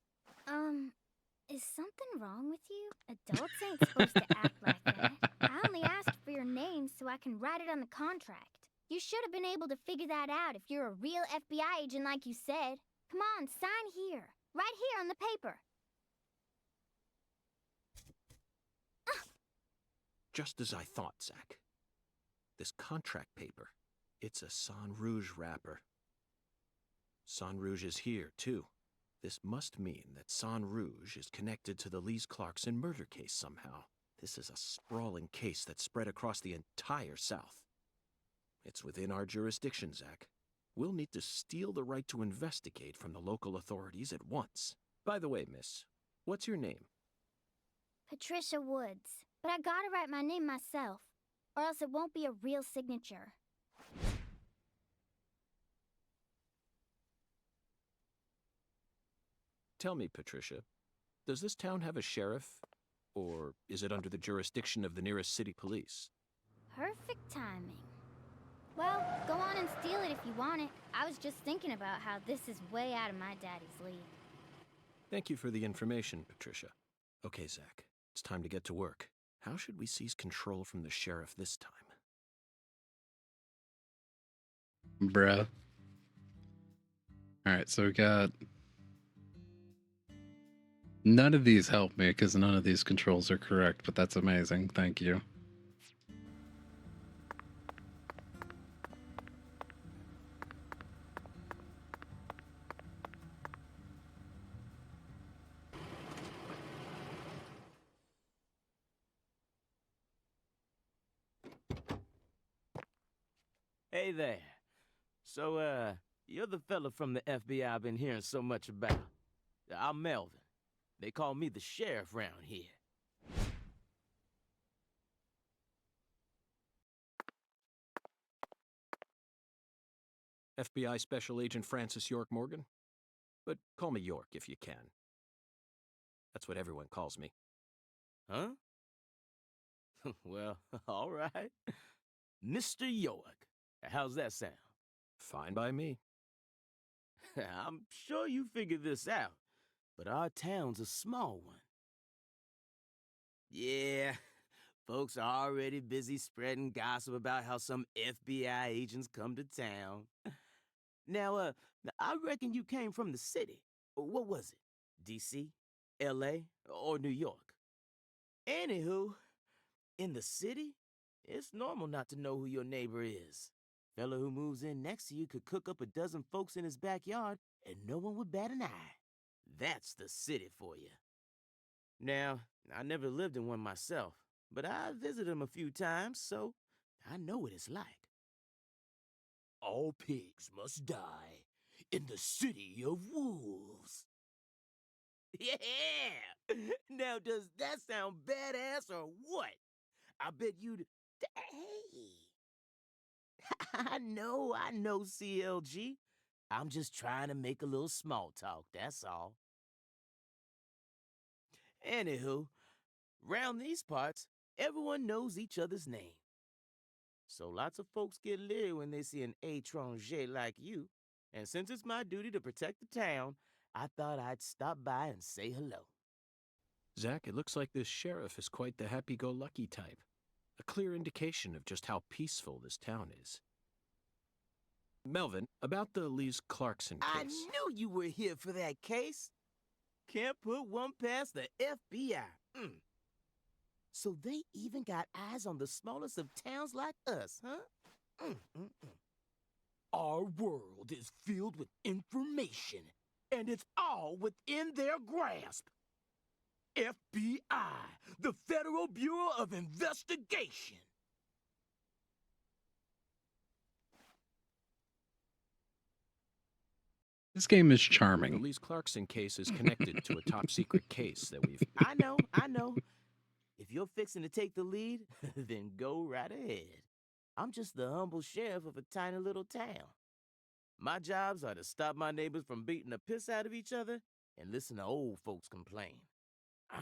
Is something wrong with you? Adults ain't supposed to act like that. I only asked for your name so I can write it on the contract. You should have been able to figure that out if you're a real FBI agent like you said. Come on, sign here. Right here on the paper. Just as I thought, Zach. This contract paper, it's a Sang Rouge wrapper. Sang Rouge is here, too. This must mean that Sang Rouge is connected to the Lise Clarkson murder case somehow. This is a sprawling case that spread across the entire South. It's within our jurisdiction, Zach. We'll need to steal the right to investigate from the local authorities at once. By the way, miss, what's your name? Patricia Woods. But I gotta write my name myself, or else it won't be a real signature. Tell me, Patricia, does this town have a sheriff? Or is it under the jurisdiction of the nearest city police? Perfect timing. Well, go on and steal it if you want it. I was just thinking about how this is way out of my daddy's league. Thank you for the information, Patricia. Okay, Zach, it's time to get to work. How should we seize control from the sheriff this time? Bruh. Alright, so we got... None of these help me because none of these controls are correct, but that's amazing. Thank you. Hey there. So, you're the fella from the FBI I've been hearing so much about. I'm Melvin. They call me the sheriff round here. FBI Special Agent Francis York Morgan? But call me York if you can. That's what everyone calls me. Huh? Well, all right. Mr. York. How's that sound? Fine by me. I'm sure you figured this out, but our town's a small one. Yeah, folks are already busy spreading gossip about how some FBI agents come to town. Now, I reckon you came from the city. What was it? D.C., L.A., or New York? Anywho, in the city, it's normal not to know who your neighbor is. Fella who moves in next to you could cook up a dozen folks in his backyard and no one would bat an eye. That's the city for you. Now, I never lived in one myself, but I visited them a few times, so I know what it's like. All pigs must die in the city of wolves. Yeah! Now, does that sound badass or what? I bet you'd... Hey! I know, CLG. I'm just trying to make a little small talk, that's all. Anywho, round these parts, everyone knows each other's name. So lots of folks get leery when they see an étranger like you. And since it's my duty to protect the town, I thought I'd stop by and say hello. Zach, it looks like this sheriff is quite the happy-go-lucky type. A clear indication of just how peaceful this town is. Melvin, about the Lise Clarkson case. I knew you were here for that case. Can't put one past the FBI. So they even got eyes on the smallest of towns like us, huh? Our world is filled with information, and it's all within their grasp. FBI, the Federal Bureau of Investigation. This game is The charming. Lise Clarkson case is connected to a top-secret case that we've... I know. If you're fixing to take the lead, then go right ahead. I'm just the humble sheriff of a tiny little town. My jobs are to stop my neighbors from beating the piss out of each other and listen to old folks complain.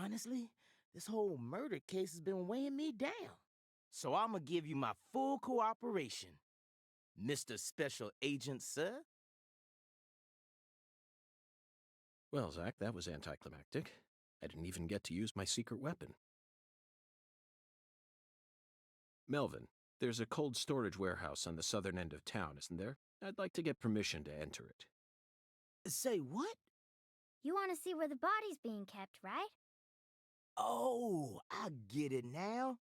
Honestly, this whole murder case has been weighing me down. So I'm gonna give you my full cooperation, Mr. Special Agent, sir. Well, Zach, that was anticlimactic. I didn't even get to use my secret weapon. Melvin, there's a cold storage warehouse on the southern end of town, isn't there? I'd like to get permission to enter it. Say what? You want to see where the body's being kept, right? Oh, I get it now.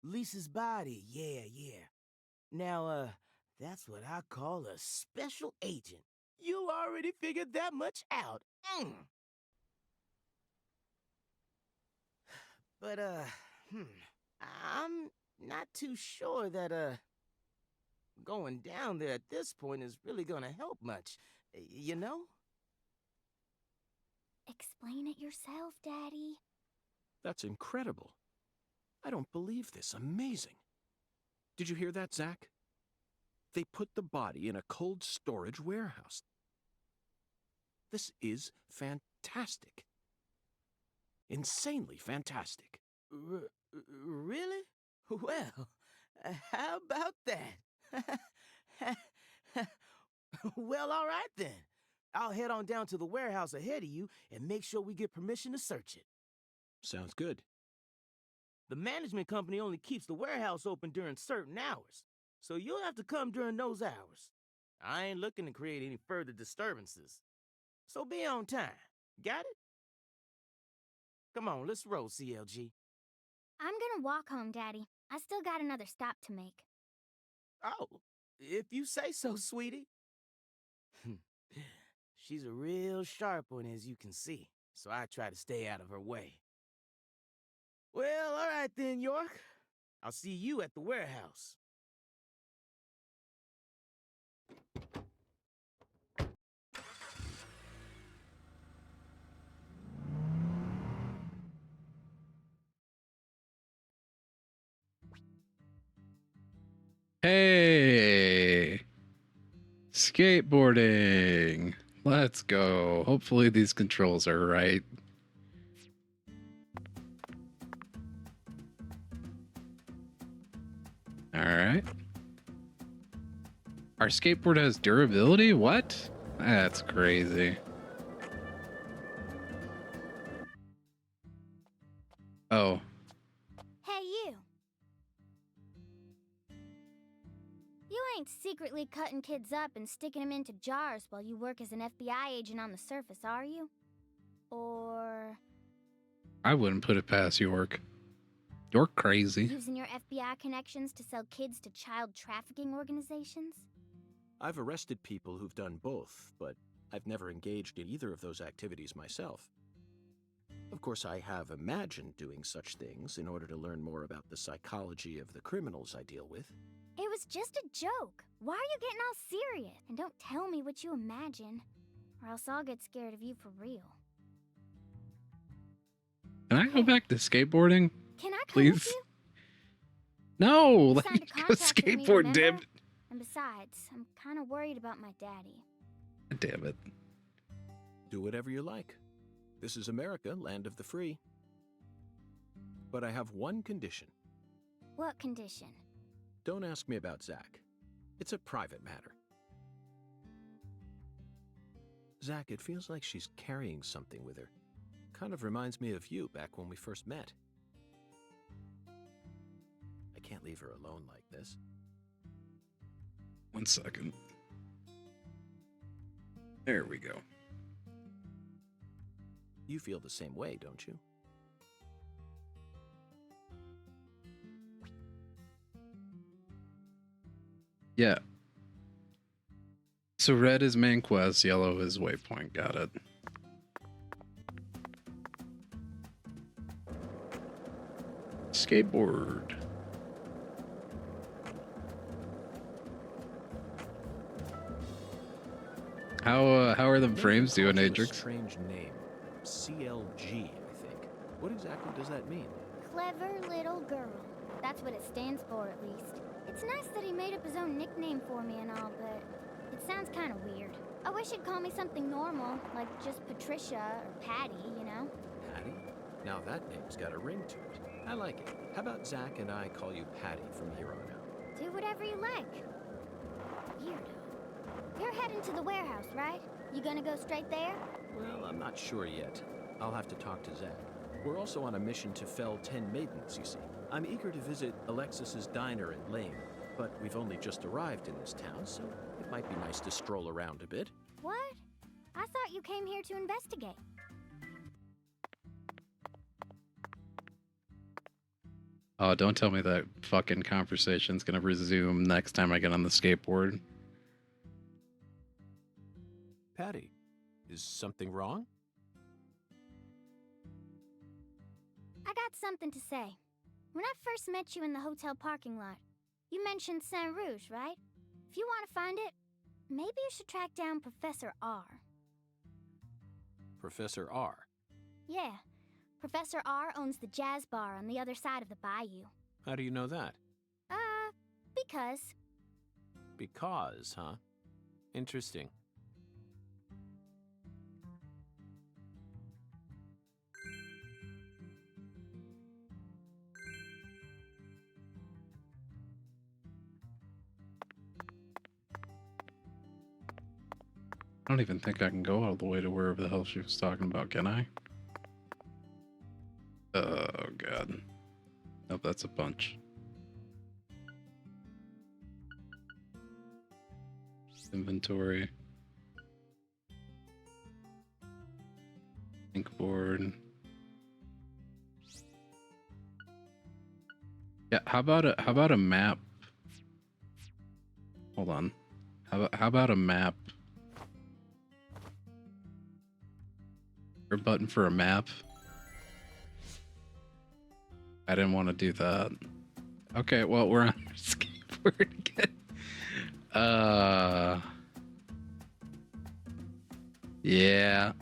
Lisa's body, yeah. Now, that's what I call a special agent. You already figured that much out. But, I'm not too sure that, going down there at this point is really gonna help much, you know? Explain it yourself, Daddy. That's incredible. I don't believe this. Amazing. Did you hear that, Zach? They put the body in a cold storage warehouse. This is fantastic. Insanely fantastic. Really? Well, how about that? Well, all right then. I'll head on down to the warehouse ahead of you and make sure we get permission to search it. Sounds good. The management company only keeps the warehouse open during certain hours, so you'll have to come during those hours. I ain't looking to create any further disturbances. So be on time. Got it? Come on, let's roll, CLG. I'm gonna walk home, Daddy. I still got another stop to make. Oh, if you say so, sweetie. She's a real sharp one, as you can see, so I try to stay out of her way. Well, all right then, York. I'll see you at the warehouse. Hey! Skateboarding! Let's go. Hopefully these controls are right. Alright. Our skateboard has durability? What? That's crazy. Oh. Hey, you. You ain't secretly cutting kids up and sticking them into jars while you work as an FBI agent on the surface, are you? Or... I wouldn't put it past York. You're crazy. using your FBI connections to sell kids to child trafficking organizations? I've arrested people who've done both, but I've never engaged in either of those activities myself. Of course, I have imagined doing such things in order to learn more about the psychology of the criminals I deal with. It was just a joke. Why are you getting all serious? And don't tell me what you imagine, or else I'll get scared of you for real. Can I go back to skateboarding? Can I come Please? with you? No! You Let signed me a go contract with me, skateboard, damn remember? it. And besides, I'm kind of worried about my daddy. Damn it. Do whatever you like. This is America, land of the free. but I have one condition. What condition? Don't ask me about Zach. It's a private matter. Zach, it feels like she's carrying something with her. Kind of reminds me of you back when we first met. I can't leave her alone like this. 1 second. There we go. You feel the same way, don't you? Yeah. So red is main quest, yellow is waypoint. Got it. Skateboard. How are the frames doing, Adrix? Strange name. CLG, I think. What exactly does that mean? Clever little girl. That's what it stands for, at least. It's nice that he made up his own nickname for me and all, but it sounds kind of weird. I wish he'd call me something normal, like just Patricia or Patty, you know? Patty? Now that name's got a ring to it. I like it. How about Zach and I call you Patty from here on out? Do whatever you like. Weirdo. You're heading to the warehouse, right? You gonna go straight there? Well, I'm not sure yet. I'll have to talk to Zach. We're also on a mission to fell 10 maidens, you see. I'm eager to visit Alexis's diner in Lane, but we've only just arrived in this town, so it might be nice to stroll around a bit. What? I thought you came here to investigate. Oh, don't tell me that fucking conversation's gonna resume next time I get on the skateboard. Patty, is something wrong? I got something to say. When I first met you in the hotel parking lot, you mentioned Saint Rouge, right? If you want to find it, maybe you should track down Professor R. Professor R. Yeah, Professor R owns the jazz bar on the other side of the bayou. How do you know that? Because. Because, huh? Interesting. I don't even think I can go all the way to wherever the hell she was talking about, can I? Oh, God. Nope, that's a bunch. Inventory. Inkboard. Yeah, how about a map? Hold on. How about a map? Or a button for a map? I didn't want to do that. Okay, well, we're on our skateboard again. Yeah.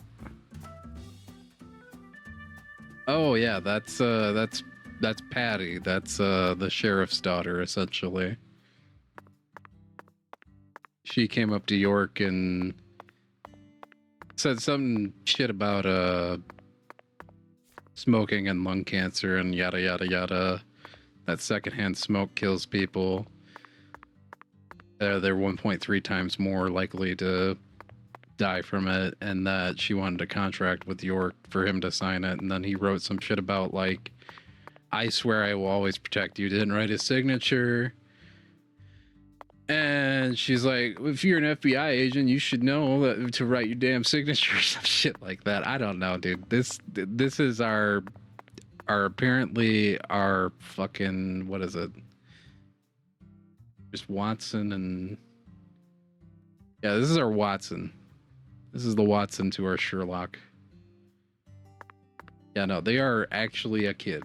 Oh yeah, that's Patty. That's the sheriff's daughter, essentially. She came up to York and said some shit about smoking and lung cancer and yada yada yada. That secondhand smoke kills people. They're 1.3 times more likely to die from it, and that she wanted a contract with York for him to sign it, and then he wrote some shit about like, I swear I will always protect you. Didn't write his signature. And she's like, if you're an FBI agent, you should know that to write your damn signature or some shit like that. I don't know, dude. This is our apparently our fucking, what is it? Just Watson and... Yeah, this is our Watson. This is the Watson to our Sherlock. Yeah, no, they are actually a kid.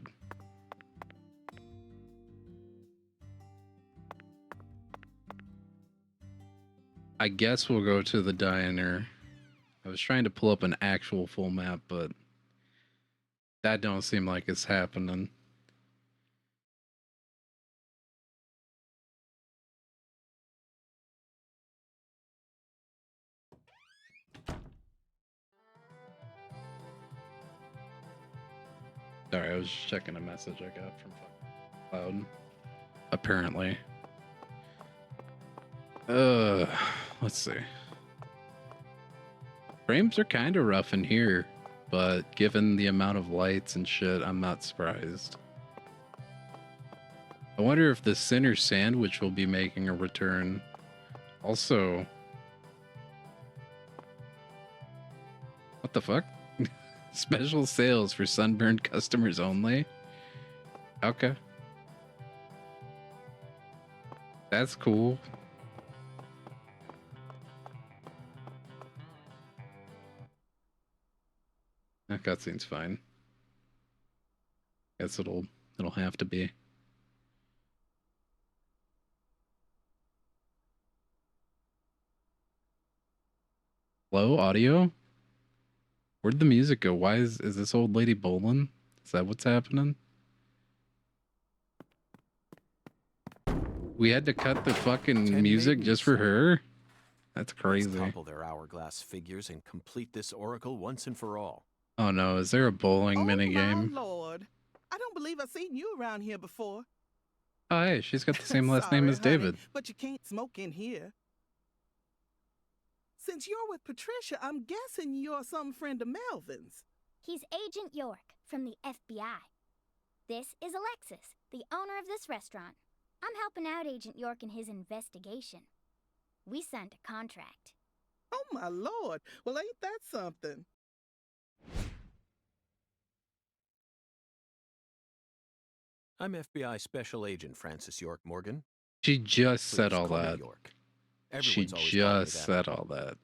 I guess we'll go to the diner. I was trying to pull up an actual full map, but that don't seem like it's happening. Sorry, I was just checking a message I got from Cloud. Apparently. Let's see. Frames are kind of rough in here, but given the amount of lights and shit, I'm not surprised. I wonder if the Sinner Sandwich will be making a return. Also, what the fuck? Special sales for sunburned customers only? Okay. That's cool. That cutscene's fine. Guess it'll have to be. Low audio? Where'd the music go? Why is this old lady bowling? Is that what's happening? We had to cut the fucking music just for her? That's crazy. Let's topple their hourglass figures and complete this oracle once and for all. Oh no, is there a bowling minigame? Oh my lord. I don't believe I've seen you around here before. Oh hey, she's got the same last name as Sorry, honey, David. but you can't smoke in here. Since you're with Patricia, I'm guessing you're some friend of Melvin's. He's Agent York from the FBI. This is Alexis, the owner of this restaurant. I'm helping out Agent York in his investigation. We signed a contract. Oh my lord. Well, ain't that something? I'm FBI Special Agent Francis York Morgan. She just said Please all call me that. York. She Everyone's always calling me just that. said all that.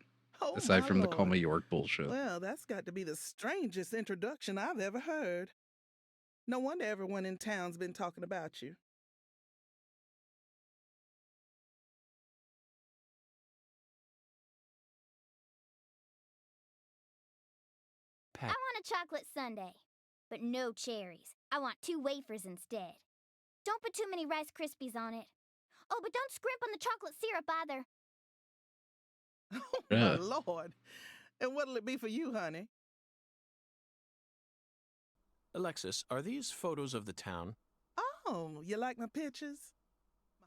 Oh Aside my from the Call lord. Me York bullshit. Well, that's got to be the strangest introduction I've ever heard. No wonder everyone in town's been talking about you. I want a chocolate sundae, but no cherries. I want 2 wafers instead. Don't put too many Rice Krispies on it. Oh, but don't scrimp on the chocolate syrup either. Oh my lord. And what'll it be for you, honey? Alexis, are these photos of the town? Oh, you like my pictures?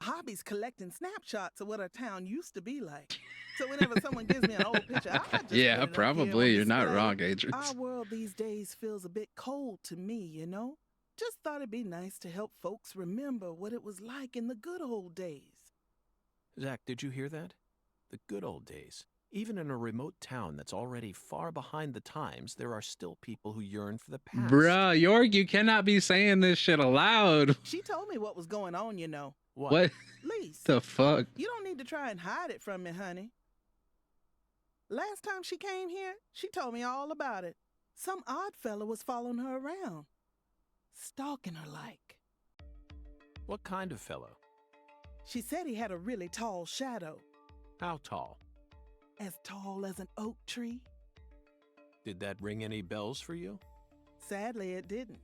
My hobby's collecting snapshots of what our town used to be like. So whenever someone gives me an old picture, I just Yeah, put it up here probably. on You're not display. wrong, Agent. Our world these days feels a bit cold to me, you know? Just thought it'd be nice to help folks remember what it was like in the good old days. Zach, did you hear that? The good old days. Even in a remote town that's already far behind the times, there are still people who yearn for the past. Bruh, York, you cannot be saying this shit aloud. She told me what was going on, you know. What? Lise, The fuck? you don't need to try and hide it from me, honey. Last time she came here, she told me all about it. Some odd fella was following her around, stalking her like. What kind of fellow? She said he had a really tall shadow, How tall? as tall as an oak tree. Did that ring any bells for you? Sadly, it didn't.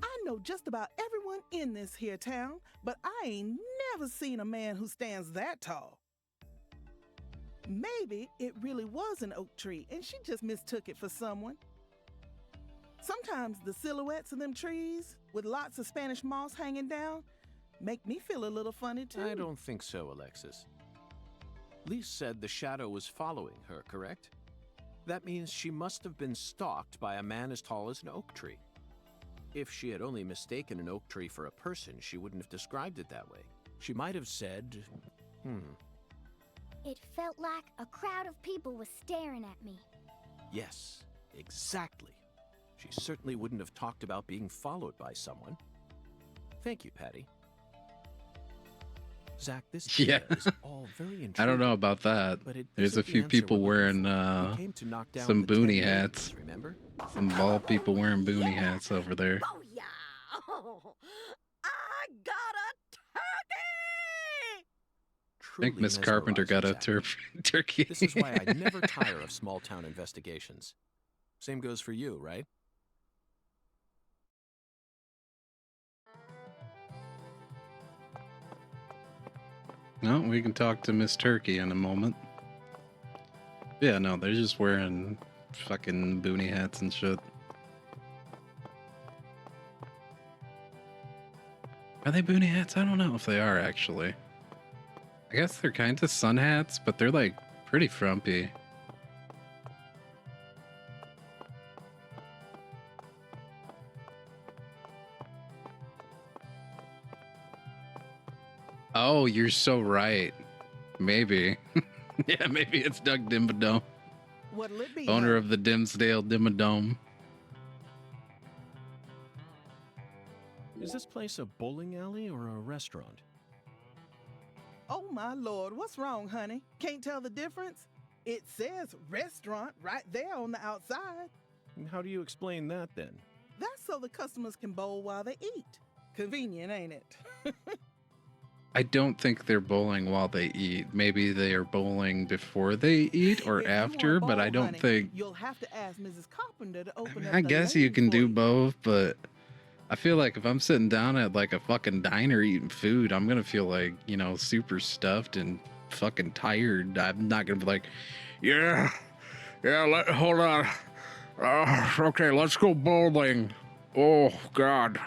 I know just about everyone in this here town, but I ain't never seen a man who stands that tall. Maybe it really was an oak tree and she just mistook it for someone. Sometimes the silhouettes of them trees with lots of Spanish moss hanging down make me feel a little funny too. I don't think so, Alexis. Lise said the shadow was following her, correct? That means she must have been stalked by a man as tall as an oak tree. If she had only mistaken an oak tree for a person, she wouldn't have described it that way. She might have said, It felt like a crowd of people was staring at me. Yes, exactly. She certainly wouldn't have talked about being followed by someone. Thank you, Patty. Zach, this Yeah. is all very intriguing. I don't know about that. But it There's a isn't the few answer people we're looking wearing for. We came to knock down some the 10 boonie ladies, hats. Remember? Some bald people wearing boonie hats over there. Oh, yeah. Oh, I got a turkey! I think Miss Carpenter got a turkey. This is why I never tire of small town investigations. Same goes for you, right? No, we can talk to Miss Turkey in a moment. Yeah, no, they're just wearing fucking boonie hats and shit. Are they boonie hats? I don't know if they are, actually. I guess they're kind of sun hats, but they're like pretty frumpy. Oh, you're so right. Maybe. Yeah, maybe it's Doug Dimmadome, What'll it be? owner honey? of the Dimsdale Dimmadome. Is this place a bowling alley or a restaurant? Oh my lord, what's wrong, honey? Can't tell the difference? It says restaurant right there on the outside. How do you explain that then? That's so the customers can bowl while they eat. Convenient, ain't it? I don't think they're bowling while they eat. Maybe they are bowling before they eat or If you after, wanna but I bowl, don't honey, think. you'll have to ask Mrs. Carpenter to open up I the guess you lane can for do you. both, but I feel like if I'm sitting down at like a fucking diner eating food, I'm gonna feel like, you know, super stuffed and fucking tired. I'm not gonna be like, yeah, hold on. Okay, let's go bowling. Oh, God.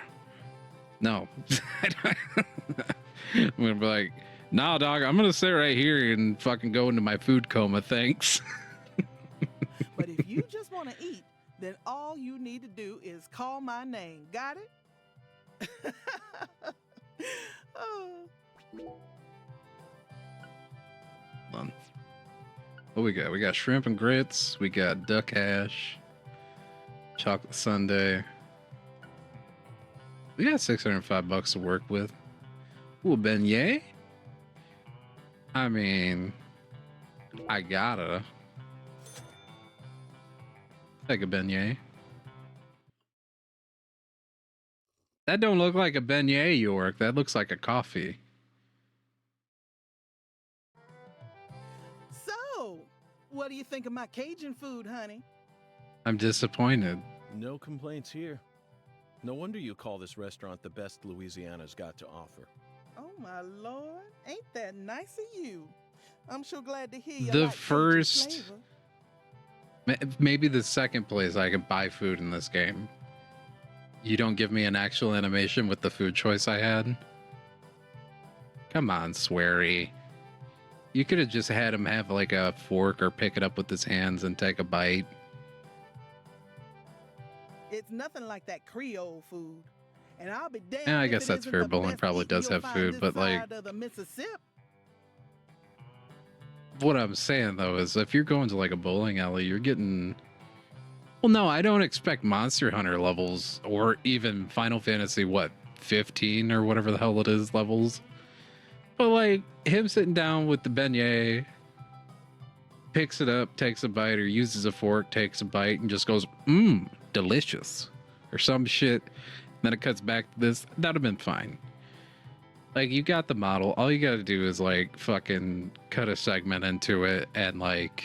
No. I'm gonna be like, nah, dog, I'm gonna sit right here and fucking go into my food coma, thanks. But if you just want to eat, then all you need to do is call my name. Got it? Oh. Hold on. What we got? We got shrimp and grits. We got duck hash, chocolate sundae. We got $605 to work with. Ooh, beignet? I mean, I gotta take a beignet. That don't look like a beignet, York. That looks like a coffee. So, what do you think of my Cajun food, honey? I'm disappointed. No complaints here. No wonder you call this restaurant the best Louisiana's got to offer. Oh my lord, ain't that nice of you? I'm sure glad to hear you The like Cajun first- flavor. Maybe the second place I could buy food in this game. You don't give me an actual animation with the food choice I had? Come on, Sweary. You could have just had him have like a fork or pick it up with his hands and take a bite. It's nothing like that Creole food. And I'll be damned. Yeah, I if guess it that's isn't fair. the Bowling best probably eating does you'll have find food, this but like, side of the Mississippi. what I'm saying though is if you're going to like a bowling alley, you're getting. Well, no, I don't expect Monster Hunter levels or even Final Fantasy, what, 15 or whatever the hell it is levels. But like him sitting down with the beignet, picks it up, takes a bite, or uses a fork, takes a bite, and just goes, delicious, or some shit. Then it cuts back to this. That'd have been fine. Like, you got the model. All you gotta do is like fucking cut a segment into it and like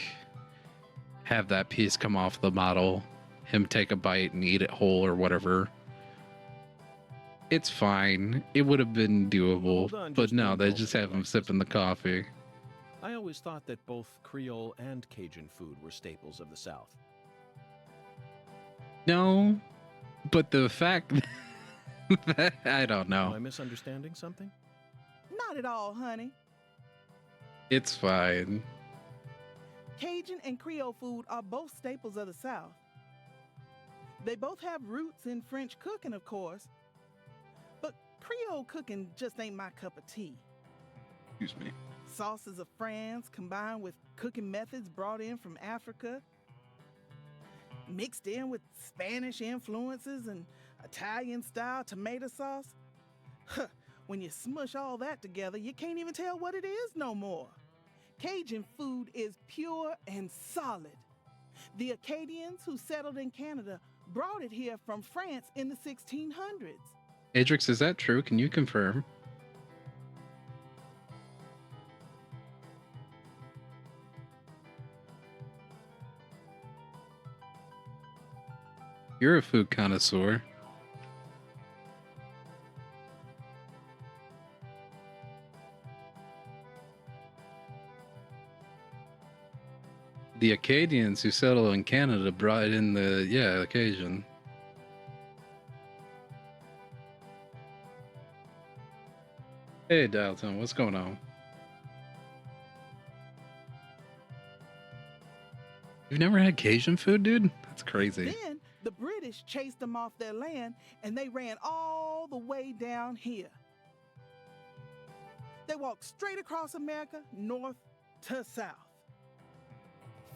have that piece come off the model, him take a bite and eat it whole or whatever. It's fine. It would have been doable, Hold on but just no, one they moment, just have him Alexis. sipping the coffee. I always thought that both Creole and Cajun food were staples of the South. No, but the fact that I don't Am know. I misunderstanding something? Not at all, honey. It's fine. Cajun and Creole food are both staples of the South. They both have roots in French cooking, of course. But Creole cooking just ain't my cup of tea. Excuse me. Sauces of France combined with cooking methods brought in from Africa, mixed in with Spanish influences and Italian-style tomato sauce. Huh, when you smush all that together, you can't even tell what it is no more. Cajun food is pure and solid. The Acadians who settled in Canada brought it here from France in the 1600s. Adrix, is that true? Can you confirm? You're a food connoisseur. The Acadians who settled in Canada brought in the Cajun. Hey Dalton, what's going on? You've never had Cajun food, dude? That's crazy. Then the British chased them off their land and they ran all the way down here. They walked straight across America, north to south.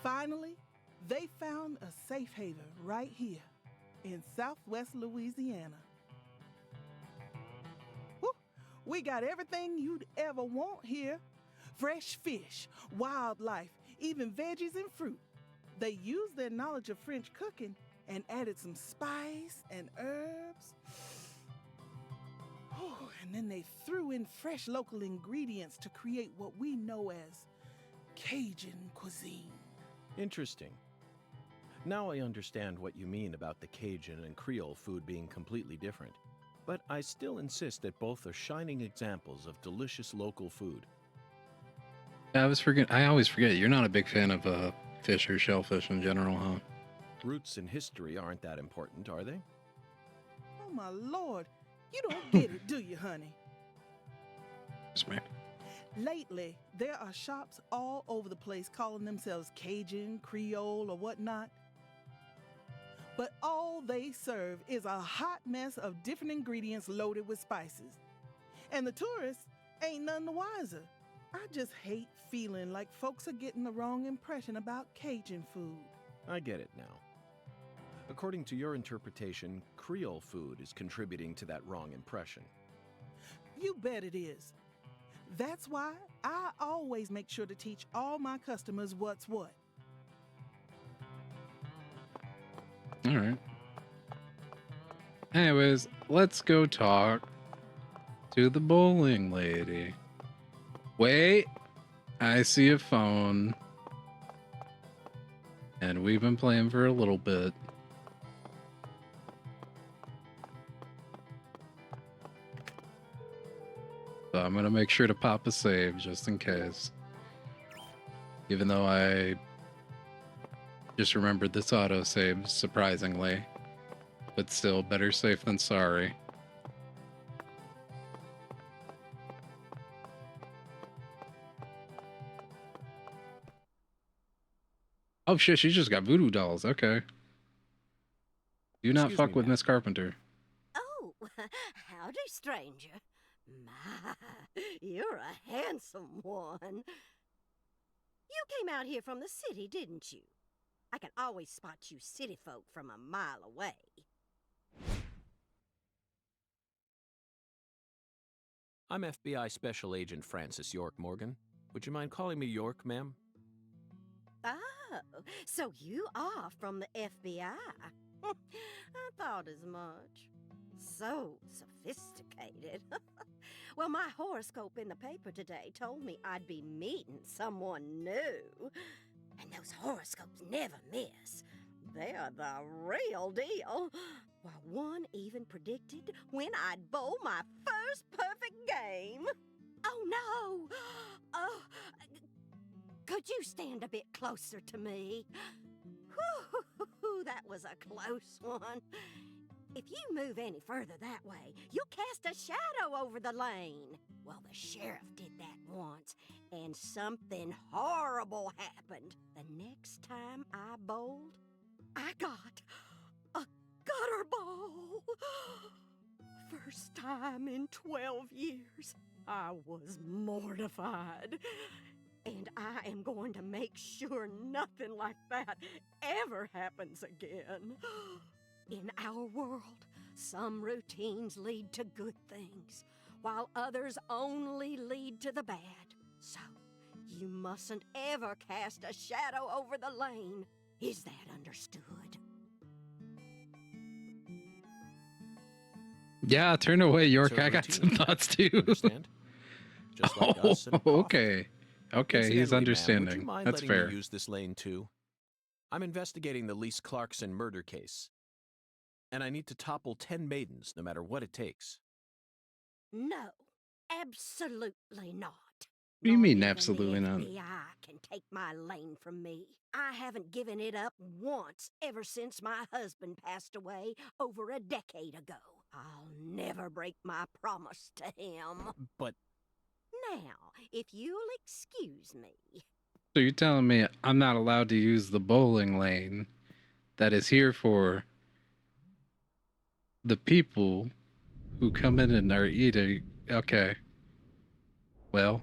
Finally, they found a safe haven right here in southwest Louisiana. Whew, we got everything you'd ever want here. Fresh fish, wildlife, even veggies and fruit. They used their knowledge of French cooking and added some spice and herbs. And then they threw in fresh local ingredients to create what we know as Cajun cuisine. Interesting. Now I understand what you mean about the Cajun and Creole food being completely different. But I still insist that both are shining examples of delicious local food. I always forget, you're not a big fan of fish or shellfish in general, huh? Roots and history aren't that important, are they? Oh my Lord, you don't get it, do you, honey? Yes, ma'am. Lately, there are shops all over the place calling themselves Cajun, Creole, or whatnot. But all they serve is a hot mess of different ingredients loaded with spices. And the tourists ain't none the wiser. I just hate feeling like folks are getting the wrong impression about Cajun food. I get it now. According to your interpretation, Creole food is contributing to that wrong impression. You bet it is. That's why I always make sure to teach all my customers what's what. All right. Anyways, let's go talk to the bowling lady. Wait, I see a phone. And we've been playing for a little bit. So I'm gonna make sure to pop a save just in case. Even though I just remembered this autosave, surprisingly. But still, better safe than sorry. Oh shit, she just got voodoo dolls. Okay. Do not Excuse fuck me, with ma'am. Miss Carpenter. Oh, howdy, stranger. My, you're a handsome one. You came out here from the city, didn't you? I can always spot you city folk from a mile away. I'm FBI Special Agent Francis York Morgan. Would you mind calling me York, ma'am? Oh, so you are from the FBI. I thought as much. So sophisticated. Well, my horoscope in the paper today told me I'd be meeting someone new. And those horoscopes never miss. They're the real deal. Well, one even predicted when I'd bowl my first perfect game. Oh, no. Oh, could you stand a bit closer to me? Whew, that was a close one. If you move any further that way, you'll cast a shadow over the lane. Well, the sheriff did that once, and something horrible happened. The next time I bowled, I got a gutter ball. First time in 12 years. I was mortified. And I am going to make sure nothing like that ever happens again. In our world, some routines lead to good things, while others only lead to the bad. So, you mustn't ever cast a shadow over the lane. Is that understood? Yeah, turn away, York. So I got some routine, thoughts too. Understand? Just like us and coffee. Okay. Okay, Incidentally, he's ma'am, understanding. would you mind That's letting fair. me use this lane too? I'm investigating the Lise Clarkson murder case. And I need to topple 10 maidens, no matter what it takes. No, absolutely not. do you Not mean even absolutely the not? FBI can take my lane from me. I haven't given it up once ever since my husband passed away over a decade ago. I'll never break my promise to him. But Now, if you'll excuse me. So you're telling me I'm not allowed to use the bowling lane that is here for the people who come in and are eating? Okay. Well.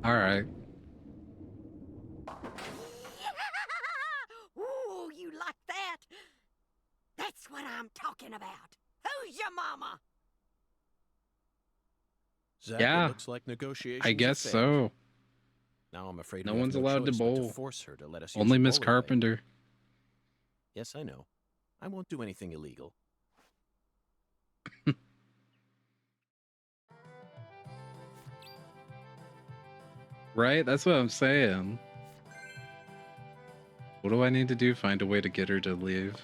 All right. Ooh, you like that? That's what I'm talking about. Who's your mama? Zach, Yeah. it looks like negotiations I have guess failed. so. Now I'm afraid No we have one's no allowed to choice but bowl. force her to let us use Only the Miss bowling lane. Carpenter. Yes, I know. I won't do anything illegal. Right? That's what I'm saying. What do I need to do? Find a way to get her to leave.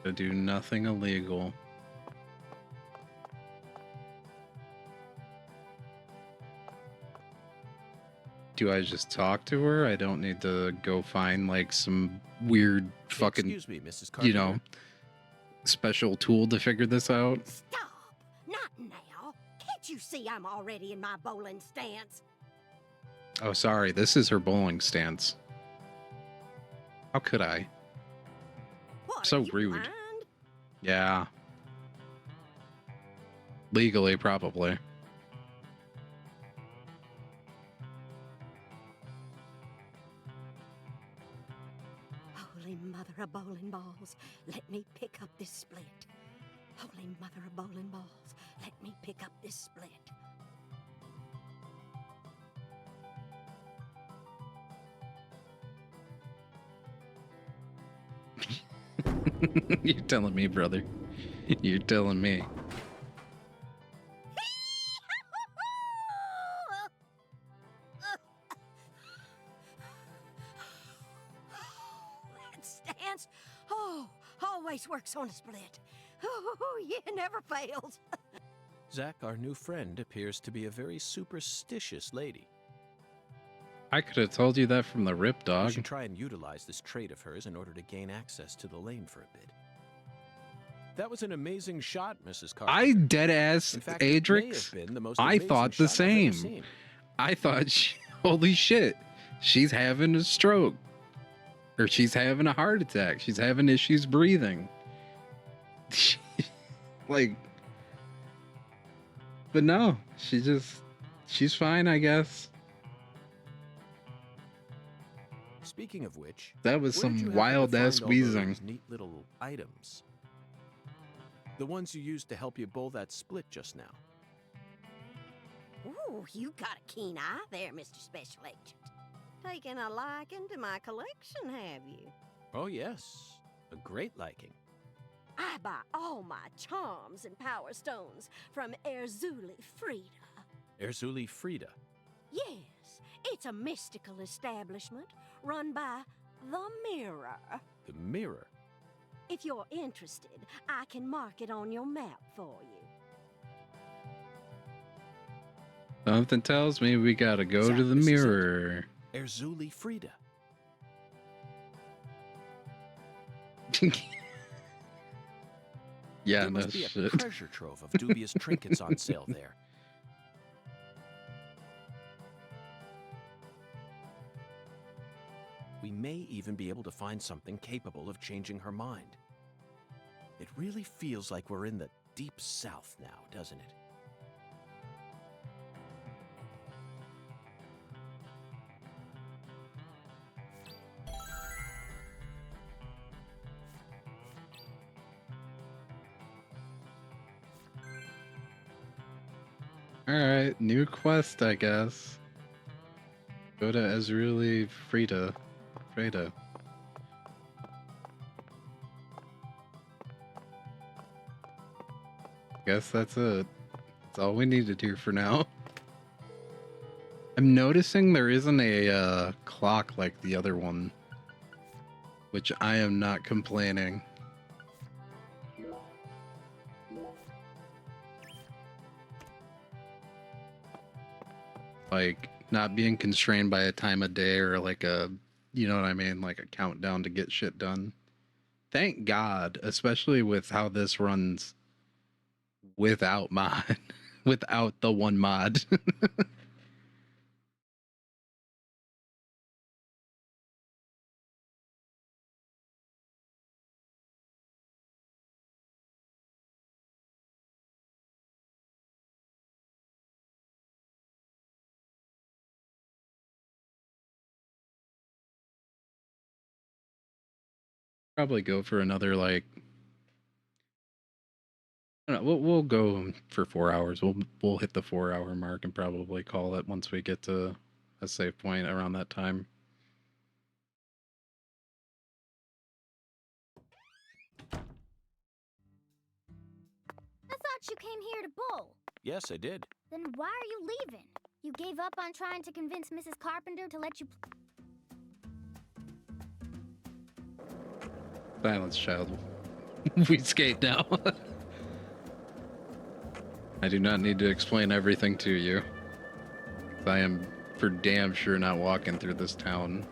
To do nothing illegal. Do I just talk to her? I don't need to go find like some weird fucking, Excuse me, Mrs. Carpenter. you know, special tool to figure this out. Stop! Not now. Can't you see I'm already in my bowling stance? Oh, sorry. This is her bowling stance. How could I? What, So are you rude. blind? Yeah. Legally, probably. Holy mother of bowling balls, let me pick up this split. Holy mother of bowling balls, let me pick up this split. You're telling me, brother. You're telling me. That stance, always works on a split. Oh, yeah, never fails. Zach, our new friend, appears to be a very superstitious lady. I could have told you that from the rip, We dog. should try and utilize this trait of hers in order to gain access to the lane for a bit. That was an amazing shot, Mrs. Carpenter. I dead ass In fact, it may Adrix. have been the most I amazing thought the shot I've ever same. seen. I thought, holy shit, she's having a stroke. Or she's having a heart attack. She's having issues breathing. Like, but no, she's fine, I guess. Speaking of which, That was where did you some happen to wild ass find all wheezing. those neat little items? The ones you used to help you bowl that split just now. Ooh, you got a keen eye there, Mr. Special Agent. Taking a liking to my collection, have you? Oh yes, a great liking. I buy all my charms and power stones from Erzuli Frida. Erzuli Frida. Yes, it's a mystical establishment run by the Mirror. The mirror. If you're interested, I can mark it on your map for you. Something tells me we gotta go Zach, to the this is it. mirror. Erzuli Frida. Yeah, There no must be a shit. treasure trove of dubious trinkets on sale there. We may even be able to find something capable of changing her mind. It really feels like we're in the deep south now, doesn't it? Alright, new quest, I guess. Go to Ezreali Frida. Guess that's it. That's all we need to do for now. I'm noticing there isn't a clock like the other one, which I am not complaining. Like, not being constrained by a time of day or like a, you know what I mean? Like a countdown to get shit done. Thank God, especially with how this runs without mod, without the one mod. Probably go for another like, I don't know, we'll go for 4 hours. We'll hit the 4 hour mark and probably call it once we get to a safe point around that time. I thought you came here to bowl. Yes, I did. Then why are you leaving? You gave up on trying to convince Mrs. Carpenter to let you... Silence, child. We skate now. I do not need to explain everything to you. I am for damn sure not walking through this town.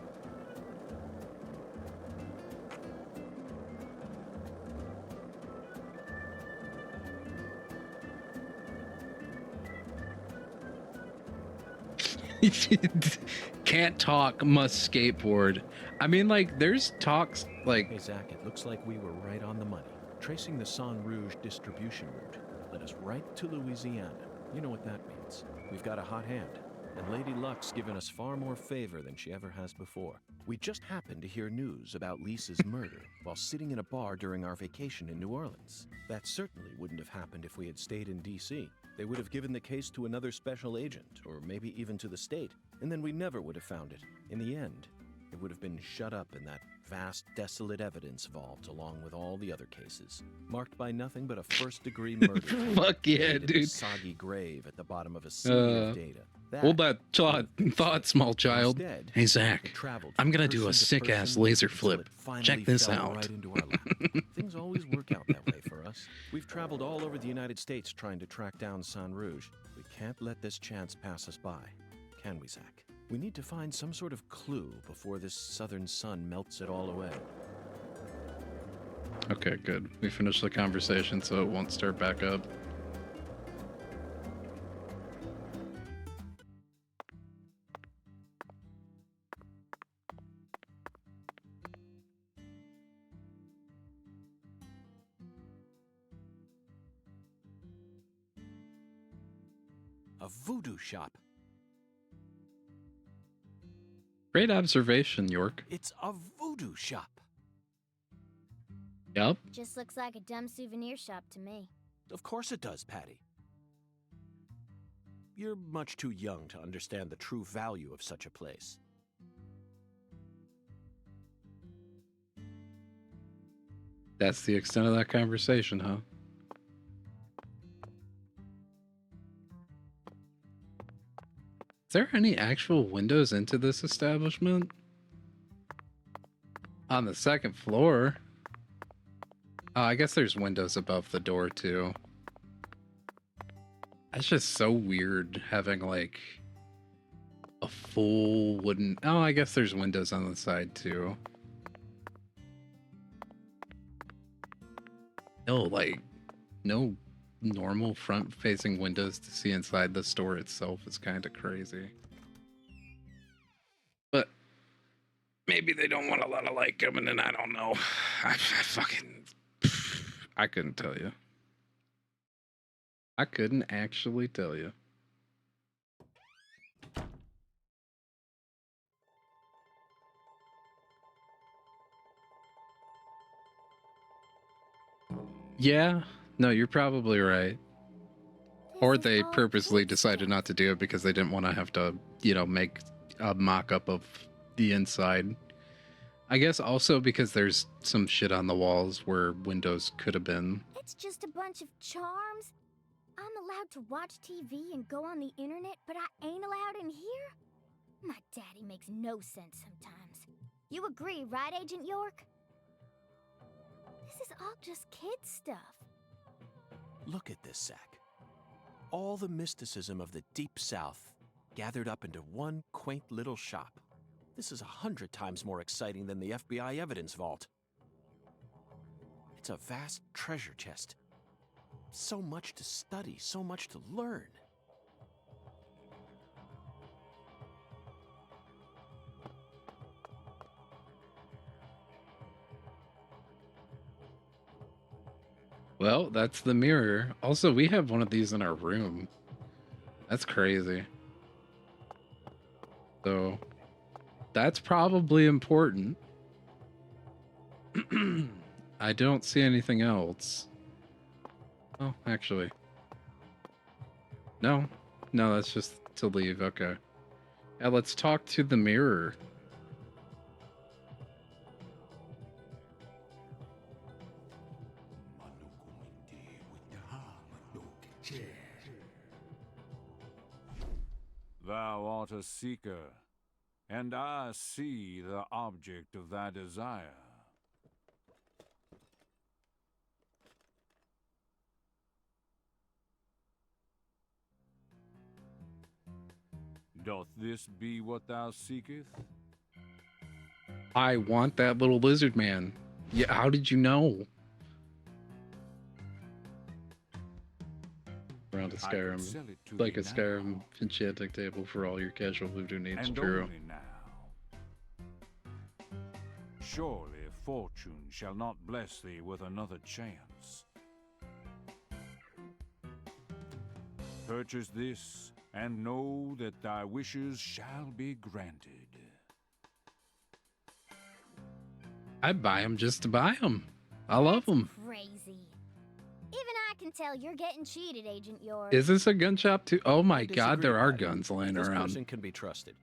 Can't talk, must skateboard. I mean, like, there's talks like... Hey, Zach, it looks like we were right on the money. Tracing the San Rouge distribution route led us right to Louisiana. You know what that means. We've got a hot hand, and Lady Luck's given us far more favor than she ever has before. We just happened to hear news about Lisa's murder while sitting in a bar during our vacation in New Orleans. That certainly wouldn't have happened if we had stayed in D.C. They would have given the case to another special agent, or maybe even to the state, and then we never would have found it. In the end, it would have been shut up in that vast, desolate evidence vault along with all the other cases, marked by nothing but a first-degree murder. Fuck yeah, dude. Soggy grave at the bottom of a sea of data. Hold that thought, small child. Instead, Hey, Zach, traveled I'm gonna from do a person to sick-ass person laser until flip. it finally Check this fell out. Right into our lap. Things always work out that way for us. We've traveled all over the United States trying to track down San Rouge. We can't let this chance pass us by, can we, Zach? We need to find some sort of clue before this southern sun melts it all away. Okay, good. We finished the conversation, so it won't start back up. A voodoo shop. Great observation, York. It's a voodoo shop. Yep. Just looks like a dumb souvenir shop to me. Of course it does, Patty. You're much too young to understand the true value of such a place. That's the extent of that conversation, huh? Is there any actual windows into this establishment? On the second floor? Oh, I guess there's windows above the door, too. That's just so weird, having, like, a full wooden... Oh, I guess there's windows on the side, too. No, like, no normal front-facing windows to see inside the store itself is kind of crazy. But maybe they don't want a lot of light coming in, I don't know. I couldn't tell you. I couldn't actually tell you. Yeah, no, you're probably right. Or they purposely decided not to do it because they didn't want to have to, you know, make a mock-up of the inside. I guess also because there's some shit on the walls where windows could have been. It's just a bunch of charms. I'm allowed to watch TV and go on the internet, but I ain't allowed in here? My daddy makes no sense sometimes. You agree, right, Agent York? This is all just kid stuff. Look at this, Zach. All the mysticism of the Deep South gathered up into one quaint little shop. This is 100 times more exciting than the FBI evidence vault. It's a vast treasure chest. So much to study, so much to learn. Well, that's the mirror. Also, we have one of these in our room. That's crazy. So, that's probably important. I don't see anything else. Oh, actually. No. No, that's just to leave. Okay. Yeah, let's talk to the mirror. Thou art a seeker, and I see the object of thy desire. Doth this be what thou seekest? I want that little lizard man. Yeah, how did you know? Around a Skyrim, like a Skyrim enchanting table for all your casual voodoo needs. And True. only now. Surely fortune shall not bless thee with another chance. Purchase this, and know that thy wishes shall be granted. I'd buy them just to buy them. I love them. Crazy. Even I can tell you're getting cheated, Agent York. Is this a gun shop too? Oh my I god, disagree, there are Patty. guns laying This around. person can be trusted.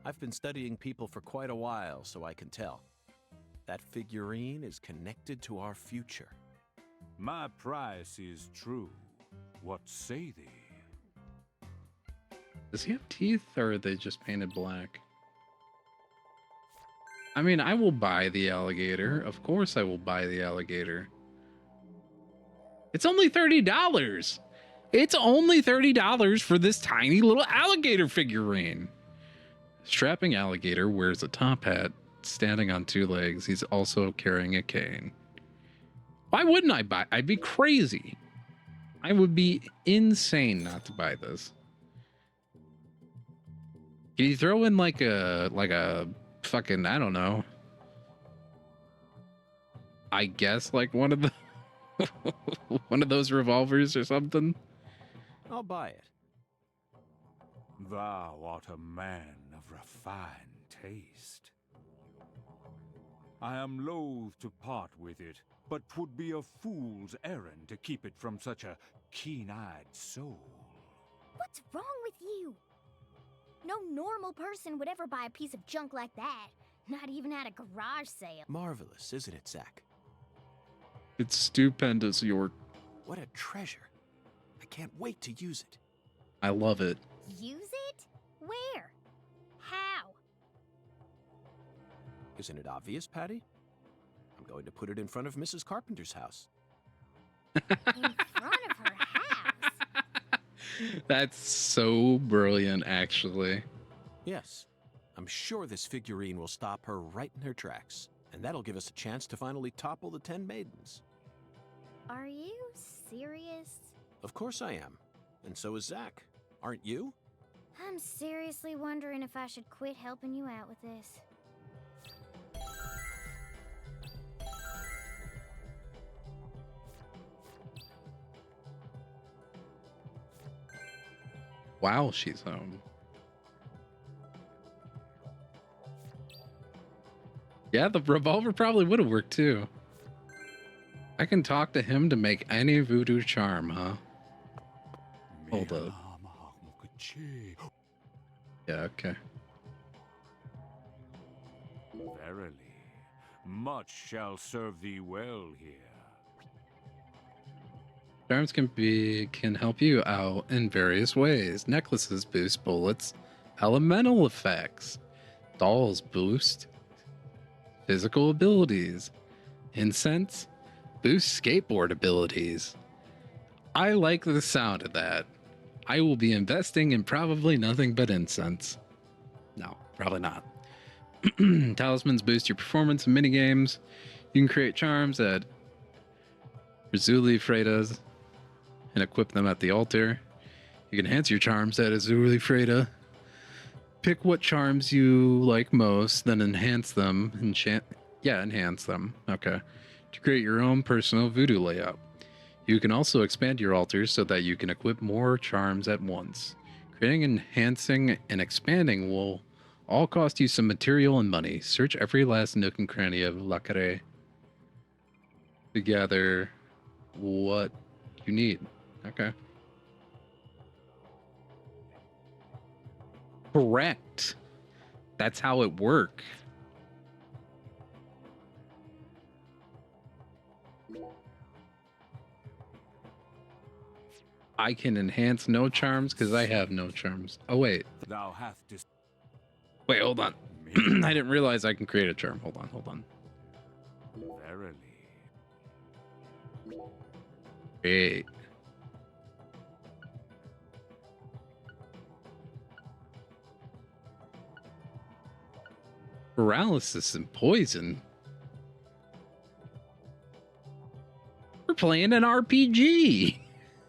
I've been studying people for quite a while, so I can tell. That figurine is connected to our future. My price is true. What say thee? Does he have teeth, or are they just painted black? I mean, I will buy the alligator. Of course I will buy the alligator. It's only $30. It's only $30 for this tiny little alligator figurine. Strapping alligator wears a top hat, standing on two legs. He's also carrying a cane. Why wouldn't I buy? I'd be crazy. I would be insane not to buy this. Can you throw in like a fucking, I don't know, I guess like one of the one of those revolvers or something? I'll buy it. Thou art a man of refined taste. I am loath to part with it, but 'twould be a fool's errand to keep it from such a keen-eyed soul. What's wrong with you? No normal person would ever buy a piece of junk like that. Not even at a garage sale. Marvelous, isn't it, Zach? It's stupendous, York. What a treasure. I can't wait to use it. I love it. Use it? Where? How? Isn't it obvious, Patty? I'm going to put it in front of Mrs. Carpenter's house. In front of her house? That's so brilliant, actually. Yes. I'm sure this figurine will stop her right in her tracks. And that'll give us a chance to finally topple the 10 maidens. Are you serious? Of course I am. And so is Zach. Aren't you? I'm seriously wondering if I should quit helping you out with this. Wow, she's home. Yeah, the revolver probably would have worked too. I can talk to him to make any voodoo charm, huh? Hold up. Yeah, okay. Verily, much shall serve thee well here. Charms can help you out in various ways. Necklaces boost bullets, elemental effects. Dolls boost physical abilities. Incense boosts skateboard abilities. I like the sound of that. I will be investing in probably nothing but incense. No, probably not. Talismans boost your performance in minigames. You can create charms at Razuli Freitas and equip them at the altar. You can enhance your charms at Azuli Freita. Pick what charms you like most, then enhance them. Enhance them. Okay. To create your own personal voodoo layout. You can also expand your altars so that you can equip more charms at once. Creating, enhancing, and expanding will all cost you some material and money. Search every last nook and cranny of La Carre to gather what you need. Okay. Correct. That's how it works. I can enhance no charms because I have no charms. Oh, wait. Thou hath Wait, hold on. I didn't realize I can create a charm. Hold on. verily. Great. Paralysis and poison. We're playing an RPG.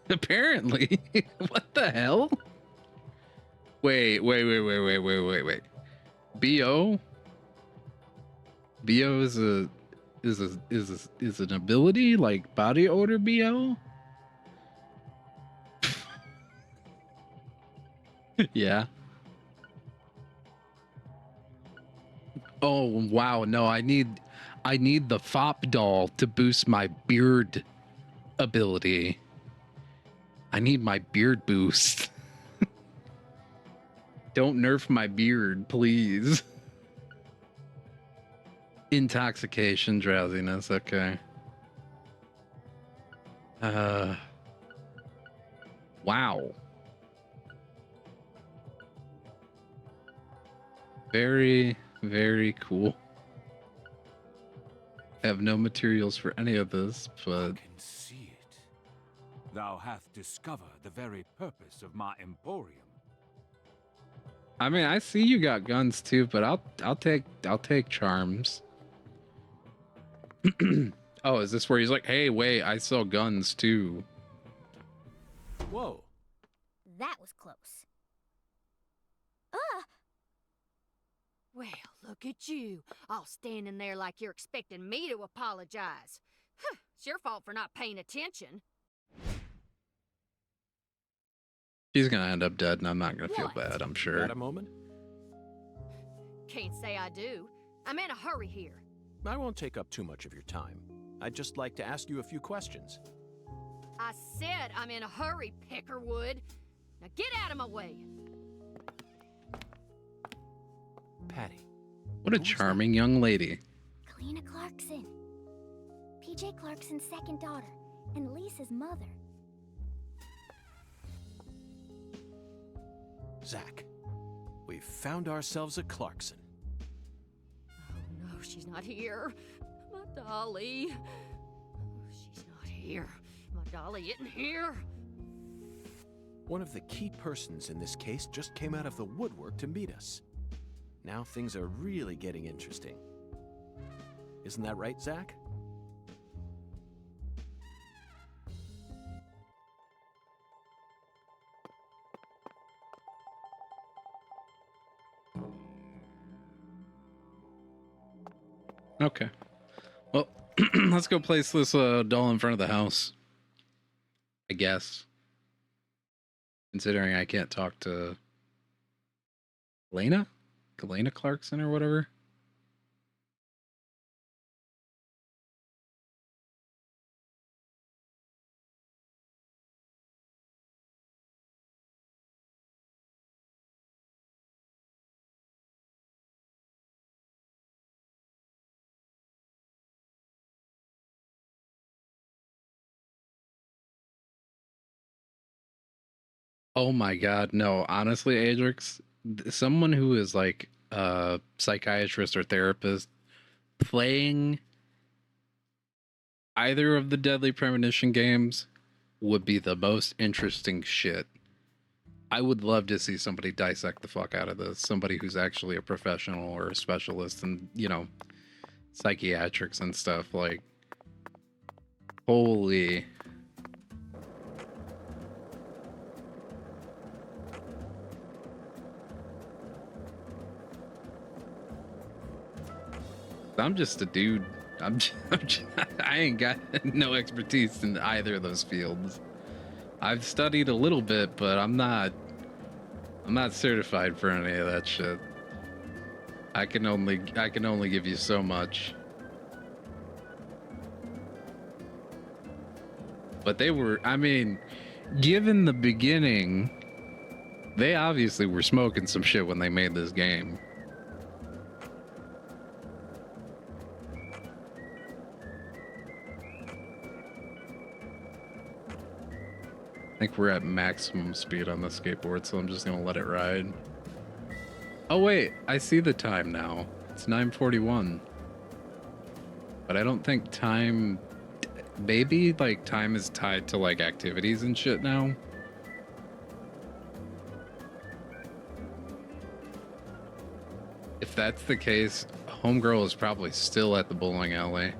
Apparently. What the hell? Wait. BO? BO is an ability like body odor BO? Yeah. Oh wow, no, I need the Fop doll to boost my beard ability. I need my beard boost. Don't nerf my beard, please. Intoxication, drowsiness, okay. Wow. Very, very cool. I have no materials for any of this, but... I can see it. Thou hath discovered the very purpose of my emporium. I mean, I see you got guns too, but I'll take charms. Oh, is this where he's like, hey, wait, I sell guns too? Whoa. That was close. Well, look at you, all standing there like you're expecting me to apologize. Huh, it's your fault for not paying attention. She's gonna end up dead, and I'm not gonna feel bad, I'm sure. Got a moment? Can't say I do. I'm in a hurry here. I won't take up too much of your time. I'd just like to ask you a few questions. I said I'm in a hurry, Peckerwood. Now get out of my way. Patty. What a charming young lady. Kalina Clarkson. PJ Clarkson's second daughter, and Lisa's mother. Zach, we've found ourselves a Clarkson. Oh no, she's not here. My dolly. Oh, she's not here. My dolly isn't here. One of the key persons in this case just came out of the woodwork to meet us. Now things are really getting interesting. Isn't that right, Zach? Okay. Well, let's go place this doll in front of the house. I guess. Considering I can't talk to Kalina Clarkson or whatever. Oh my god, no. Honestly, Adrix, someone who is like a psychiatrist or therapist playing either of the Deadly Premonition games would be the most interesting shit. I would love to see somebody dissect the fuck out of this. Somebody who's actually a professional or a specialist in, you know, psychiatrics and stuff. Like, holy. I'm just a dude. I ain't got no expertise in either of those fields. I've studied a little bit, but I'm not certified for any of that shit. I can only give you so much. But they were, I mean, given the beginning, they obviously were smoking some shit when they made this game. I think we're at maximum speed on the skateboard, so I'm just gonna let it ride. Oh wait, I see the time now. It's 9:41. But I don't think time... Maybe, like, time is tied to, like, activities and shit now? If that's the case, Homegirl is probably still at the bowling alley.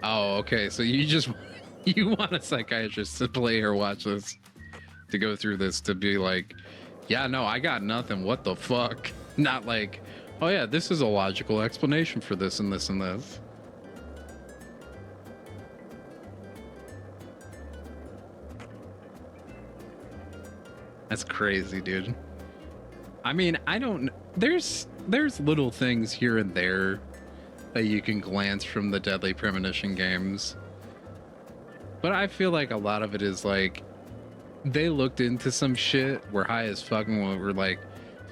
Oh, okay, so you want a psychiatrist to play or watch this, to go through this, to be like, yeah, no, I got nothing, what the fuck? Not like, oh yeah, this is a logical explanation for this and this and this. That's crazy, dude. I mean, I don't, there's little things here and there that you can glance from the Deadly Premonition games. But I feel like a lot of it is like, they looked into some shit, were high as fuck, and were like,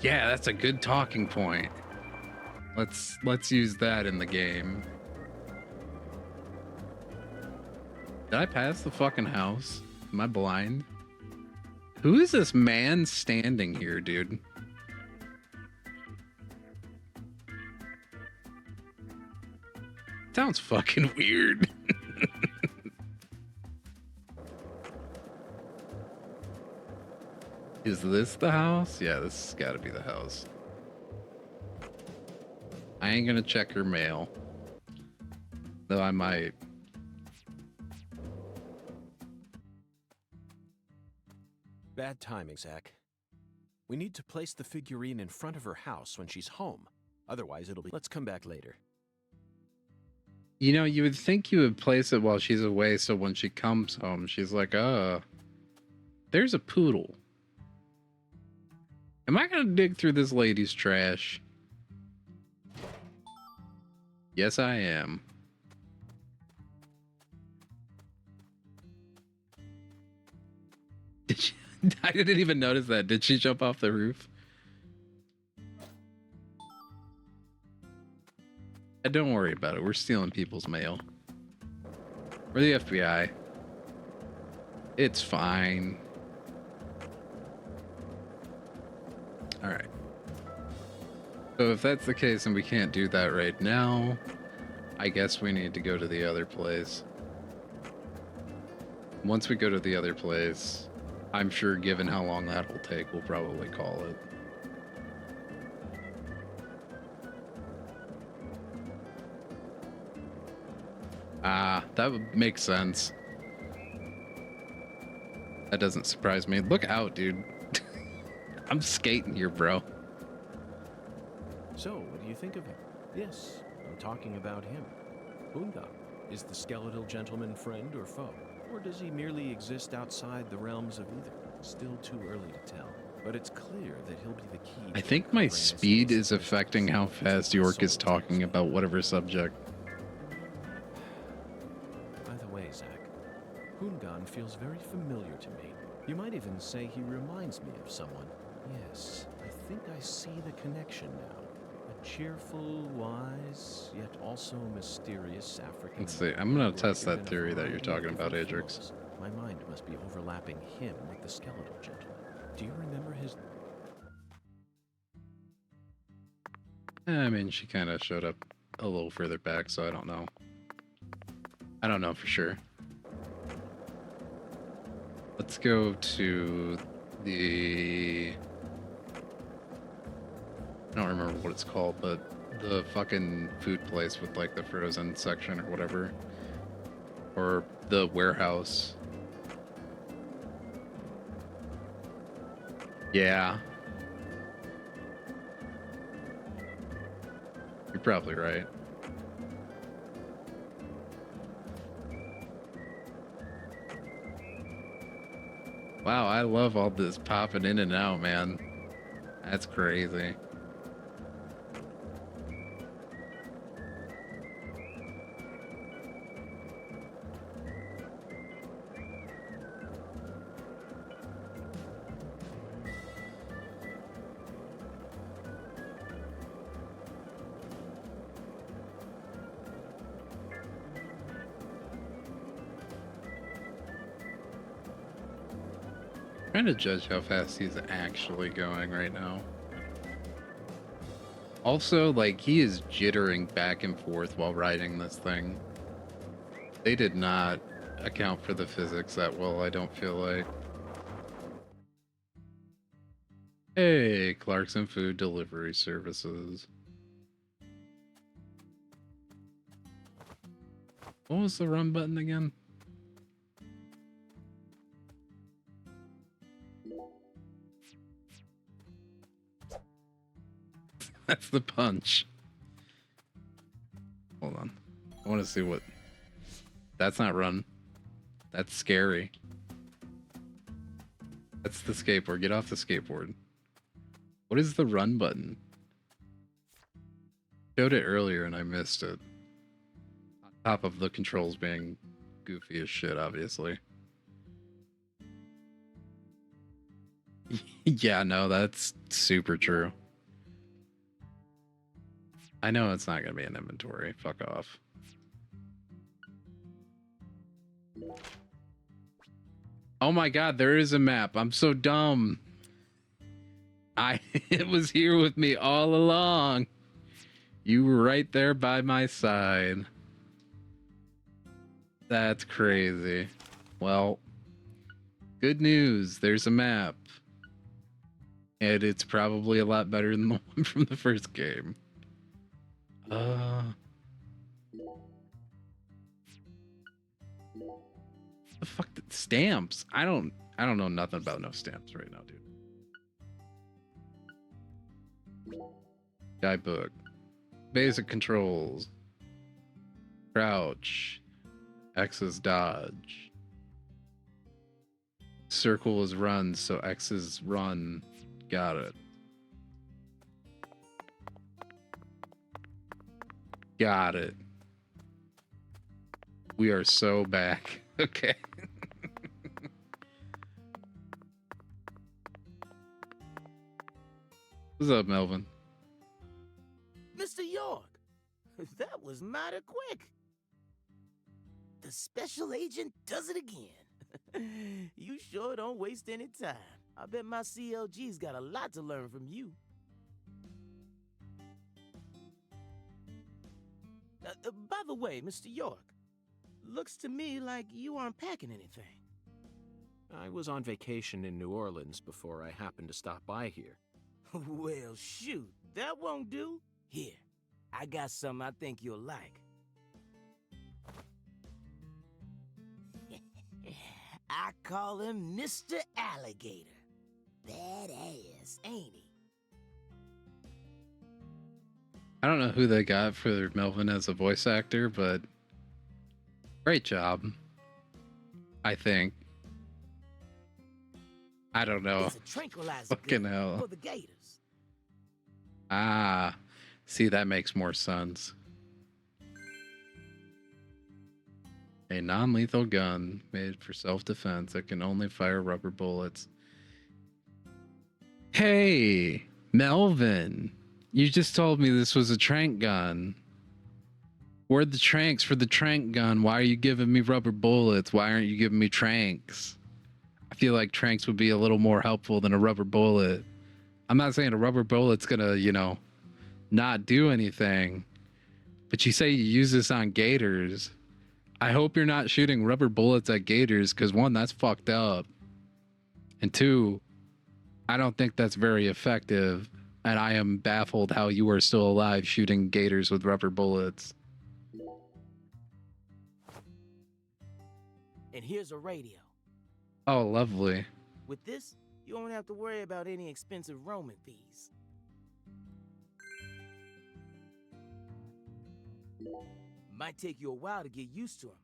yeah, that's a good talking point. Let's use that in the game. Did I pass the fucking house? Am I blind? Who is this man standing here, dude? Sounds fucking weird. Is this the house? Yeah, this has got to be the house. I ain't gonna check her mail. Though I might. Bad timing, Zach. We need to place the figurine in front of her house when she's home. Otherwise, it'll be... Let's come back later. You know, you would think you would place it while she's away, so when she comes home, she's like, there's a poodle. Am I gonna dig through this lady's trash? Yes, I am. Did she, I didn't even notice that. Did she jump off the roof? Don't worry about it. We're stealing people's mail. We're the FBI. It's fine. Alright. So if that's the case and we can't do that right now, I guess we need to go to the other place. Once we go to the other place, I'm sure given how long that will take, we'll probably call it. Ah, that would make sense. That doesn't surprise me. Look out, dude. I'm skating here, bro. So, what do you think of him? Yes, I'm talking about him. Unga, is the skeletal gentleman friend or foe? Or does he merely exist outside the realms of either? Still too early to tell. But it's clear that he'll be the key. I think my speed is affecting how fast York is talking about whatever subject. By the way, Zach, Hungan feels very familiar to me. You might even say he reminds me of someone. Yes, I think I see the connection now. A cheerful, wise, yet also mysterious African... Let's see, I'm gonna test that theory that you're talking about, Adrix. My mind must be overlapping him with the skeletal gentleman. Do you remember his... I mean, she kind of showed up a little further back, so I don't know. I don't know for sure. Let's go to the... I don't remember what it's called, but the fucking food place with like the frozen section or whatever. Or the warehouse. Yeah. You're probably right. Wow, I love all this popping in and out, man. That's crazy. Trying to judge how fast he's actually going right now. Also, like, he is jittering back and forth while riding this thing. They did not account for the physics that well, I don't feel like. Hey, Clarkson Food Delivery Services. What was the run button again? That's the punch. Hold on. I want to see what... That's not run. That's scary. That's the skateboard. Get off the skateboard. What is the run button? Showed it earlier and I missed it. On top of the controls being goofy as shit, obviously. Yeah, no, that's super true. I know it's not going to be an inventory. Fuck off. Oh my god, there is a map. I'm so dumb. It was here with me all along. You were right there by my side. That's crazy. Well, good news. There's a map. And it's probably a lot better than the one from the first game. The fuck, stamps? I don't know nothing about no stamps right now, dude. Guidebook. Basic controls. Crouch. X is dodge. Circle is run, so X is run. Got it. Got it. We are so back. Okay. What's up, Melvin? Mr. York, that was mighty quick. The special agent does it again. You sure don't waste any time. I bet my CLG's got a lot to learn from you. By the way, Mr. York, looks to me like you aren't packing anything. I was on vacation in New Orleans before I happened to stop by here. Well, shoot, that won't do. Here, I got something I think you'll like. I call him Mr. Alligator. Badass, ain't he? I don't know who they got for Melvin as a voice actor, but great job. I think. I don't know. It's a tranquilizer Fucking gun hell. for the gators. Ah, see, that makes more sense. A non-lethal gun made for self-defense that can only fire rubber bullets. Hey, Melvin, you just told me this was a trank gun. Where are the tranks for the trank gun? Why are you giving me rubber bullets? Why aren't you giving me tranks? I feel like tranks would be a little more helpful than a rubber bullet. I'm not saying a rubber bullet's gonna, you know, not do anything. But you say you use this on gators. I hope you're not shooting rubber bullets at gators, because one, that's fucked up. And two, I don't think that's very effective, and I am baffled how you are still alive shooting gators with rubber bullets. And here's a radio. Oh, lovely. With this, you won't have to worry about any expensive roaming fees. Might take you a while to get used to them,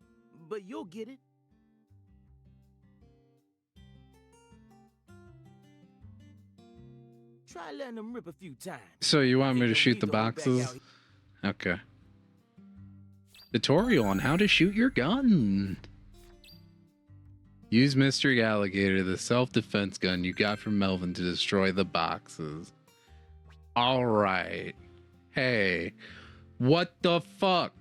but you'll get it. Try letting them rip a few times. So you want me to shoot the boxes? Okay. Tutorial on how to shoot your gun. Use Mystery Alligator, the self-defense gun you got from Melvin, to destroy the boxes. Alright. Hey. What the fuck?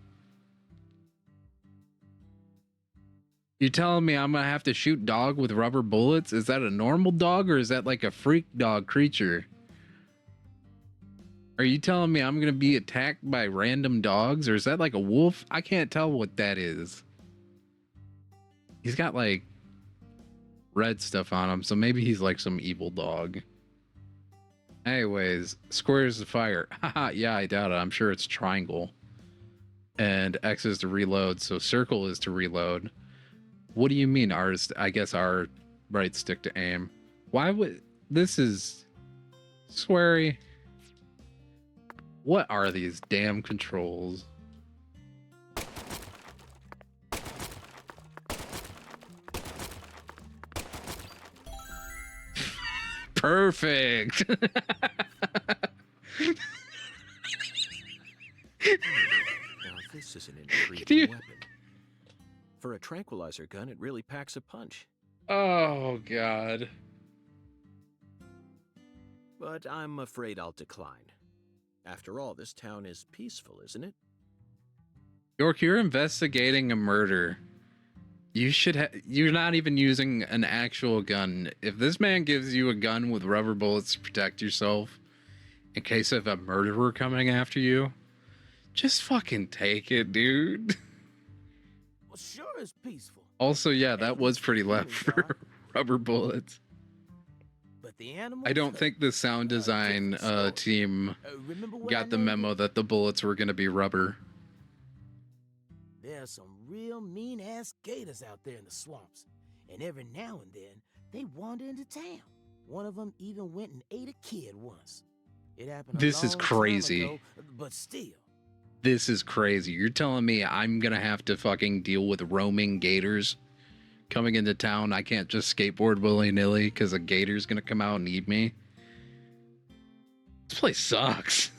You telling me I'm gonna have to shoot dog with rubber bullets? Is that a normal dog or is that like a freak dog creature? Are you telling me I'm gonna be attacked by random dogs, or is that like a wolf? I can't tell what that is. He's got like red stuff on him, so maybe he's like some evil dog. Anyways, square is to fire. Haha, yeah, I doubt it. I'm sure it's triangle. And X is to reload, so circle is to reload. What do you mean R is, I guess R right stick to aim. Why would, this is sweary. What are these damn controls? Perfect. Now, this is an intriguing weapon. For a tranquilizer gun, it really packs a punch. Oh, God. But I'm afraid I'll decline. After all, this town is peaceful, isn't it? York, you're investigating a murder. You should you're not even using an actual gun. If this man gives you a gun with rubber bullets to protect yourself in case of a murderer coming after you, just fucking take it, dude. Well, sure is peaceful. Also, yeah, that was pretty left for rubber bullets. But the animals, I don't think the sound design team got the memo that the bullets were going to be rubber. There's some real mean-ass gators out there in the swamps, and every now and then they wander into town. One of them even went and ate a kid once. It happened. This is crazy. Ago, but still. This is crazy. You're telling me I'm gonna have to fucking deal with roaming gators coming into town? I can't just skateboard willy-nilly because a gator's gonna come out and eat me? This place sucks.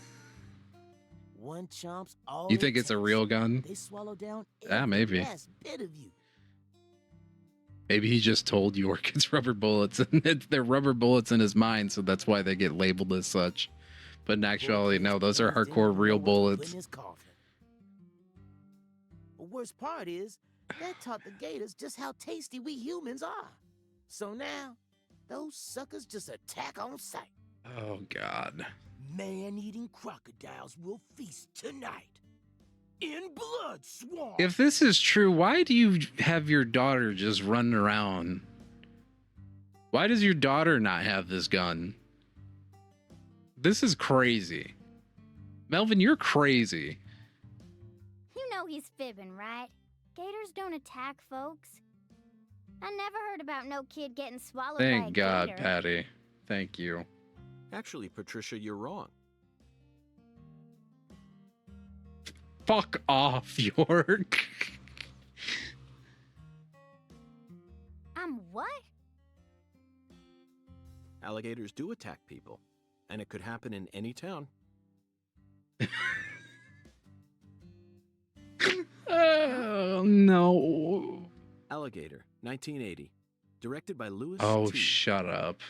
One chomps all You think it's a real gun? They swallow down maybe. last bit of you. Maybe he just told York it's rubber bullets, and they're rubber bullets in his mind, so that's why they get labeled as such. But in actuality, no, those are hardcore real bullets. The worst part is, that taught the gators just how tasty we humans are. So now, those suckers just attack on sight. Oh, God. Man-eating crocodiles will feast tonight. In blood swamp. If this is true, why do you have your daughter just running around? Why does your daughter not have this gun? This is crazy. Melvin, you're crazy. You know he's fibbing, right? Gators don't attack folks. I never heard about no kid getting swallowed by a Thank God, gator. Patty. Thank you. Actually, Patricia, you're wrong. Fuck off, York. I'm what? Alligators do attack people, and it could happen in any town. Oh, no. Alligator, 1980. Directed by Louis Oh, T. shut up.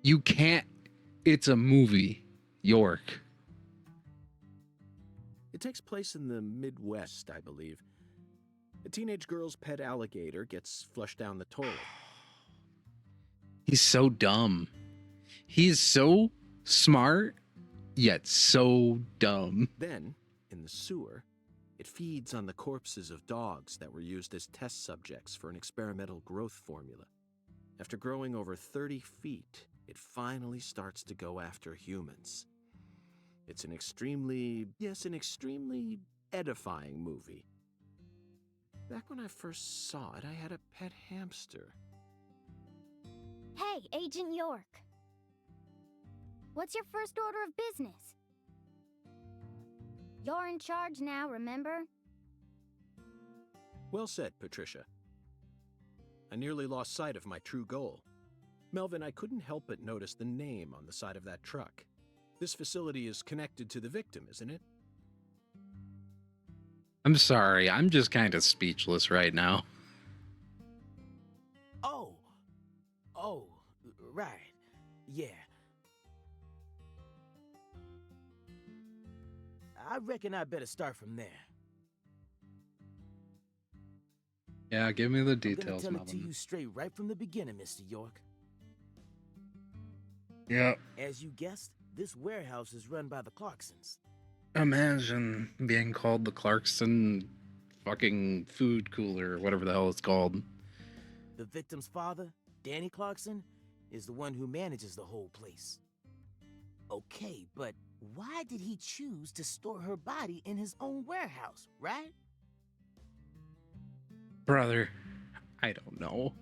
You can't. It's a movie, York. It takes place in the Midwest, I believe. A teenage girl's pet alligator gets flushed down the toilet. He's so dumb. He's so smart, yet so dumb. Then, in the sewer, it feeds on the corpses of dogs that were used as test subjects for an experimental growth formula. After growing over 30 feet, it finally starts to go after humans. It's an extremely edifying movie. Back when I first saw it, I had a pet hamster. Hey, Agent York. What's your first order of business? You're in charge now, remember? Well said, Patricia. I nearly lost sight of my true goal. Melvin, I couldn't help but notice the name on the side of that truck. This facility is connected to the victim, isn't it? I'm sorry, I'm just kind of speechless right now. Oh, right. Yeah. I reckon I better start from there. Yeah, give me the I'm details, gonna tell it to Melvin. you straight right from the beginning, Mr. York. Yeah. As you guessed, this warehouse is run by the Clarksons. Imagine being called the Clarkson fucking food cooler, or whatever the hell it's called. The victim's father, Danny Clarkson, is the one who manages the whole place. Okay, but why did he choose to store her body in his own warehouse, right? Brother, I don't know.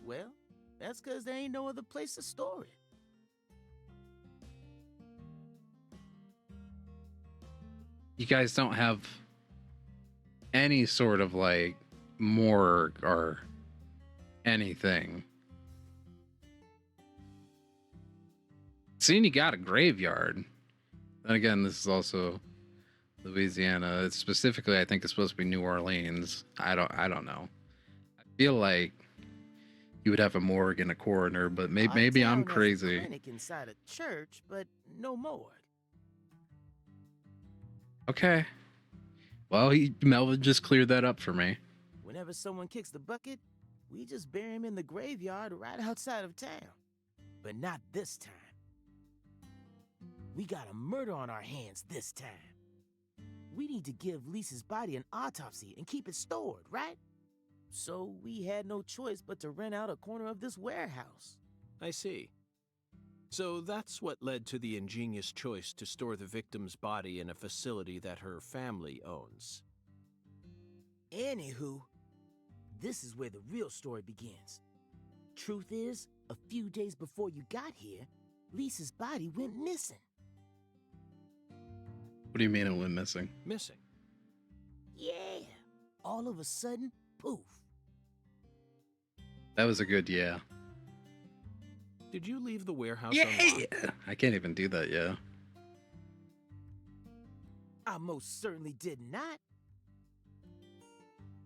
Well, that's because there ain't no other place to store it. You guys don't have any sort of like morgue or anything. Seeing you got a graveyard. Then again, this is also Louisiana. It's specifically, I think it's supposed to be New Orleans. I don't know. I feel like you would have a morgue and a coroner, but maybe I'm crazy. A clinic inside a church, but no morgue. Okay. Well, Melvin just cleared that up for me. Whenever someone kicks the bucket, we just bury him in the graveyard right outside of town. But not this time. We got a murder on our hands this time. We need to give Lisa's body an autopsy and keep it stored, right? So we had no choice but to rent out a corner of this warehouse. I see. So that's what led to the ingenious choice to store the victim's body in a facility that her family owns. Anywho, this is where the real story begins. Truth is, a few days before you got here, Lisa's body went missing. What do you mean it went missing? Missing? Yeah. All of a sudden, poof. That was a good yeah. Did you leave the warehouse unlocked? I can't even do that, yeah. I most certainly did not.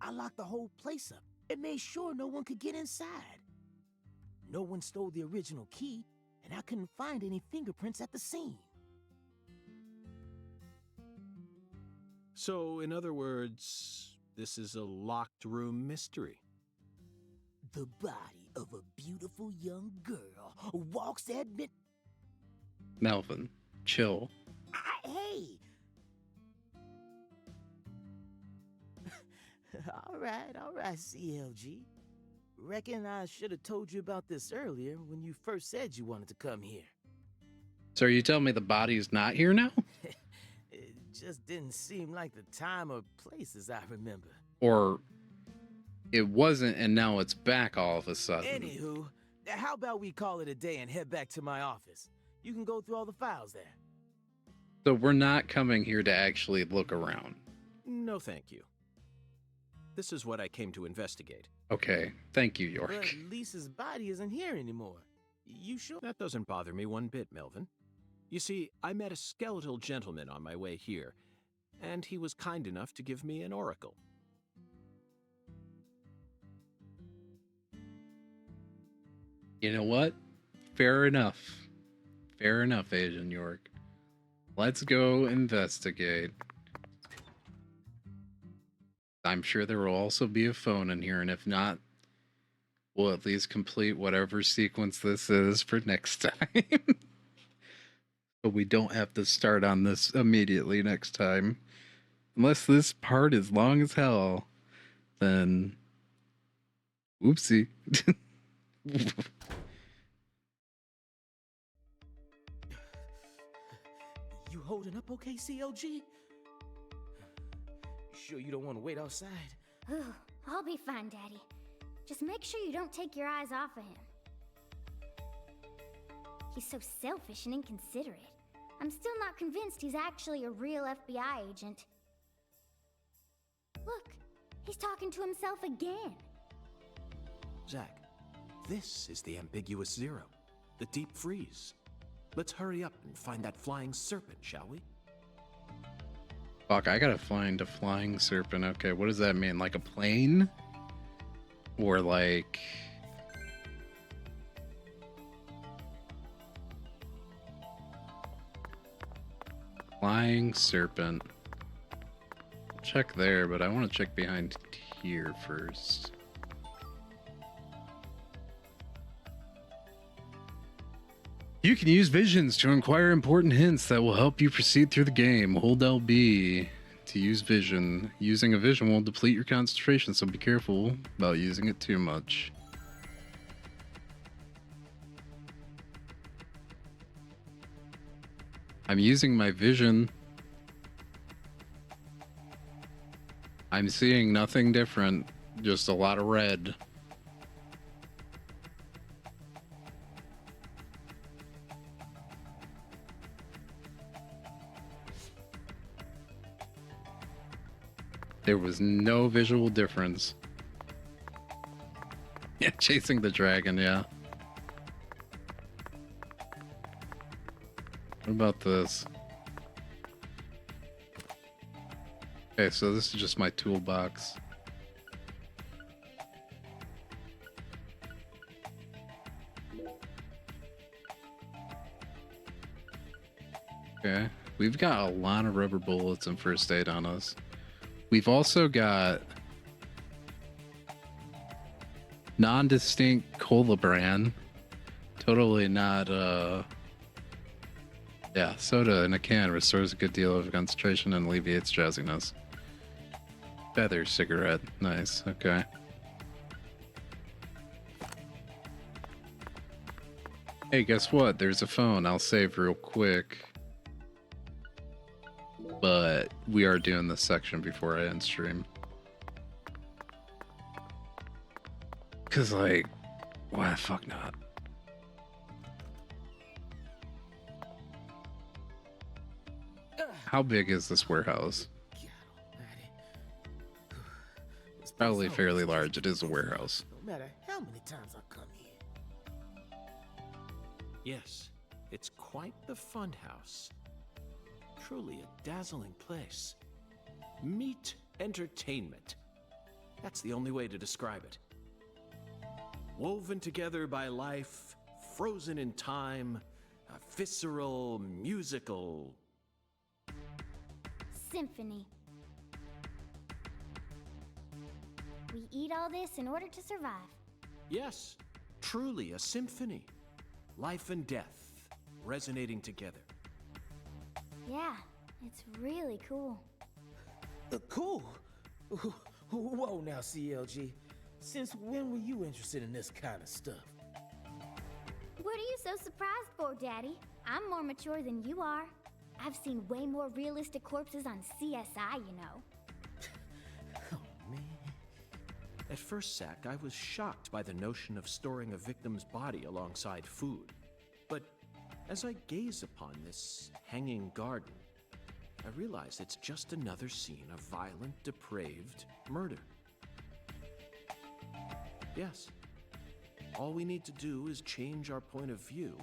I locked the whole place up and made sure no one could get inside. No one stole the original key, and I couldn't find any fingerprints at the scene. So, in other words, this is a locked room mystery. The body of a beautiful young girl walks at mid... Melvin, chill. Hey! all right, CLG. Reckon I should have told you about this earlier when you first said you wanted to come here. So are you telling me the body's not here now? It just didn't seem like the time or place as I remember. Or it wasn't and now it's back all of a sudden? Anywho, how about we call it a day and head back to my office? You can go through all the files there. So we're not coming here to actually look around? No, thank you. This is what I came to investigate. Okay, thank you, York. But Lisa's body isn't here anymore. You sure? That doesn't bother me one bit, Melvin. You see, I met a skeletal gentleman on my way here, and he was kind enough to give me an oracle. You know what? Fair enough. Fair enough, Agent York. Let's go investigate. I'm sure there will also be a phone in here, and if not, we'll at least complete whatever sequence this is for next time. But we don't have to start on this immediately next time. Unless this part is long as hell, then whoopsie. You holding up okay, CLG? You sure you don't want to wait outside? Ooh, I'll be fine, Daddy. Just make sure you don't take your eyes off of him. He's so selfish and inconsiderate. I'm still not convinced he's actually a real FBI agent. Look, he's talking to himself again. Zack, this is the ambiguous zero, the deep freeze. Let's hurry up and find that flying serpent, shall we? Fuck, I gotta find a flying serpent. Okay, what does that mean? Like a plane? Or like... Flying serpent. Check there, but I want to check behind here first. You can use visions to inquire important hints that will help you proceed through the game. Hold LB to use vision. Using a vision will deplete your concentration, so be careful about using it too much. I'm using my vision. I'm seeing nothing different, just a lot of red. There was no visual difference. Yeah, chasing the dragon, yeah. What about this? Okay, so this is just my toolbox. Okay, we've got a lot of rubber bullets and first aid on us. We've also got non-distinct cola brand. Totally not, yeah, soda in a can restores a good deal of concentration and alleviates drowsiness. Feather cigarette. Nice, okay. Hey, guess what? There's a phone. I'll save real quick. But we are doing this section before I end stream. Cause like, why the fuck not? How big is this warehouse? It's probably fairly large. It is a warehouse. No matter how many times I come here. Yes, it's quite the funhouse. Truly a dazzling place. Meet entertainment. That's the only way to describe it. Woven together by life, frozen in time, a visceral, musical... Symphony. We eat all this in order to survive. Yes, truly a symphony. Life and death resonating together. Yeah, it's really cool. Cool? Whoa now, CLG. Since when were you interested in this kind of stuff? What are you so surprised for, Daddy? I'm more mature than you are. I've seen way more realistic corpses on CSI, you know. Oh, man. At first, Zack, I was shocked by the notion of storing a victim's body alongside food. But as I gaze upon this hanging garden, I realize it's just another scene of violent, depraved murder. Yes, all we need to do is change our point of view,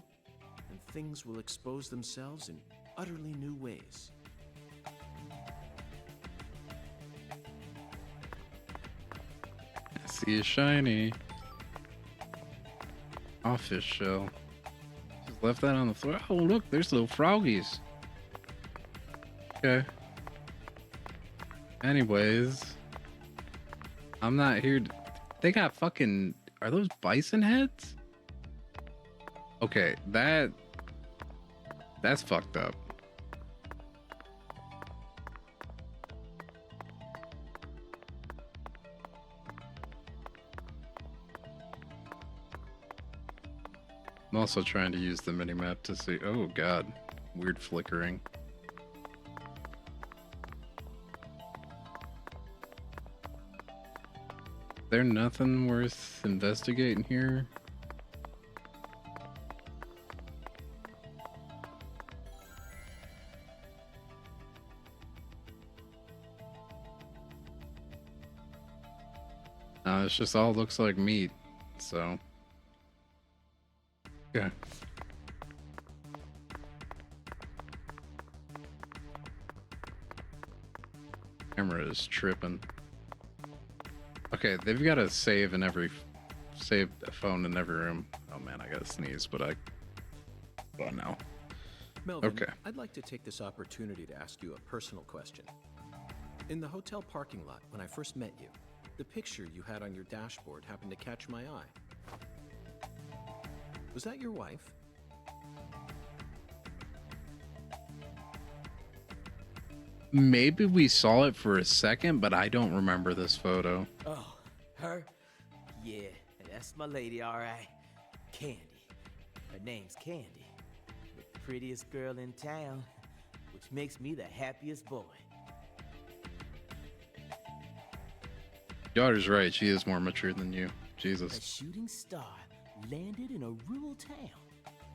and things will expose themselves in utterly new ways. I see a shiny office shell. Just left that on the floor. Oh, look, there's little froggies. Okay. Anyways, I'm not here to... They got fucking... Are those bison heads? Okay, that's fucked up. also trying to use the minimap to see. Oh god, weird flickering. There nothing worth investigating here? It's just all looks like meat, so yeah. Camera is tripping. Okay, they've got a save in every phone in every room. Oh man, I gotta sneeze, but well now. Melvin, okay. I'd like to take this opportunity to ask you a personal question. In the hotel parking lot, when I first met you, the picture you had on your dashboard happened to catch my eye. Was that your wife? Maybe we saw it for a second, but I don't remember this photo. Oh, her? Yeah, that's my lady, all right. Candy. Her name's Candy. The prettiest girl in town, which makes me the happiest boy. Daughter's right, she is more mature than you. A Jesus. shooting star landed in a rural town,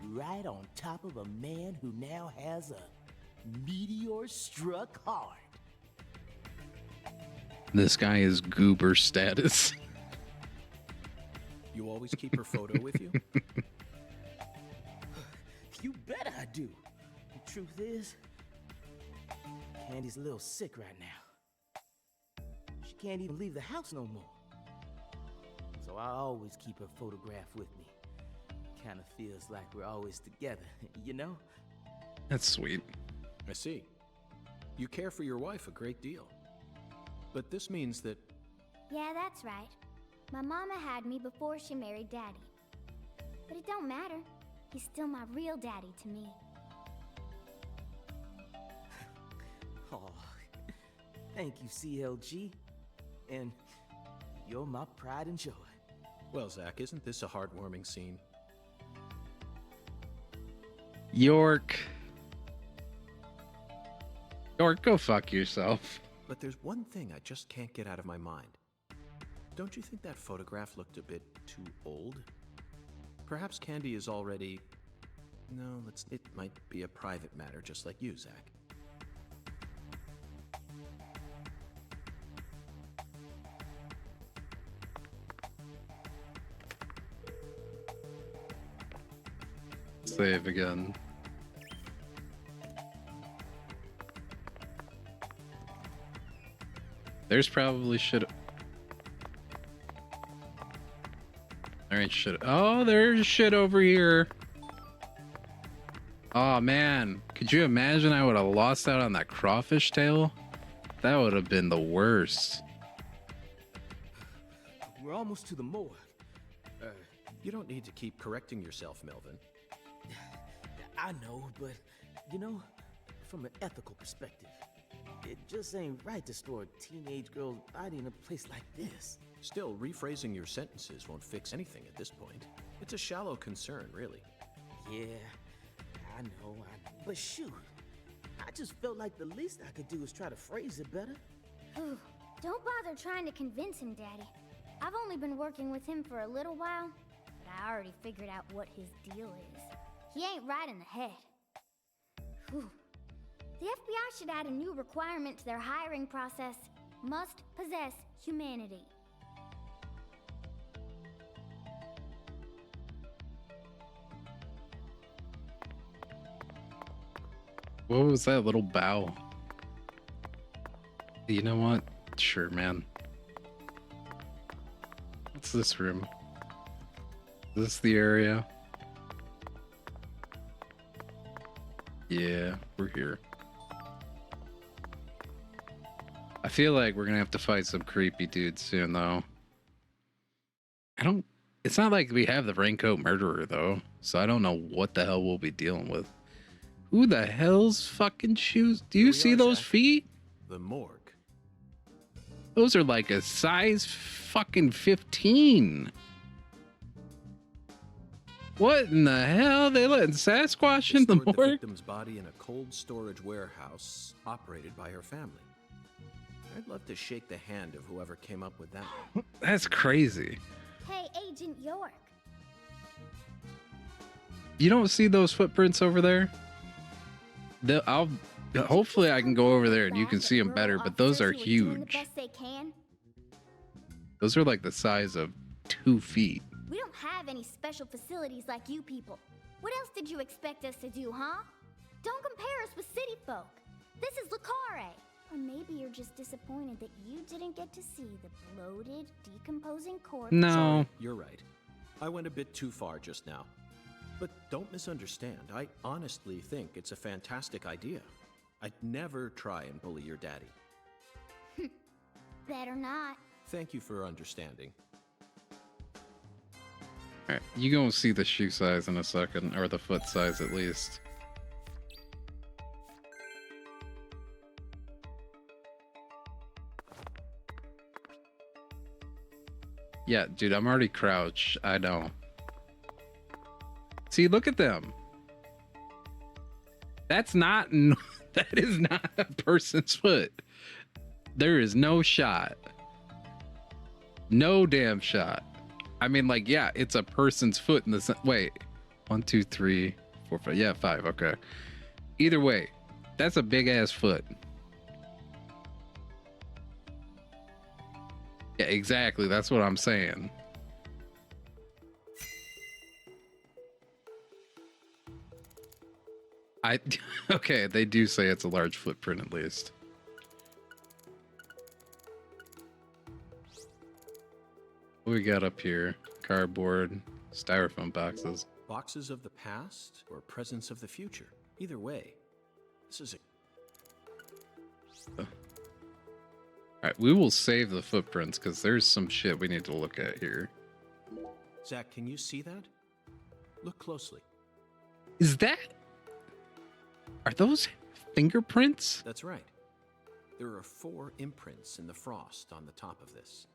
right on top of a man who now has a meteor struck hard. This guy is goober status. You always keep her photo with you? You bet I do. The truth is, Candy's a little sick right now. She can't even leave the house no more. So I always keep her photograph with me. Kind of feels like we're always together, you know? That's sweet. I see. You care for your wife a great deal. But this means that... Yeah, that's right. My mama had me before she married Daddy. But it don't matter. He's still my real daddy to me. Oh, thank you, CLG. And you're my pride and joy. Well, Zach, isn't this a heartwarming scene? York, go fuck yourself. But there's one thing I just can't get out of my mind. Don't you think that photograph looked a bit too old? Perhaps Candy is already... No, it might be a private matter, just like you, Zach. Save again. There's probably shit. There ain't shit. Oh, there's shit over here. Oh man, could you imagine I would have lost out on that crawfish tail? That would have been the worst. We're almost to the morgue. You don't need to keep correcting yourself, Melvin. I know, but, you know, from an ethical perspective, it just ain't right to store a teenage girl's body in a place like this. Still, rephrasing your sentences won't fix anything at this point. It's a shallow concern, really. Yeah, I know, but shoot, I just felt like the least I could do is try to phrase it better. Whew. Don't bother trying to convince him, Daddy. I've only been working with him for a little while, but I already figured out what his deal is. He ain't right in the head. Whew. The FBI should add a new requirement to their hiring process. Must possess humanity. What was that little bow? You know what? Sure, man. What's this room? Is this the area? Yeah, we're here. I feel like we're gonna have to fight some creepy dudes soon, though. It's not like we have the raincoat murderer, though, so I don't know what the hell we'll be dealing with. Who the hell's fucking shoes? Do you see those feet? The morgue. Those are like a size fucking 15. What in the hell? They letting Sasquatch in the Stored the morgue? victim's body in a cold storage warehouse operated by her family. I'd love to shake the hand of whoever came up with that. That's crazy. Hey, Agent York. You don't see those footprints over there? Hopefully I can go over there and you can see them better, but those are huge. Those are like the size of 2 feet. We don't have any special facilities like you people. What else did you expect us to do, huh? Don't compare us with city folk. This is Lucare. Or maybe you're just disappointed that you didn't get to see the bloated, decomposing corpse. No. Sorry, you're right. I went a bit too far just now. But don't misunderstand. I honestly think it's a fantastic idea. I'd never try and bully your daddy. Better not. Thank you for understanding. Alright, you gonna see the shoe size in a second, or the foot size at least. Yeah, dude, I'm already crouched. I know. See, look at them. That's not... That is not a person's foot. There is no shot. No damn shot. I mean, like, yeah, it's a person's foot in the... Wait. 1, 2, 3, 4, 5. Yeah, 5. Okay. Either way, that's a big-ass foot. Yeah, exactly. That's what I'm saying. Okay, they do say it's a large footprint at least. What we got up here? Cardboard, styrofoam boxes. Boxes of the past or presence of the future. Either way, this is a... Alright, we will save the footprints because there's some shit we need to look at here. Zach, can you see that? Look closely. Is that... Are those fingerprints? That's right. There are 4 imprints in the frost on the top of this.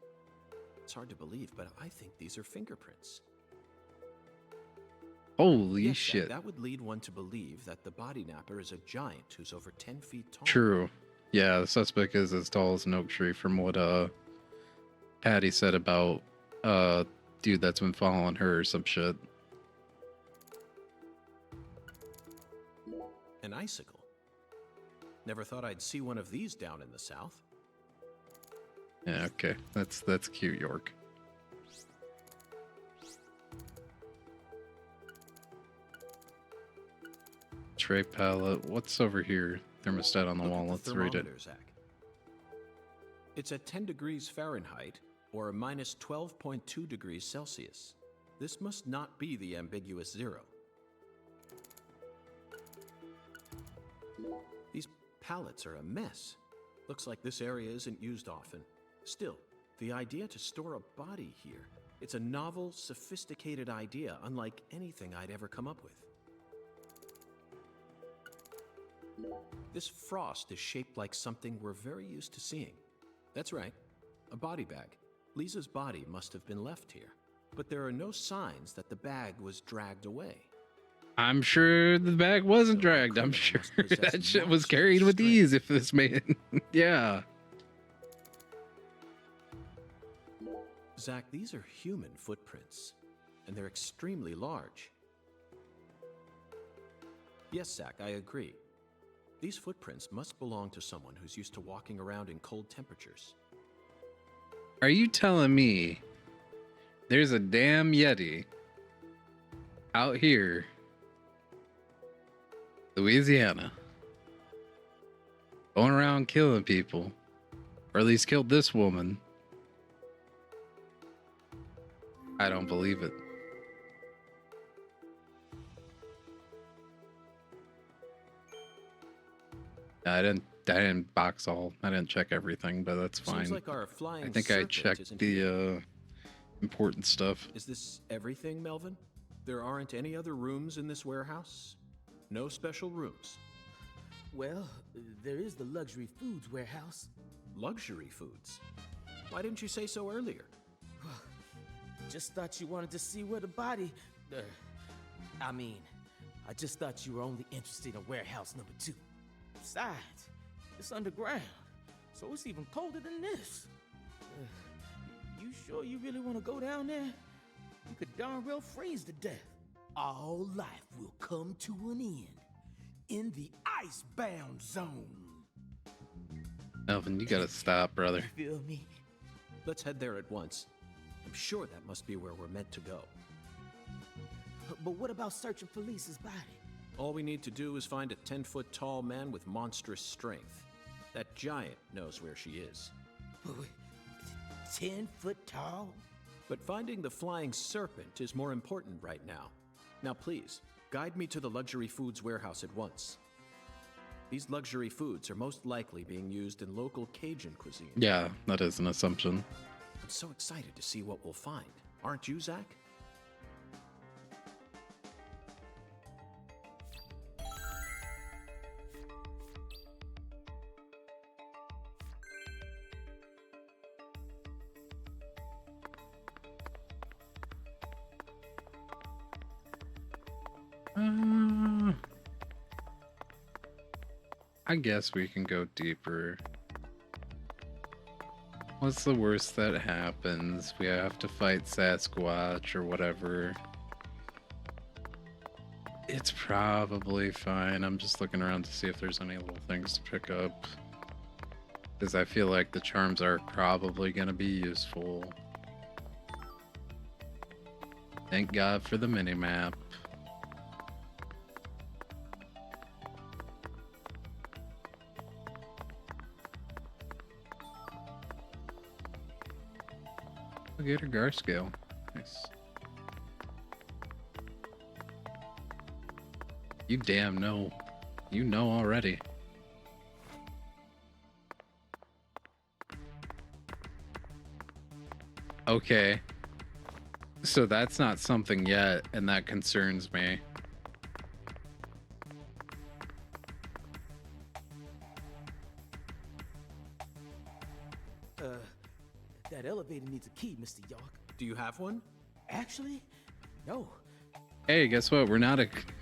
It's hard to believe, but I think these are fingerprints. Holy yes, shit. That would lead one to believe that the body napper is a giant who's over 10 feet tall. True. Yeah, the suspect is as tall as an oak tree from what Patty said about dude that's been following her or some shit. An icicle. Never thought I'd see one of these down in the south. Yeah, okay. That's cute, York. Tray palette. What's over here? Thermostat on the wall. Let's read it. Zach. It's at 10 degrees Fahrenheit or a minus 12.2 degrees Celsius. This must not be the ambiguous 0. These pallets are a mess. Looks like this area isn't used often. Still, the idea to store a body here, it's a novel, sophisticated idea unlike anything I'd ever come up with. This frost is shaped like something we're very used to seeing. That's right, a body bag. Lisa's body must have been left here, but there are no signs that the bag was dragged away. I'm sure the bag wasn't dragged. I'm sure that shit was carried with ease if this man... Yeah. Zach, these are human footprints, and they're extremely large. Yes, Zach, I agree. These footprints must belong to someone who's used to walking around in cold temperatures. Are you telling me there's a damn Yeti out here, Louisiana, going around killing people, or at least killed this woman? I don't believe it. I didn't box all. I didn't check everything, but that's fine. Seems like our flying I think I serpent checked isn't the important stuff. Is this everything, Melvin? There aren't any other rooms in this warehouse? No special rooms? Well, there is the luxury foods warehouse. Luxury foods? Why didn't you say so earlier? Just thought you wanted to see where the body... I mean, I just thought you were only interested in warehouse number 2. Besides, it's underground, so it's even colder than this. You sure you really want to go down there? You could darn well freeze to death. All life will come to an end in the icebound zone. Melvin, you gotta stop, brother. Feel me? Let's head there at once. I'm sure that must be where we're meant to go. But what about searching for Lisa's body? All we need to do is find a 10-foot tall man with monstrous strength. That giant knows where she is. 10 foot tall? But finding the flying serpent is more important right now. Now please, guide me to the luxury foods warehouse at once. These luxury foods are most likely being used in local Cajun cuisine. Yeah, that is an assumption. I'm so excited to see what we'll find. Aren't you, Zach? I guess we can go deeper. What's the worst that happens? We have to fight Sasquatch or whatever. It's probably fine. I'm just looking around to see if there's any little things to pick up. Because I feel like the charms are probably going to be useful. Thank God for the mini-map. Gator Gar scale. Nice. You damn know. You know already. Okay. So that's not something yet, and that concerns me. That elevator needs a key, Mr. York. Do you have one? Actually, no. Hey, guess what? We're not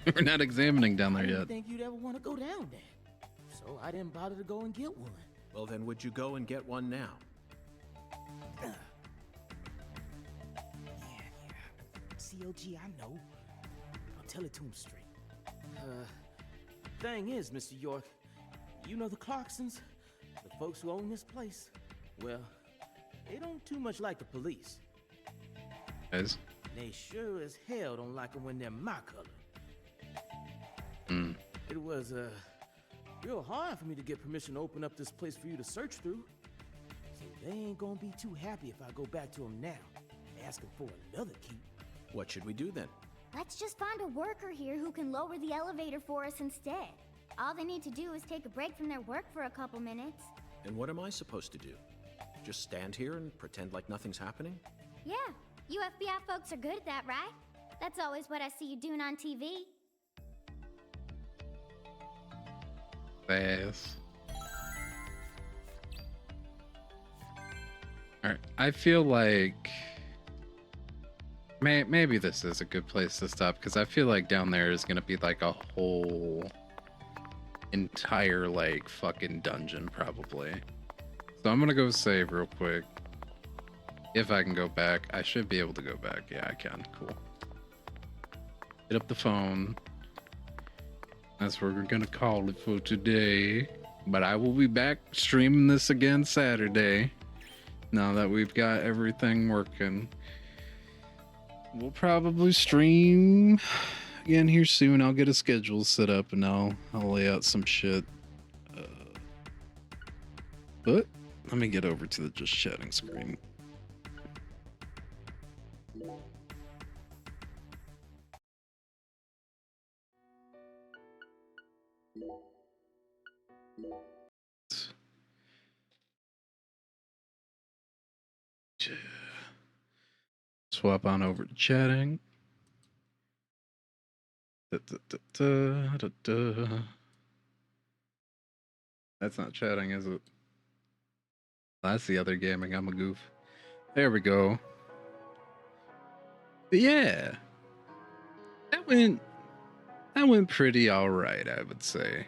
examining down there I didn't yet. think you'd ever want to go down there, so I didn't bother to go and get one. Well, then would you go and get one now? Yeah. COG, I know. I'll tell it to him straight. Thing is, Mr. York, you know the Clarksons, the folks who own this place. Well, they don't too much like the police. Guys. They sure as hell don't like them when they're my color. Hmm. It was real hard for me to get permission to open up this place for you to search through. So they ain't gonna be too happy if I go back to them now, asking for another key. What should we do then? Let's just find a worker here who can lower the elevator for us instead. All they need to do is take a break from their work for a couple minutes. And what am I supposed to do? Just stand here and pretend like nothing's happening? Yeah, you FBI folks are good at that, right? That's always what I see you doing on TV. Fast. Alright, I feel like maybe this is a good place to stop, because I feel like down there is gonna be like a whole entire like fucking dungeon probably. So I'm gonna go save real quick. If I can go back, I should be able to go back. Yeah, I can. Cool. Hit up the phone. That's what we're gonna call it for today. But I will be back streaming this again Saturday. Now that we've got everything working. We'll probably stream again here soon. I'll get a schedule set up and I'll lay out some shit. But let me get over to the just chatting screen. Swap on over to chatting. That's not chatting, is it? That's the other gaming. I'm a goof. There we go. But yeah, that went That went pretty alright, I would say.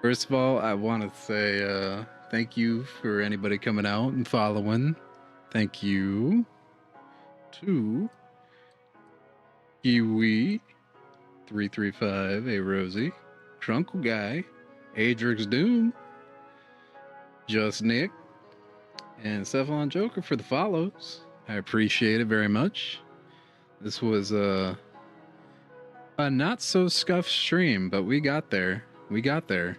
First of all, I want to say thank you for anybody coming out and following. Thank you to Kiwi335, A Rosie, Trunkle Guy, Adrix Doom, Just Nick, and Cephalon Joker for the follows. I appreciate it very much. This was a not so scuffed stream, but we got there. We got there.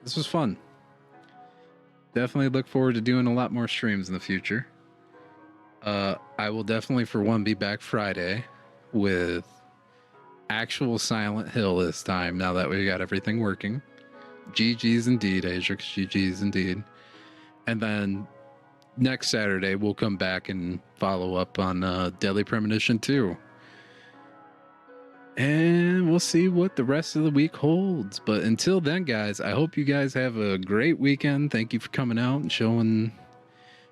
This was fun. Definitely look forward to doing a lot more streams in the future. I will definitely, for one, be back Friday with actual Silent Hill this time, now that we got everything working. GG's indeed, Ajax. GG's indeed. And then next Saturday, we'll come back and follow up on Deadly Premonition 2. And we'll see what the rest of the week holds. But until then, guys, I hope you guys have a great weekend. Thank you for coming out and showing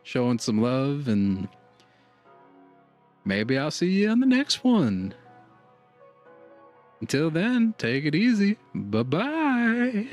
some love. And maybe I'll see you on the next one. Until then, take it easy. Bye-bye.